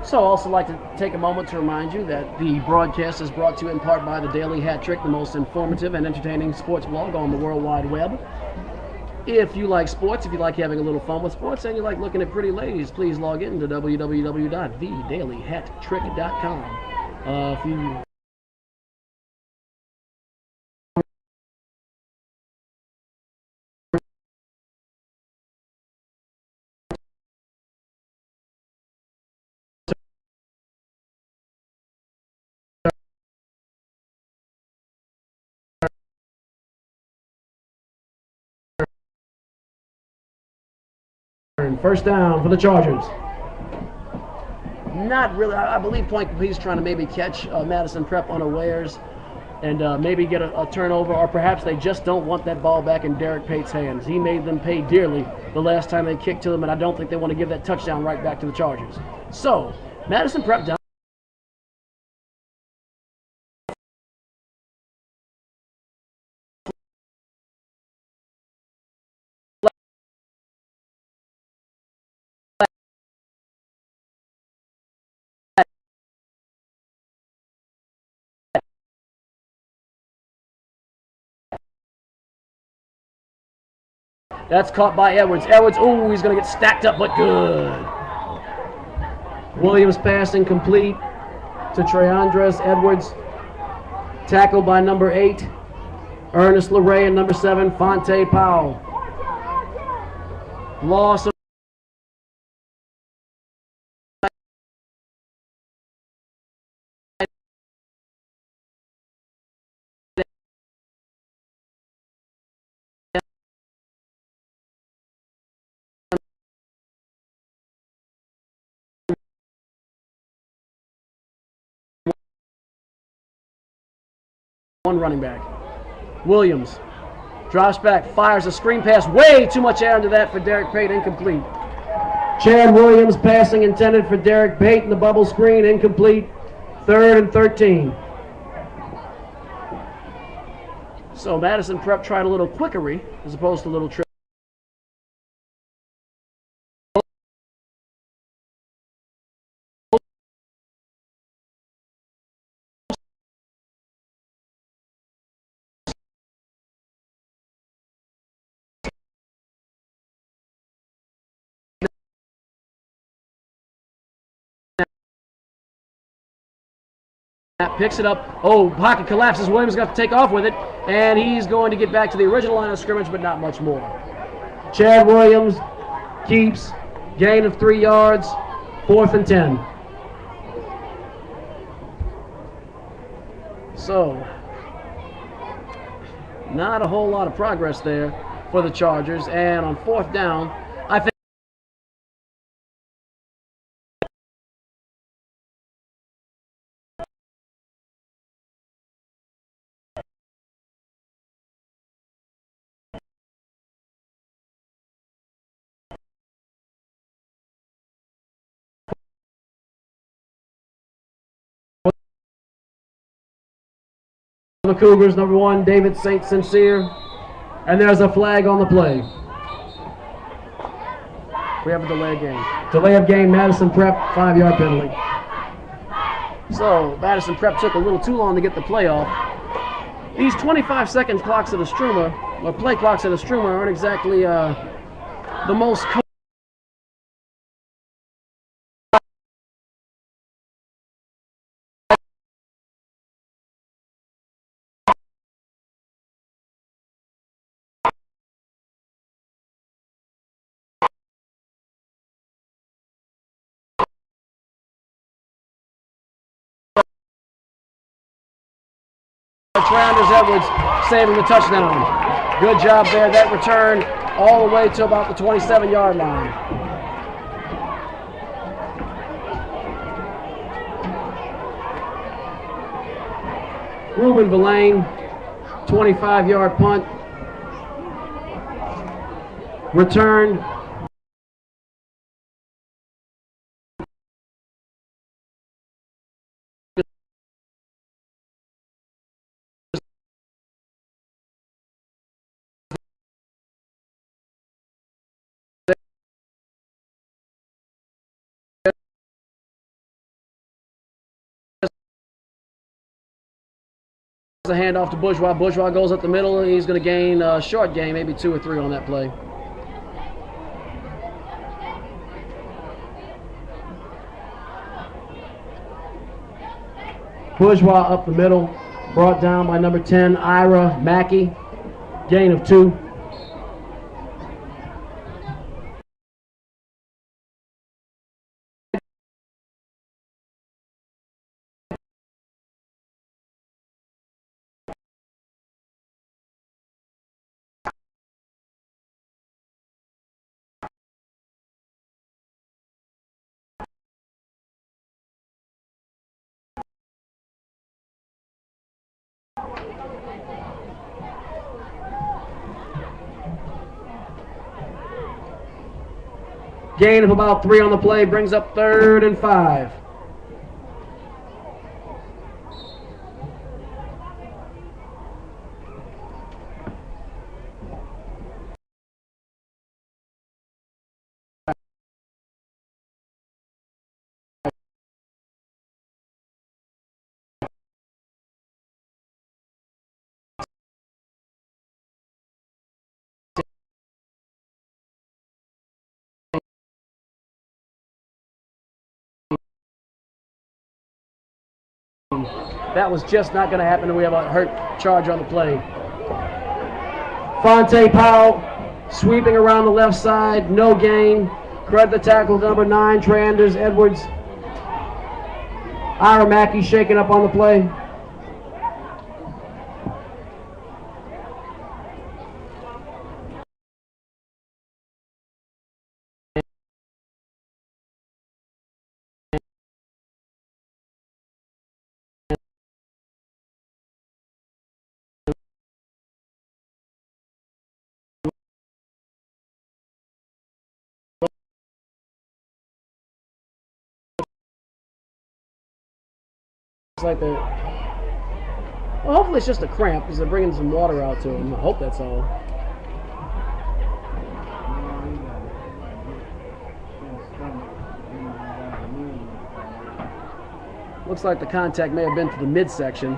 So I'd also like to take a moment to remind you that the broadcast is brought to you in part by the Daily Hat Trick, the most informative and entertaining sports blog on the World Wide Web. If you like sports, if you like having a little fun with sports, and you like looking at pretty ladies, please log in to www.thedailyhattrick.com. If you First down for the Chargers. not really, I believe Pointe Coupee is trying to maybe catch Madison Prep unawares and maybe get a turnover, or perhaps they just don't want that ball back in Derek Pate's hands. He made them pay dearly the last time they kicked to them, and I don't think they want to give that touchdown right back to the Chargers. So, Madison Prep down. That's caught by Edwards. Edwards, ooh, he's going to get stacked up, but good. Williams passing complete to Treandres Edwards. Tackled by number 8, Ernest LeRae, and number 7, Fonte Powell. Loss of one running back. Williams Drops back, fires a screen pass. Way too much air into that for Derek Pate, incomplete. Chad Williams passing intended for Derek Pate in the bubble screen, incomplete. 3rd and 13. So Madison Prep tried a little quickery as opposed to a little trick. Picks it up. Oh, pocket collapses. Williams got to take off with it, and he's going to get back to the original line of scrimmage, but not much more. Chad Williams keeps, gain of 3 yards, 4th and 10. So, not a whole lot of progress there for the Chargers, and on 4th down, I think The Cougars, number 1, David St. Sincere. And there's a flag on the play. we have a delay game. Delay of game, Madison Prep, 5-yard penalty. So, Madison Prep took a little too long to get the play off. These 25-second clocks at a Struma, or play clocks at a Struma, aren't exactly the most Trounders Edwards saving the touchdown. Good job there. That return all the way to about the 27-yard line. Ruben Villain, 25-yard punt. Return. A handoff to Bourgeois. Bourgeois goes up the middle, and he's going to gain a short gain, maybe 2 or 3 on that play. Bourgeois up the middle, brought down by number 10, Ira Mackey. Gain of 2. Gain of about 3 on the play, brings up 3rd and 5. That was just not going to happen, and we have a hurt charge on the play. Fonte Powell sweeping around the left side, no gain. Credit the tackle, number 9, Trounders Edwards. Ira Mackey shaking up on the play. like they're. Well, hopefully it's just a cramp because they're bringing some water out to him. I hope that's all. Looks like the contact may have been to the midsection.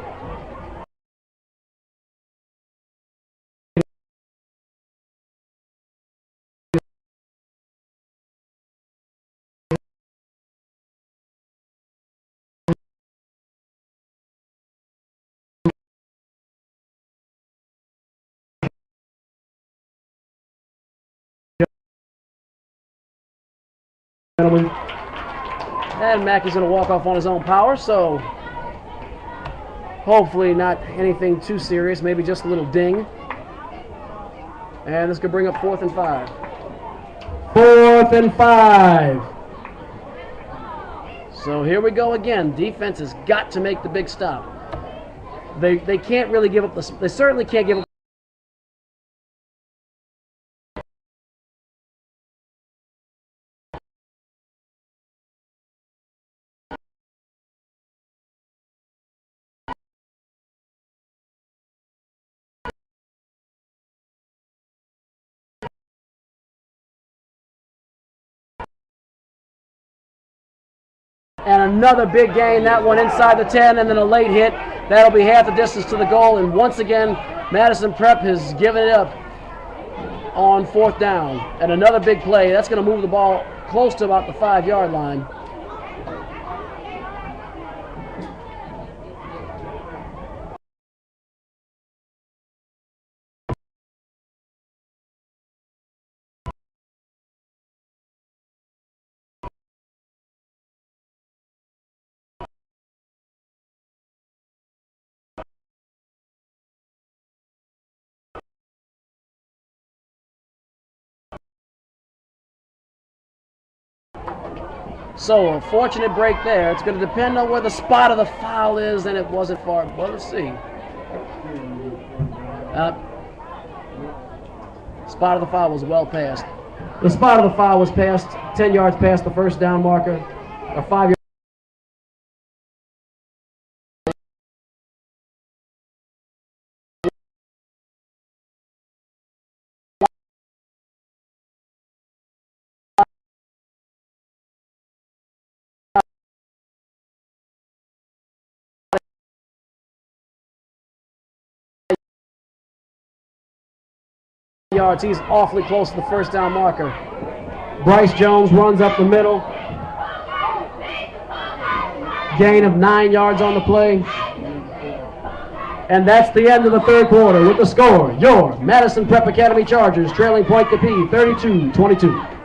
Gentlemen. And Mackey's going to walk off on his own power, so hopefully not anything too serious, maybe just a little ding. And this could bring up 4th and 5. 4th and 5. So here we go again. Defense has got to make the big stop. They can't really give up they certainly can't give up. And another big gain, that one inside the 10, and then a late hit. That'll be half the distance to the goal. And once again, Madison Prep has given it up on 4th down. And another big play. That's going to move the ball close to about the 5-yard line. So a fortunate break there. It's going to depend on where the spot of the foul is, and it wasn't far. Well, let's see. Spot of the foul was well past. The spot of the foul was past 10 yards past the first down marker, or 5 yards. He's awfully close to the first down marker. Bryce Jones runs up the middle. Gain of 9 yards on the play. And that's the end of the third quarter with the score. Your Madison Prep Academy Chargers trailing Pointe Coupee 32-22.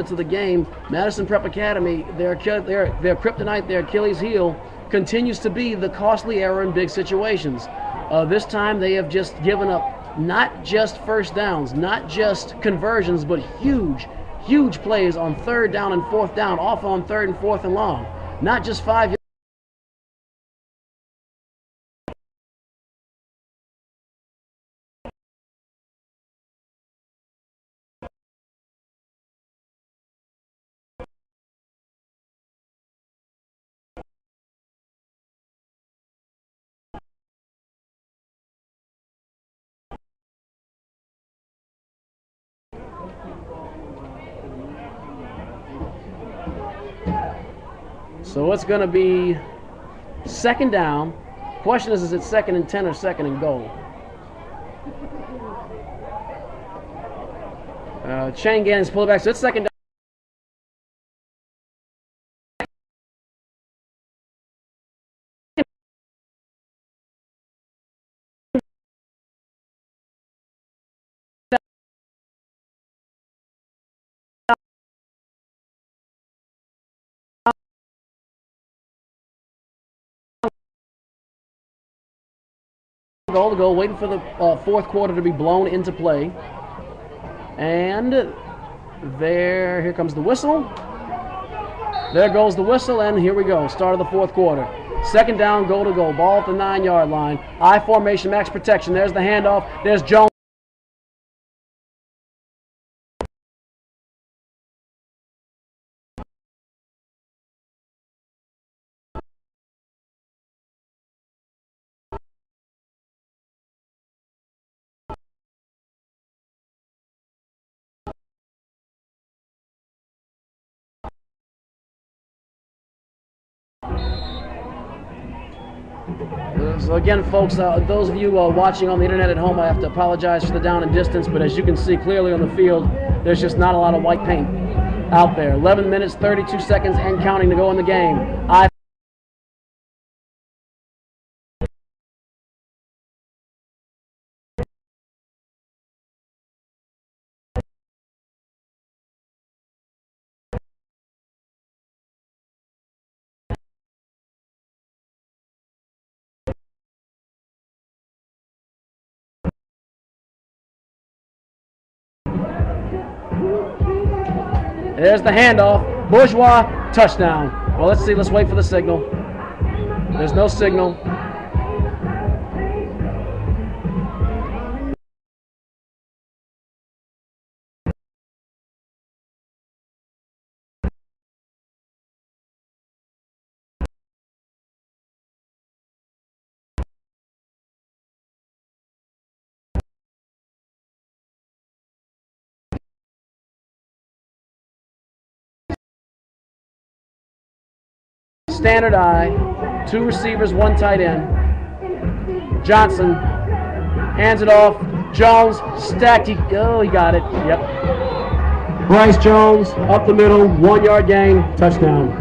To the game, Madison Prep Academy, their kryptonite, their Achilles heel, continues to be the costly error in big situations. This time they have just given up not just first downs, not just conversions, but huge plays on 3rd down and 4th down, off on 3rd and 4th and long. Not just 5 So it's going to be 2nd down. Question is it 2nd and 10 or 2nd and goal? Shane Gannon's pulled it back, so it's 2nd down. goal to go, waiting for the fourth quarter to be blown into play. And here comes the whistle. There goes the whistle, and here we go. Start of the fourth quarter. Second down, goal to go. Ball at the 9-yard line. I formation, max protection. There's the handoff. There's Jones. So again, folks, those of you watching on the internet at home, I have to apologize for the down and distance, but as you can see clearly on the field, there's just not a lot of white paint out there. 11 minutes, 32 seconds, and counting to go in the game. There's the handoff. Bourgeois, touchdown. Well, let's see. Let's wait for the signal. There's no signal. Standard I, 2 receivers, 1 tight end. Johnson hands it off. Jones stacked. He got it. Yep. Bryce Jones up the middle, 1-yard gain, touchdown.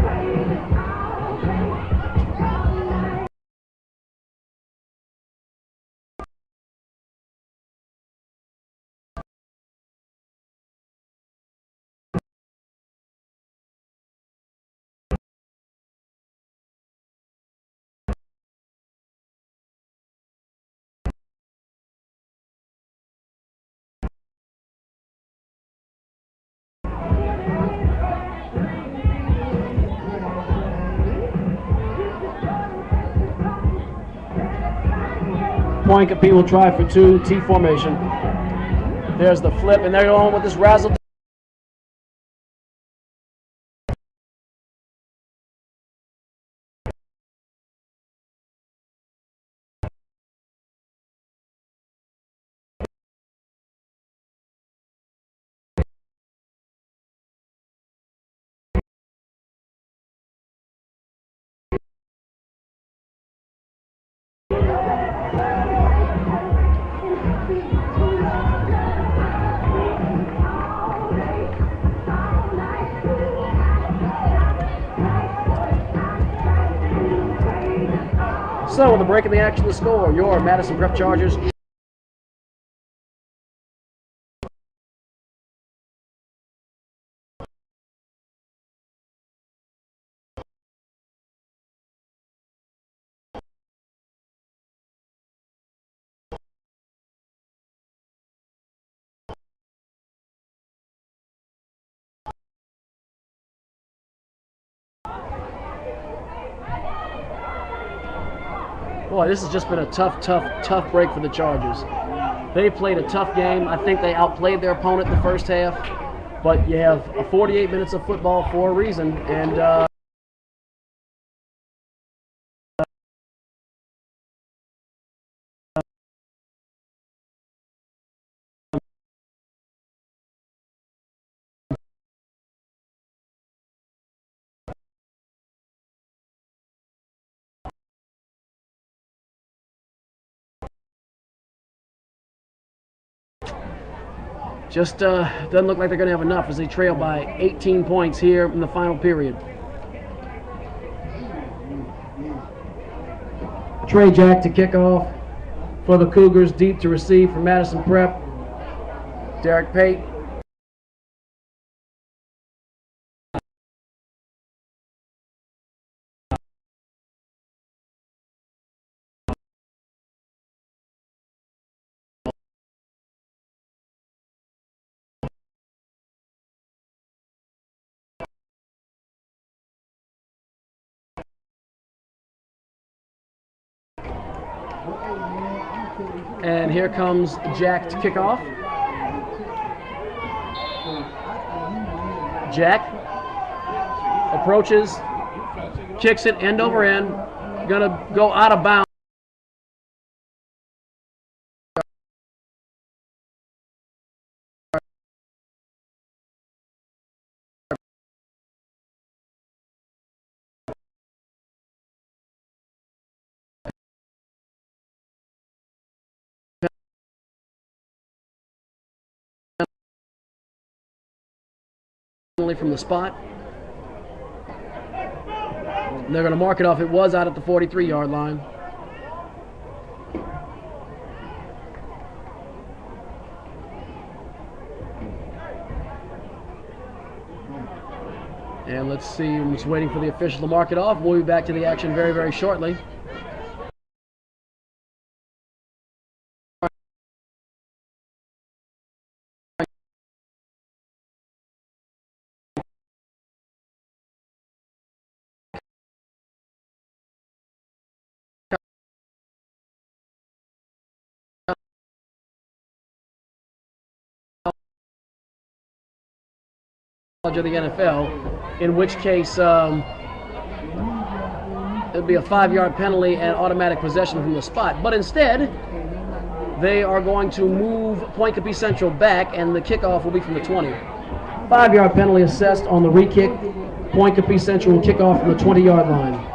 Pointe Coupee will try for 2, T formation. There's the flip, and they're going with this razzle. So, with a break in the action, the score, your Madison Prep Chargers. Boy, this has just been a tough break for the Chargers. They played a tough game. I think they outplayed their opponent the first half, but you have 48 minutes of football for a reason, and just doesn't look like they're going to have enough as they trail by 18 points here in the final period. Trey Jack to kick off for the Cougars, deep to receive for Madison Prep. Derek Pate. And here comes Jack to kick off. Jack approaches, kicks it end over end, gonna go out of bounds. From the spot. And they're going to mark it off. It was out at the 43-yard line. And let's see, I'm just waiting for the official to mark it off. We'll be back to the action very, very shortly. Of the NFL, in which case it'll be a 5-yard penalty and automatic possession from the spot. But instead, they are going to move Pointe Coupee Central back, and the kickoff will be from the 20. 5-yard penalty assessed on the re-kick. Pointe Coupee Central will kick off from the 20-yard line.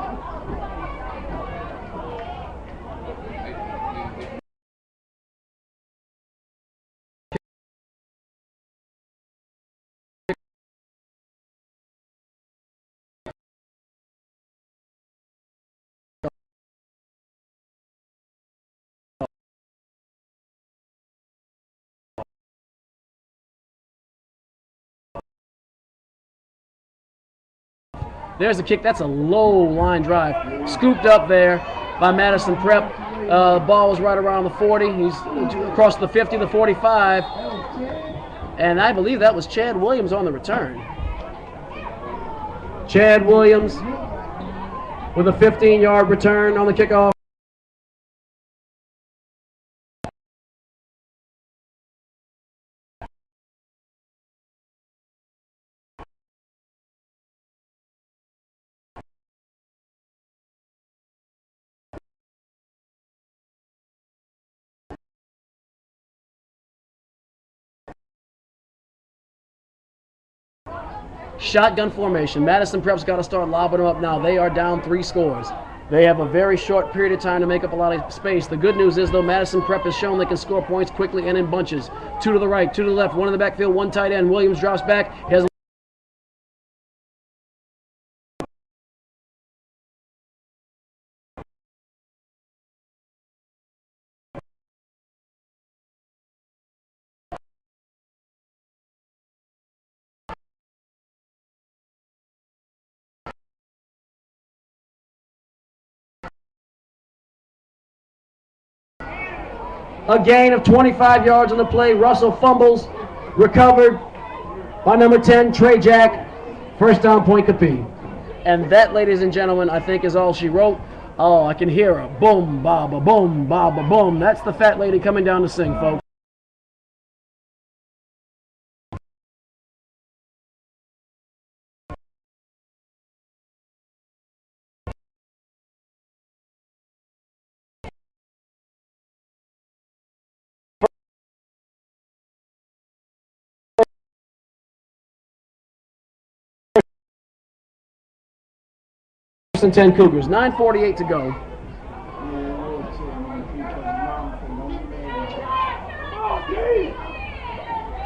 There's a kick. That's a low line drive. Scooped up there by Madison Prep. Ball was right around the 40. He's across the 50, the 45. And I believe that was Chad Williams on the return. Chad Williams with a 15-yard return on the kickoff. Shotgun formation. Madison Prep's got to start lobbing them up now. They are down 3 scores. They have a very short period of time to make up a lot of space. The good news is, though, Madison Prep has shown they can score points quickly and in bunches. 2 to the right, 2 to the left, 1 in the backfield, 1 tight end. Williams drops back. He has a gain of 25 yards on the play. Russell fumbles, recovered by number 10, Trey Jack. First down, Pointe Coupee. And that, ladies and gentlemen, I think is all she wrote. Oh, I can hear her. Boom, baba, boom, baba, boom. That's the fat lady coming down to sing, folks. And 10 Cougars. 9:48 to go.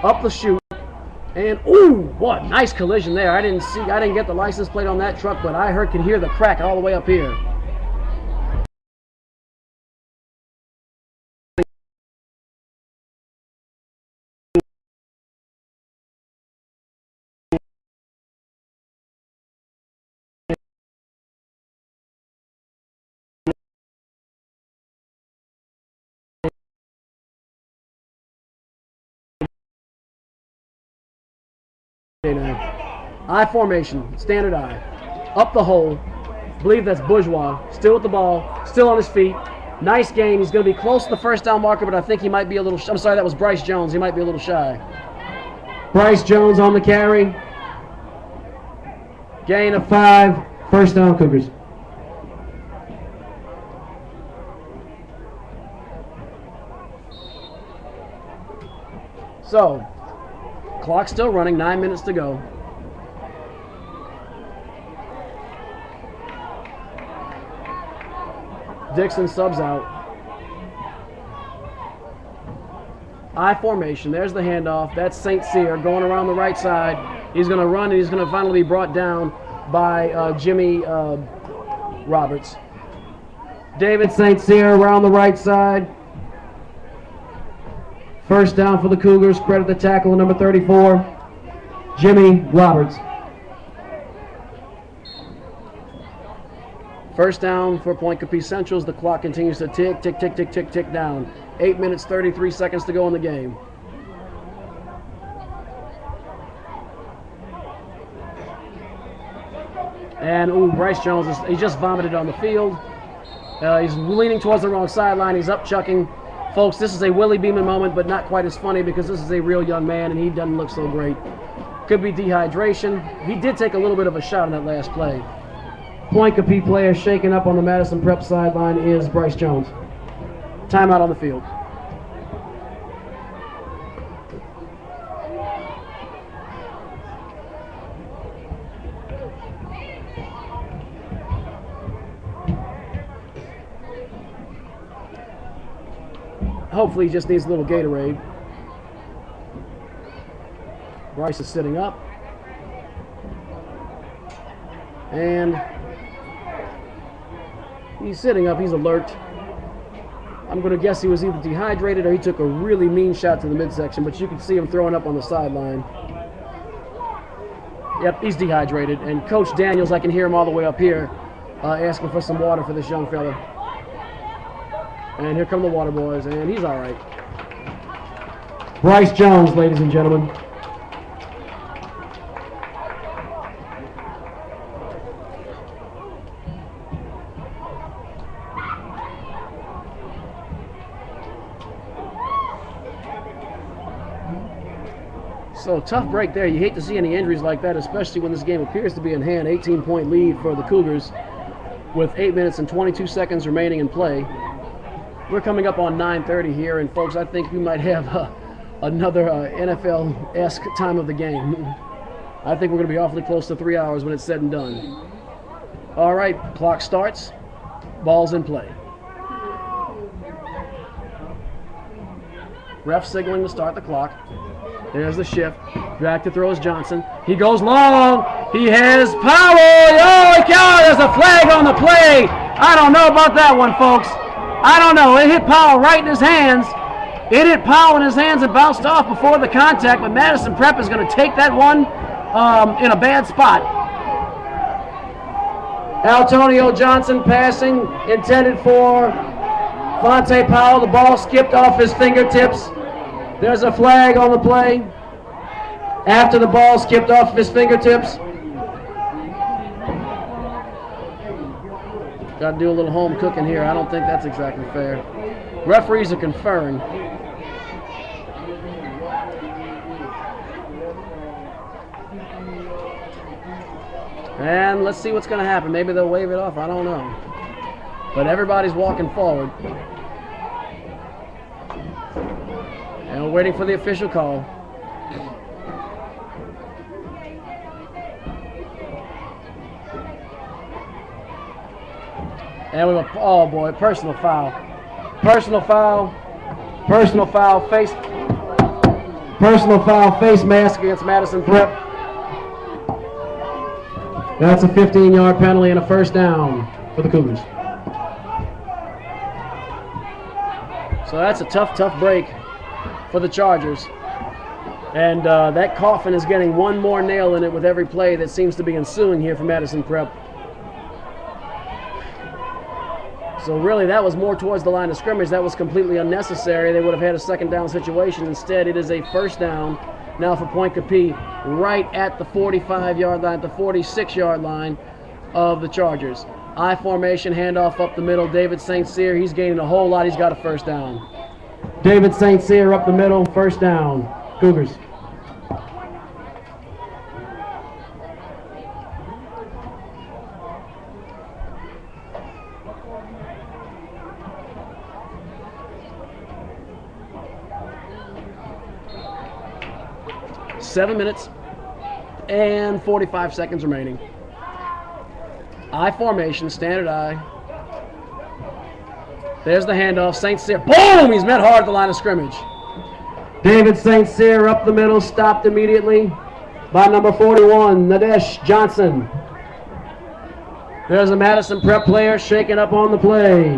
Up the chute, and ooh, what nice collision there! I didn't get the license plate on that truck, but I could hear the crack all the way up here. I formation, standard I. Up the hole. Believe that's Bourgeois. Still with the ball. Still on his feet. Nice gain. He's going to be close to the first down marker, but I think he might be a little I'm sorry, that was Bryce Jones. He might be a little shy. Bryce Jones on the carry. Gain of 5. First down, Cougars. So, clock still running, 9 minutes to go. Dixon subs out. I formation. There's the handoff. That's St. Cyr going around the right side. He's going to run, and he's going to finally be brought down by Jimmy Roberts. David St. Cyr around the right side. First down for the Cougars. Credit the tackle, number 34, Jimmy Roberts. First down for Pointe Coupee Centrals. The clock continues to tick, tick, tick, tick, tick, tick down. 8 minutes, 33 seconds to go in the game. And, ooh, Bryce Jones, he just vomited on the field. He's leaning towards the wrong sideline. He's up chucking. Folks, this is a Willie Beeman moment, but not quite as funny because this is a real young man, and he doesn't look so great. Could be dehydration. He did take a little bit of a shot on that last play. Pointe Coupee player shaken up on the Madison Prep sideline is Bryce Jones. Timeout on the field. Hopefully he just needs a little Gatorade. Bryce is sitting up. And he's sitting up, he's alert. I'm going to guess he was either dehydrated or he took a really mean shot to the midsection, but you can see him throwing up on the sideline. Yep, he's dehydrated. And Coach Daniels, I can hear him all the way up here asking for some water for this young fella. And here come the water boys, and he's all right. Bryce Jones, ladies and gentlemen. So tough break there. You hate to see any injuries like that, especially when this game appears to be in hand. 18-point lead for the Cougars with 8 minutes and 22 seconds remaining in play. We're coming up on 9:30 here, and folks, I think we might have another NFL-esque time of the game. I think we're going to be awfully close to 3 hours when it's said and done. All right, clock starts. Ball's in play. Ref signaling to start the clock. There's the shift. Back to throw is Johnson. He goes long. He has power. Oh, God, there's a flag on the play. I don't know about that one, folks. I don't know. It hit Powell right in his hands. It hit Powell in his hands and bounced off before the contact, but Madison Prep is going to take that one in a bad spot. Antonio Johnson passing, intended for Fonte Powell. The ball skipped off his fingertips. There's a flag on the play after the ball skipped off of his fingertips. Got to do a little home cooking here. I don't think that's exactly fair. Referees are conferring. And let's see what's going to happen. Maybe they'll wave it off. I don't know. But everybody's walking forward. And we're waiting for the official call. And we go, oh boy, personal foul. Personal foul. Personal foul. Face mask against Madison Prep. That's a 15-yard penalty and a first down for the Cougars. So that's a tough break for the Chargers. And that coffin is getting one more nail in it with every play that seems to be ensuing here for Madison Prep. So really, that was more towards the line of scrimmage. That was completely unnecessary. They would have had a second down situation. Instead, it is a first down now for Pointe Coupee right at the 45-yard line, the 46-yard line of the Chargers. I formation, handoff up the middle. David St. Cyr, he's gaining a whole lot. He's got a first down. David St. Cyr up the middle, first down. Cougars. Seven minutes and 45 seconds remaining. I formation, standard I. There's the handoff. St. Cyr, boom! He's met hard at the line of scrimmage. David St. Cyr up the middle, stopped immediately by number 41, Nadesh Johnson. There's a Madison Prep player shaking up on the play.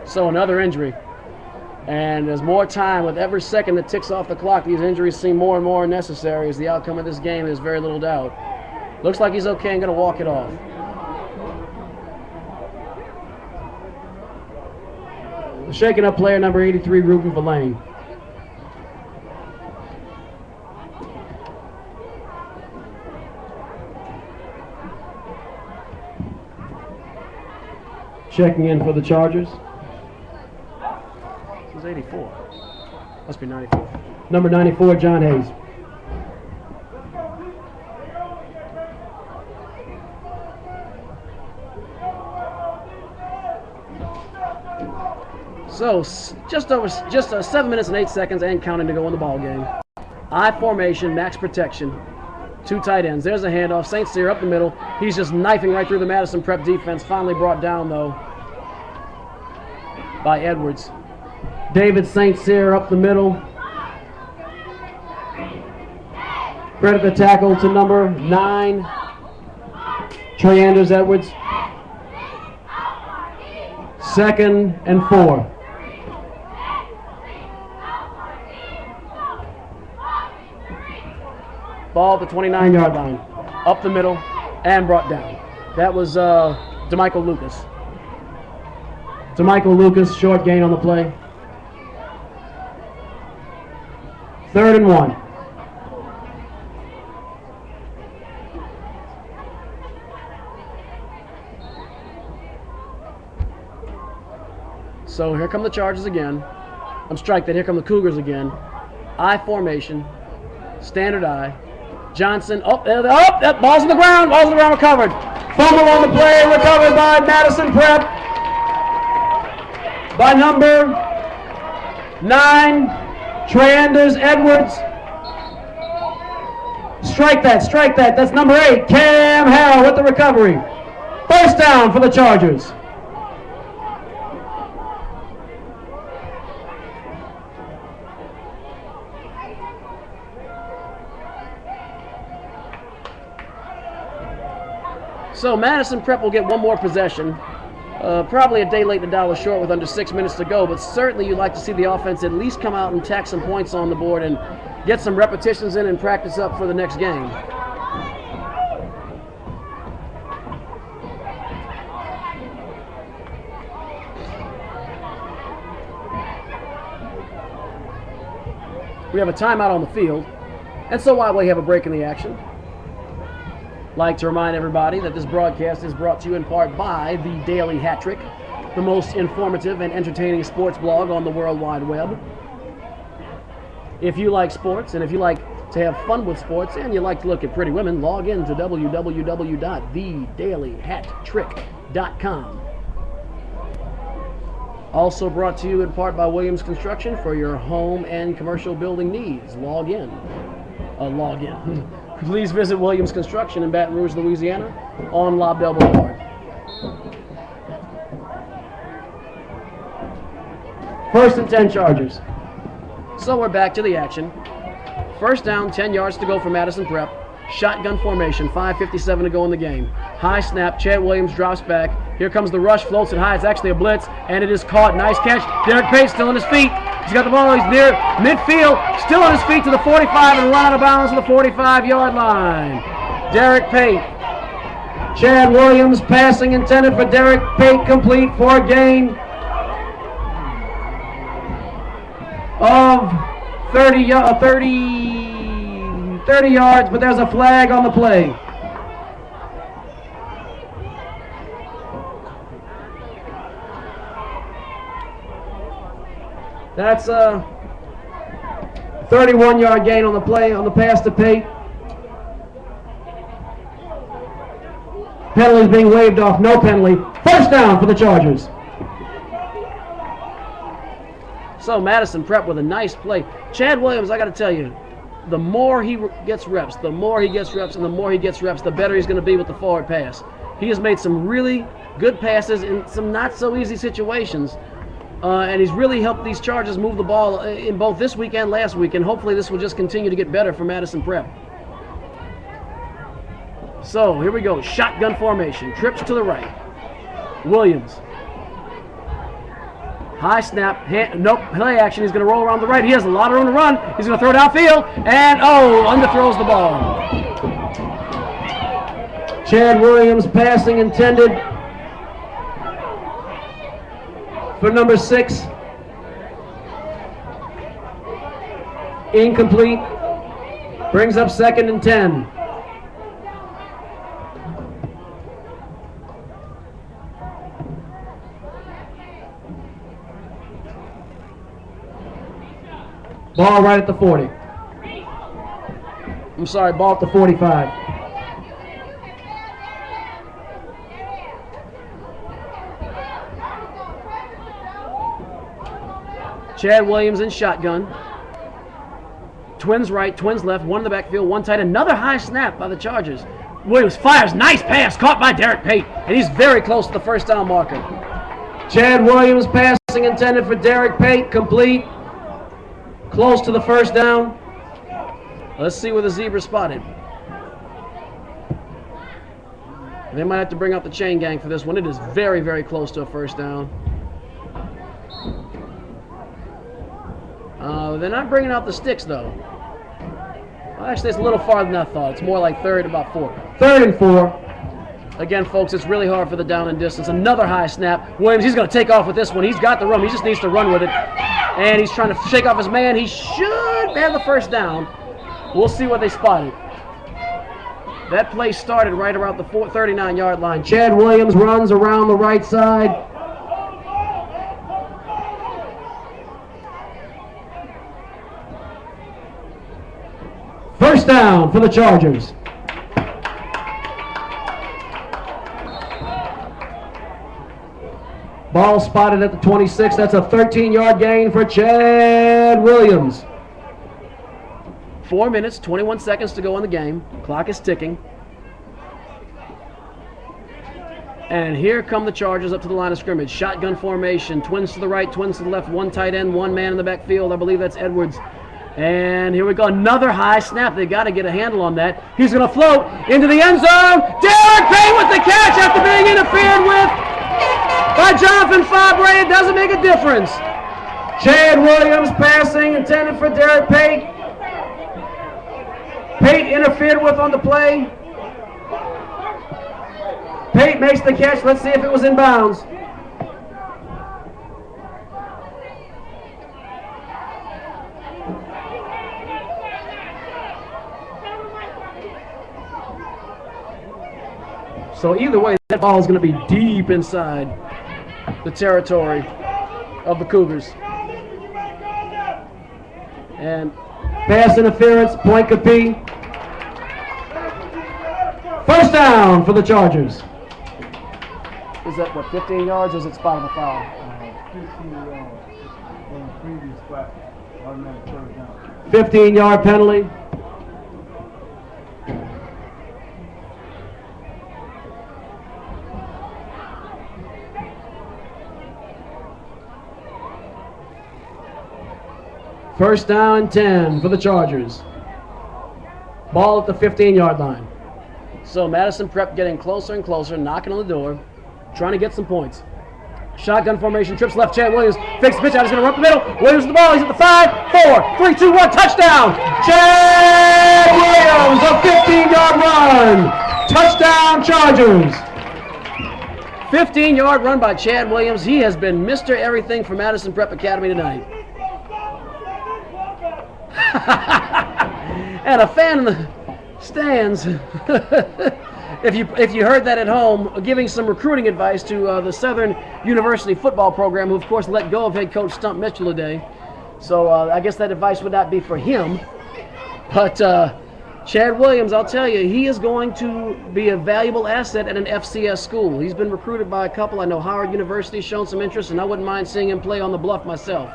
So another injury. And there's more time with every second that ticks off the clock. These injuries seem more and more necessary as the outcome of this game. There's very little doubt. Looks like he's okay and going to walk it off. The shaken up player, number 83, Ruben Verlaine. Checking in for the Chargers. This is 84. Must be 94. Number 94, John Hayes. So just 7 minutes and 8 seconds and counting to go in the ball game. I formation, max protection. Two tight ends. There's a handoff. St. Cyr up the middle. He's just knifing right through the Madison Prep defense. Finally brought down though by Edwards. David St. Cyr up the middle. Credit the tackle to number 9, Trey Anders Edwards. 2nd and 4. Ball at the 29-yard line. Up the middle and brought down. That was DeMichael Lucas. DeMichael Lucas, short gain on the play. 3rd and 1. So here come the Chargers again. I'm strike that. Here come the Cougars again. I formation. Standard I. Johnson. Oh, that ball's on the ground. Ball's on the ground. Recovered. Fumble on the play. Recovered by Madison Prep. By number 9, Trey Anders Edwards. Strike that. Strike that. That's number 8, Cam Harrell with the recovery. First down for the Chargers. So Madison Prep will get one more possession. Probably a day late and a dollar short with under 6 minutes to go, but certainly you'd like to see the offense at least come out and tack some points on the board and get some repetitions in and practice up for the next game. We have a timeout on the field, and so while we have a break in the action, like to remind everybody that this broadcast is brought to you in part by the Daily Hat Trick, the most informative and entertaining sports blog on the World Wide Web. If you like sports and if you like to have fun with sports and you like to look at pretty women, log in to www.thedailyhattrick.com. Also brought to you in part by Williams Construction for your home and commercial building needs. Log in. Please visit Williams Construction in Baton Rouge, Louisiana on Lobdell Boulevard. First and 10 Chargers. So we're back to the action. First down, 10 yards to go for Madison Prep. Shotgun formation, 5:57 to go in the game. High snap, Chad Williams drops back. Here comes the rush, floats it high. It's actually a blitz, and it is caught. Nice catch. Derek Pate still on his feet. He's got the ball. He's near midfield. Still on his feet to the 45 and run out of bounds to the 45-yard line. Derek Pate. Chad Williams passing intended for Derek Pate, complete for a gain 30 yards, but there's a flag on the play. That's a 31-yard gain on the play, on the pass to Pate. Penalty is being waved off, no penalty. First down for the Chargers. So Madison Prep with a nice play. Chad Williams, I got to tell you, the more he gets reps, and the more he gets reps, the better he's going to be with the forward pass. He has made some really good passes in some not so easy situations. And he's really helped these Chargers move the ball in both this week and last week, and hopefully this will just continue to get better for Madison Prep. So here we go, shotgun formation, trips to the right. Williams. High snap, nope, play action, he's going to roll around the right. He has a lot of room to run. He's going to throw downfield, and underthrows the ball. Chad Williams passing intended for number 6. Incomplete. Brings up 2nd and 10. Ball right at the 40. I'm sorry, ball at the 45. Chad Williams in shotgun. Twins right, twins left, one in the backfield, one tight. Another high snap by the Chargers. Williams fires, nice pass, caught by Derek Pate, and he's very close to the first down marker. Chad Williams passing intended for Derek Pate, complete. Close to the first down. Let's see where the zebra spotted. They might have to bring out the chain gang for this one. It is very, very close to a first down. They're not bringing out the sticks, though. Well, actually, it's a little farther than I thought. It's more like 3rd, about 4. 3rd and 4. Again, folks, it's really hard for the down and distance. Another high snap. Williams, he's going to take off with this one. He's got the room. He just needs to run with it. And he's trying to shake off his man. He should have the first down. We'll see what they spotted. That play started right around the 39-yard line. Chad Williams runs around the right side. First down for the Chargers. Ball spotted at the 26. That's a 13-yard gain for Chad Williams. 4 minutes, 21 seconds to go in the game. Clock is ticking. And here come the Chargers up to the line of scrimmage. Shotgun formation. Twins to the right, twins to the left. One tight end, one man in the backfield. I believe that's Edwards. And here we go. Another high snap. They got to get a handle on that. He's going to float into the end zone. Derek Pate with the catch after being interfered with by Jonathan Fabre. It doesn't make a difference. Chad Williams passing intended for Derek Pate. Pate interfered with on the play. Pate makes the catch. Let's see if it was in bounds. So either way, that ball is going to be deep inside the territory of the Cougars. And pass interference, Pointe Coupee. First down for the Chargers. Is that, what, 15 yards, or is it spot of the foul? 15 yards on the previous spot. Automatic first down. 15-yard penalty. First down and 10 for the Chargers. Ball at the 15-yard line. So Madison Prep getting closer and closer, knocking on the door, trying to get some points. Shotgun formation, trips left, Chad Williams, fakes the pitch out, he's going to run up the middle. Williams with the ball, he's at the 5, 4, 3, 2, 1, touchdown! Chad Williams, a 15-yard run. Touchdown, Chargers. 15-yard run by Chad Williams. He has been Mr. Everything for Madison Prep Academy tonight. And a fan in the stands, if you heard that at home, giving some recruiting advice to the Southern University football program, who of course let go of head coach Stump Mitchell today. So I guess that advice would not be for him. But Chad Williams, I'll tell you, he is going to be a valuable asset at an FCS school. He's been recruited by a couple. I know Howard University's shown some interest, and I wouldn't mind seeing him play on the Bluff myself.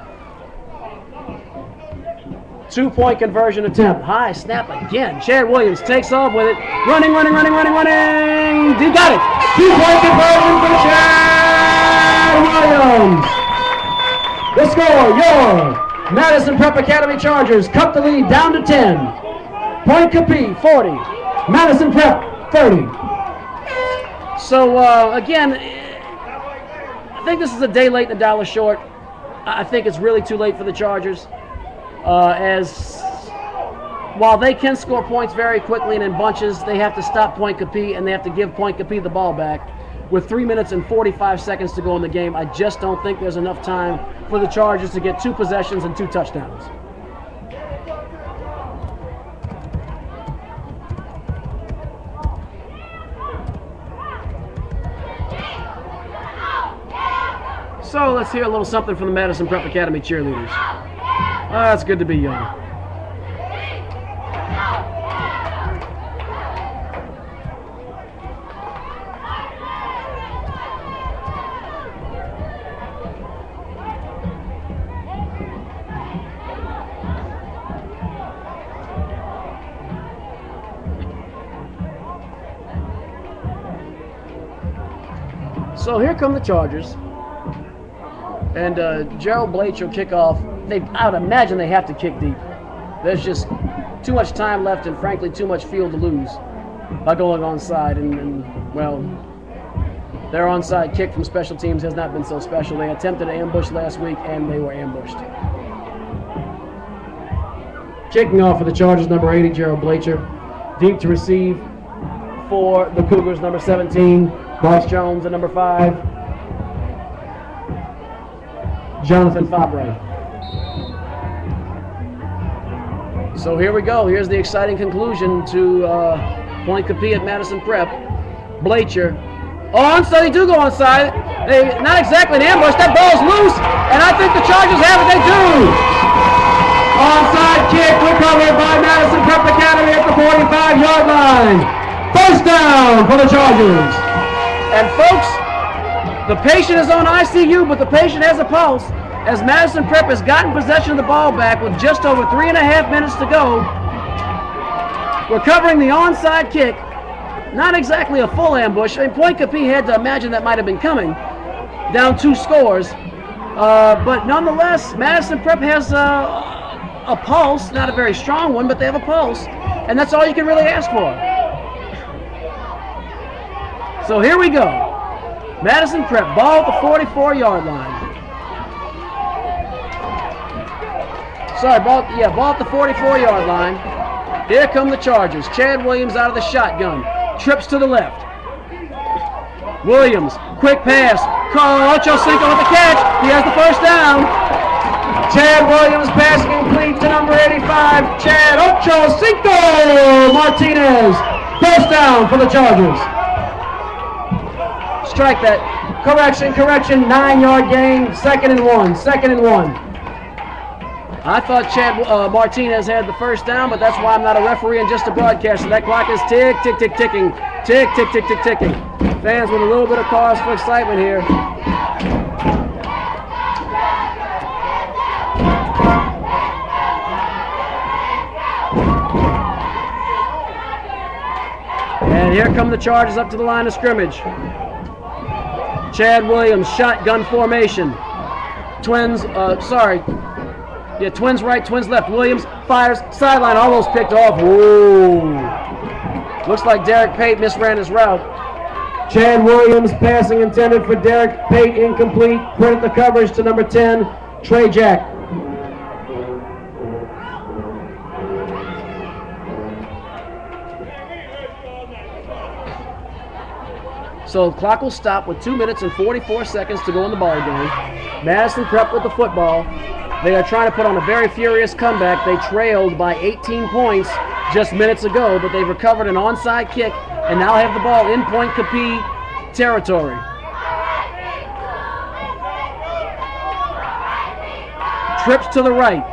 2-point conversion attempt. High snap again. Chad Williams takes off with it. Running. He got it. 2-point conversion for Chad Williams. The score, your Madison Prep Academy Chargers cut the lead down to 10. Pointe Coupee 40, Madison Prep 30. So again, I think this is a day late and a dollar short. I think it's really too late for the Chargers. As while they can score points very quickly and in bunches, they have to stop Pointe Coupee, and they have to give Pointe Coupee the ball back. With 3 minutes and 45 seconds to go in the game, I just don't think there's enough time for the Chargers to get 2 possessions and 2 touchdowns. So let's hear a little something from the Madison Prep Academy cheerleaders. It's good to be young. So here come the Chargers. And Gerald Blake will kick off. I would imagine they have to kick deep. There's just too much time left and, frankly, too much field to lose by going onside. And well, their onside kick from special teams has not been so special. They attempted an ambush last week, and they were ambushed. Kicking off for the Chargers, number 80, Gerald Blacher. Deep to receive for the Cougars, number 17, Bryce Jones, and number 5, Jonathan Fabre. So here we go. Here's the exciting conclusion to Pointe Coupee at Madison Prep. Blacher. Oh, onside. They do go onside. Not exactly an ambush. That ball's loose, and I think the Chargers have it. They do. Onside kick recovered by Madison Prep Academy at the 45-yard line. First down for the Chargers. And folks, the patient is on ICU, but the patient has a pulse, as Madison Prep has gotten possession of the ball back with just over 3.5 minutes to go. Recovering the onside kick. Not exactly a full ambush. I mean, Pointe Coupee had to imagine that might have been coming. Down 2 scores. But nonetheless, Madison Prep has a pulse. Not a very strong one, but they have a pulse. And that's all you can really ask for. So here we go. Madison Prep, ball at the 44-yard line. Sorry, ball at the 44-yard line. Here come the Chargers. Chad Williams out of the shotgun. Trips to the left. Williams, quick pass. Ocho Cinco with the catch. He has the first down. Chad Williams passing complete to number 85. Chad Ocho Cinco Martinez. First down for the Chargers. Strike that. Correction. 9-yard gain. 2nd and 1. 2nd and 1. I thought Chad Martinez had the first down, but that's why I'm not a referee and just a broadcaster. That clock is ticking. Ticking. Fans with a little bit of cause for excitement here. And here come the Chargers up to the line of scrimmage. Chad Williams, shotgun formation. Twins right, twins left. Williams fires, sideline, almost picked off. Whoa. Looks like Derek Pate misran his route. Chad Williams passing intended for Derek Pate, incomplete. Credit the coverage to number 10, Trey Jack. So the clock will stop with 2 minutes and 44 seconds to go in the ball game. Madison Prep with the football. They are trying to put on a very furious comeback. They trailed by 18 points just minutes ago, but they've recovered an onside kick and now have the ball in Pointe Coupee territory. Trips to the right.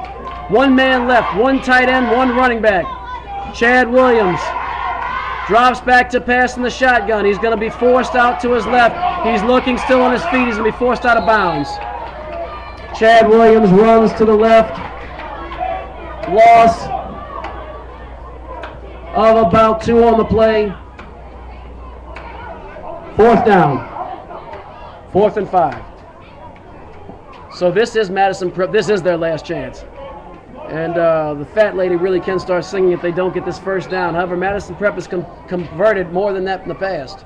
One man left, one tight end, one running back. Chad Williams drops back to pass in the shotgun. He's going to be forced out to his left. He's looking still on his feet. He's going to be forced out of bounds. Chad Williams runs to the left. Loss of about 2 on the play. 4th down. 4th and 5. So this is Madison Prep. This is their last chance. And the fat lady really can start singing if they don't get this first down. However, Madison Prep has converted more than that in the past.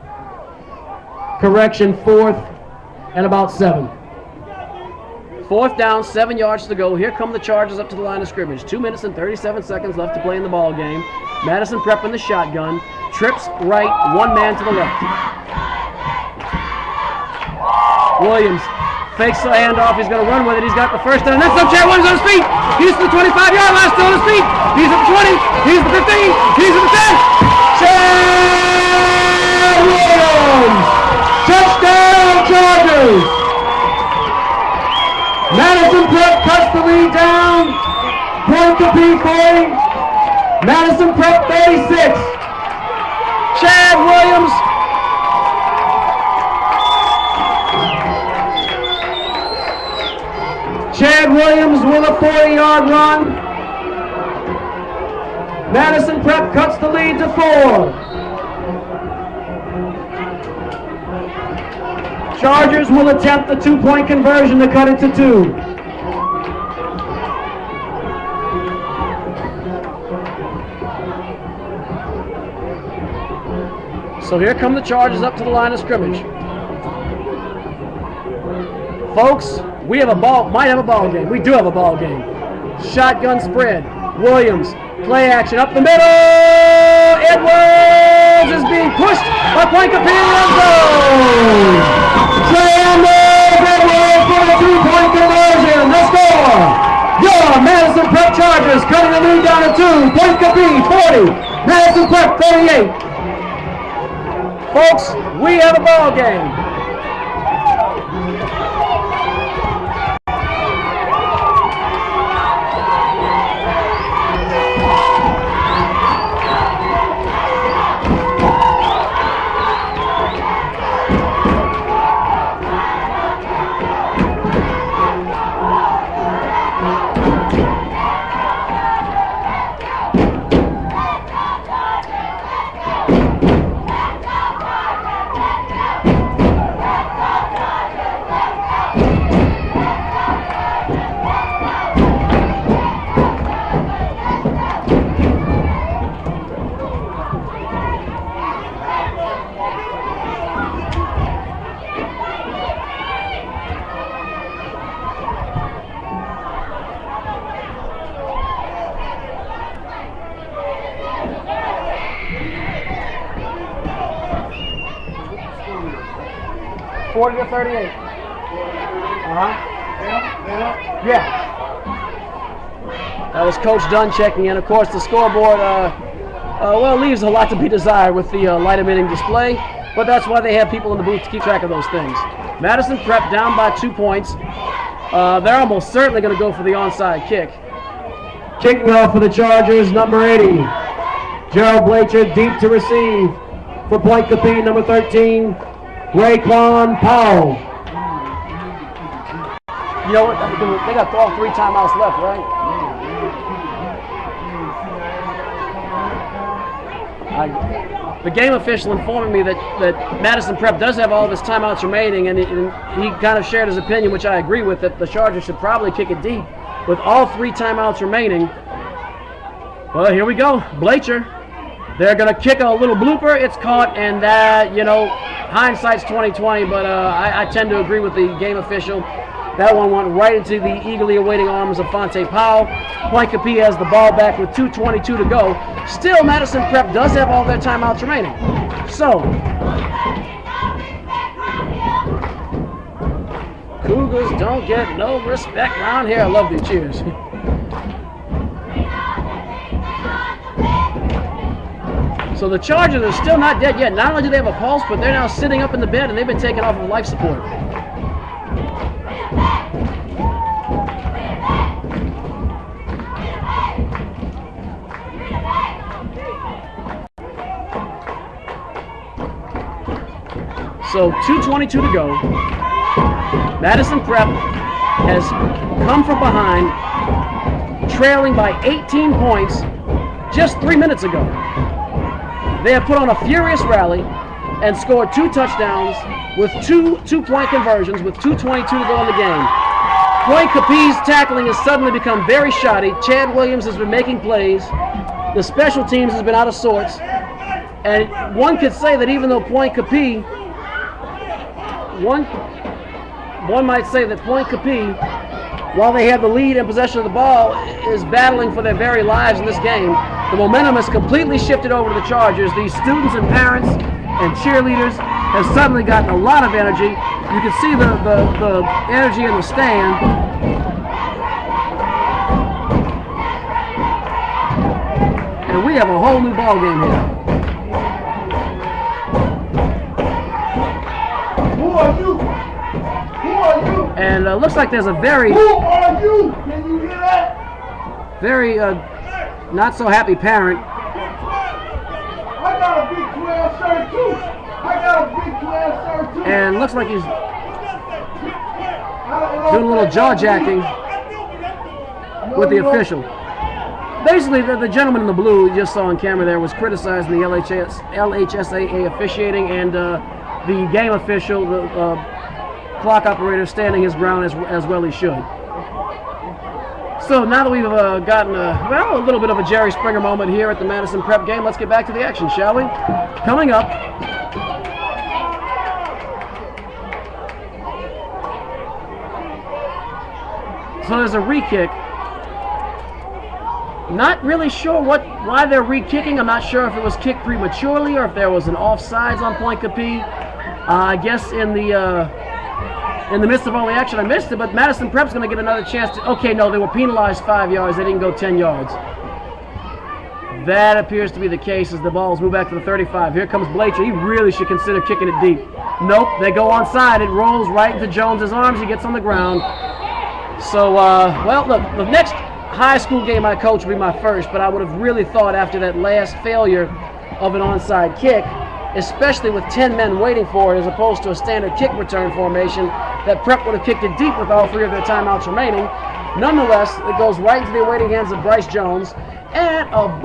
Correction, 4th and about 7. 4th down, 7 yards to go. Here come the Chargers up to the line of scrimmage. 2 minutes and 37 seconds left to play in the ball game. Madison Prep in the shotgun. Trips right, one man to the left. Williams fakes the handoff. He's going to run with it. He's got the first down. That's up. Chad Williams on his feet. He's to the 25-yard line. Still on his feet. He's at the 20. He's at the 15. He's at the 10. Chad Williams! Touchdown, Chargers! Madison Prep cuts the lead down. Pointe Coupee 40. Madison Prep 36. Chad Williams. Chad Williams with a 40-yard run. Madison Prep cuts the lead to 4. Chargers will attempt the 2-point conversion to cut it to 2. So here come the Chargers up to the line of scrimmage. Folks, we have a ball, might have a ball game. We do have a ball game. Shotgun spread. Williams, play action up the middle. Edwards is being pushed by Pointe Coupee and goal. Edwards for the 2-point conversion. The score. Your Madison Prep Chargers cutting the lead down to 2. Pointe Coupee 40. Madison Prep 38. Folks, we have a ball game. $40 to 38. Yeah. That was Coach Dunn checking in. Of course, the scoreboard well, leaves a lot to be desired with the light emitting display, but that's why they have people in the booth to keep track of those things. Madison Prep down by 2 points. They're almost certainly going to go for the onside kick. Kicking off for the Chargers, number 80. Gerald Blacher deep to receive for Pointe Coupee, number 13. Raekwon Powell. You know what? They got all 3 timeouts left, right? The game official informing me that Madison Prep does have all of his timeouts remaining, and he kind of shared his opinion, which I agree with, that the Chargers should probably kick it deep with all 3 timeouts remaining. Well, here we go. Blacher. They're going to kick a little blooper. It's caught, and you know, hindsight's 20/20, but I tend to agree with the game official. That one went right into the eagerly awaiting arms of Fonte Powell. Pointe Coupee has the ball back with 2:22 to go. Still, Madison Prep does have all their timeouts remaining. So, Cougars don't get no respect around here. I love the cheers. So the Chargers are still not dead yet. Not only do they have a pulse, but they're now sitting up in the bed and they've been taken off of life support. So 2:22 to go. Madison Prep has come from behind, trailing by 18 points just 3 minutes ago. They have put on a furious rally and scored 2 touchdowns with two-point conversions with 2:22 to go in the game. Pointe Coupee's tackling has suddenly become very shoddy. Chad Williams has been making plays. The special teams has been out of sorts. And one could say that even though Pointe Coupee, one might say that Pointe Coupee, while they have the lead and possession of the ball, is battling for their very lives in this game. The momentum has completely shifted over to the Chargers. These students and parents and cheerleaders have suddenly gotten a lot of energy. You can see the energy in the stand. And we have a whole new ball game here. Who are you? Who are you? And looks like there's a very... Who are you? Can you hear that? Very not so happy parent. I got a big 12 shirt too. I got a big 12 shirt too. And looks like he's doing a little jaw jacking with the official. Basically, the gentleman in the blue you just saw on camera there was criticizing the LHSAA officiating, and the game official, the clock operator, standing his ground as well he should. So now that we've gotten a little bit of a Jerry Springer moment here at the Madison Prep game, let's get back to the action, shall we? Coming up, so there's a re-kick. Not really sure why they're re-kicking. I'm not sure if it was kicked prematurely or if there was an offsides on Pointe Coupee. I guess in the midst of all the action, I missed it, but Madison Prep's going to get another chance to... Okay, no, they were penalized 5 yards. They didn't go 10 yards. That appears to be the case as the balls move back to the 35. Here comes Blacher. He really should consider kicking it deep. Nope, they go onside. It rolls right into Jones's arms. He gets on the ground. So, well, look, the next high school game I coach will be my first, but I would have really thought after that last failure of an onside kick, especially with 10 men waiting for it as opposed to a standard kick return formation, that Prep would have kicked it deep with all 3 of their timeouts remaining. Nonetheless, it goes right into the awaiting hands of Bryce Jones at about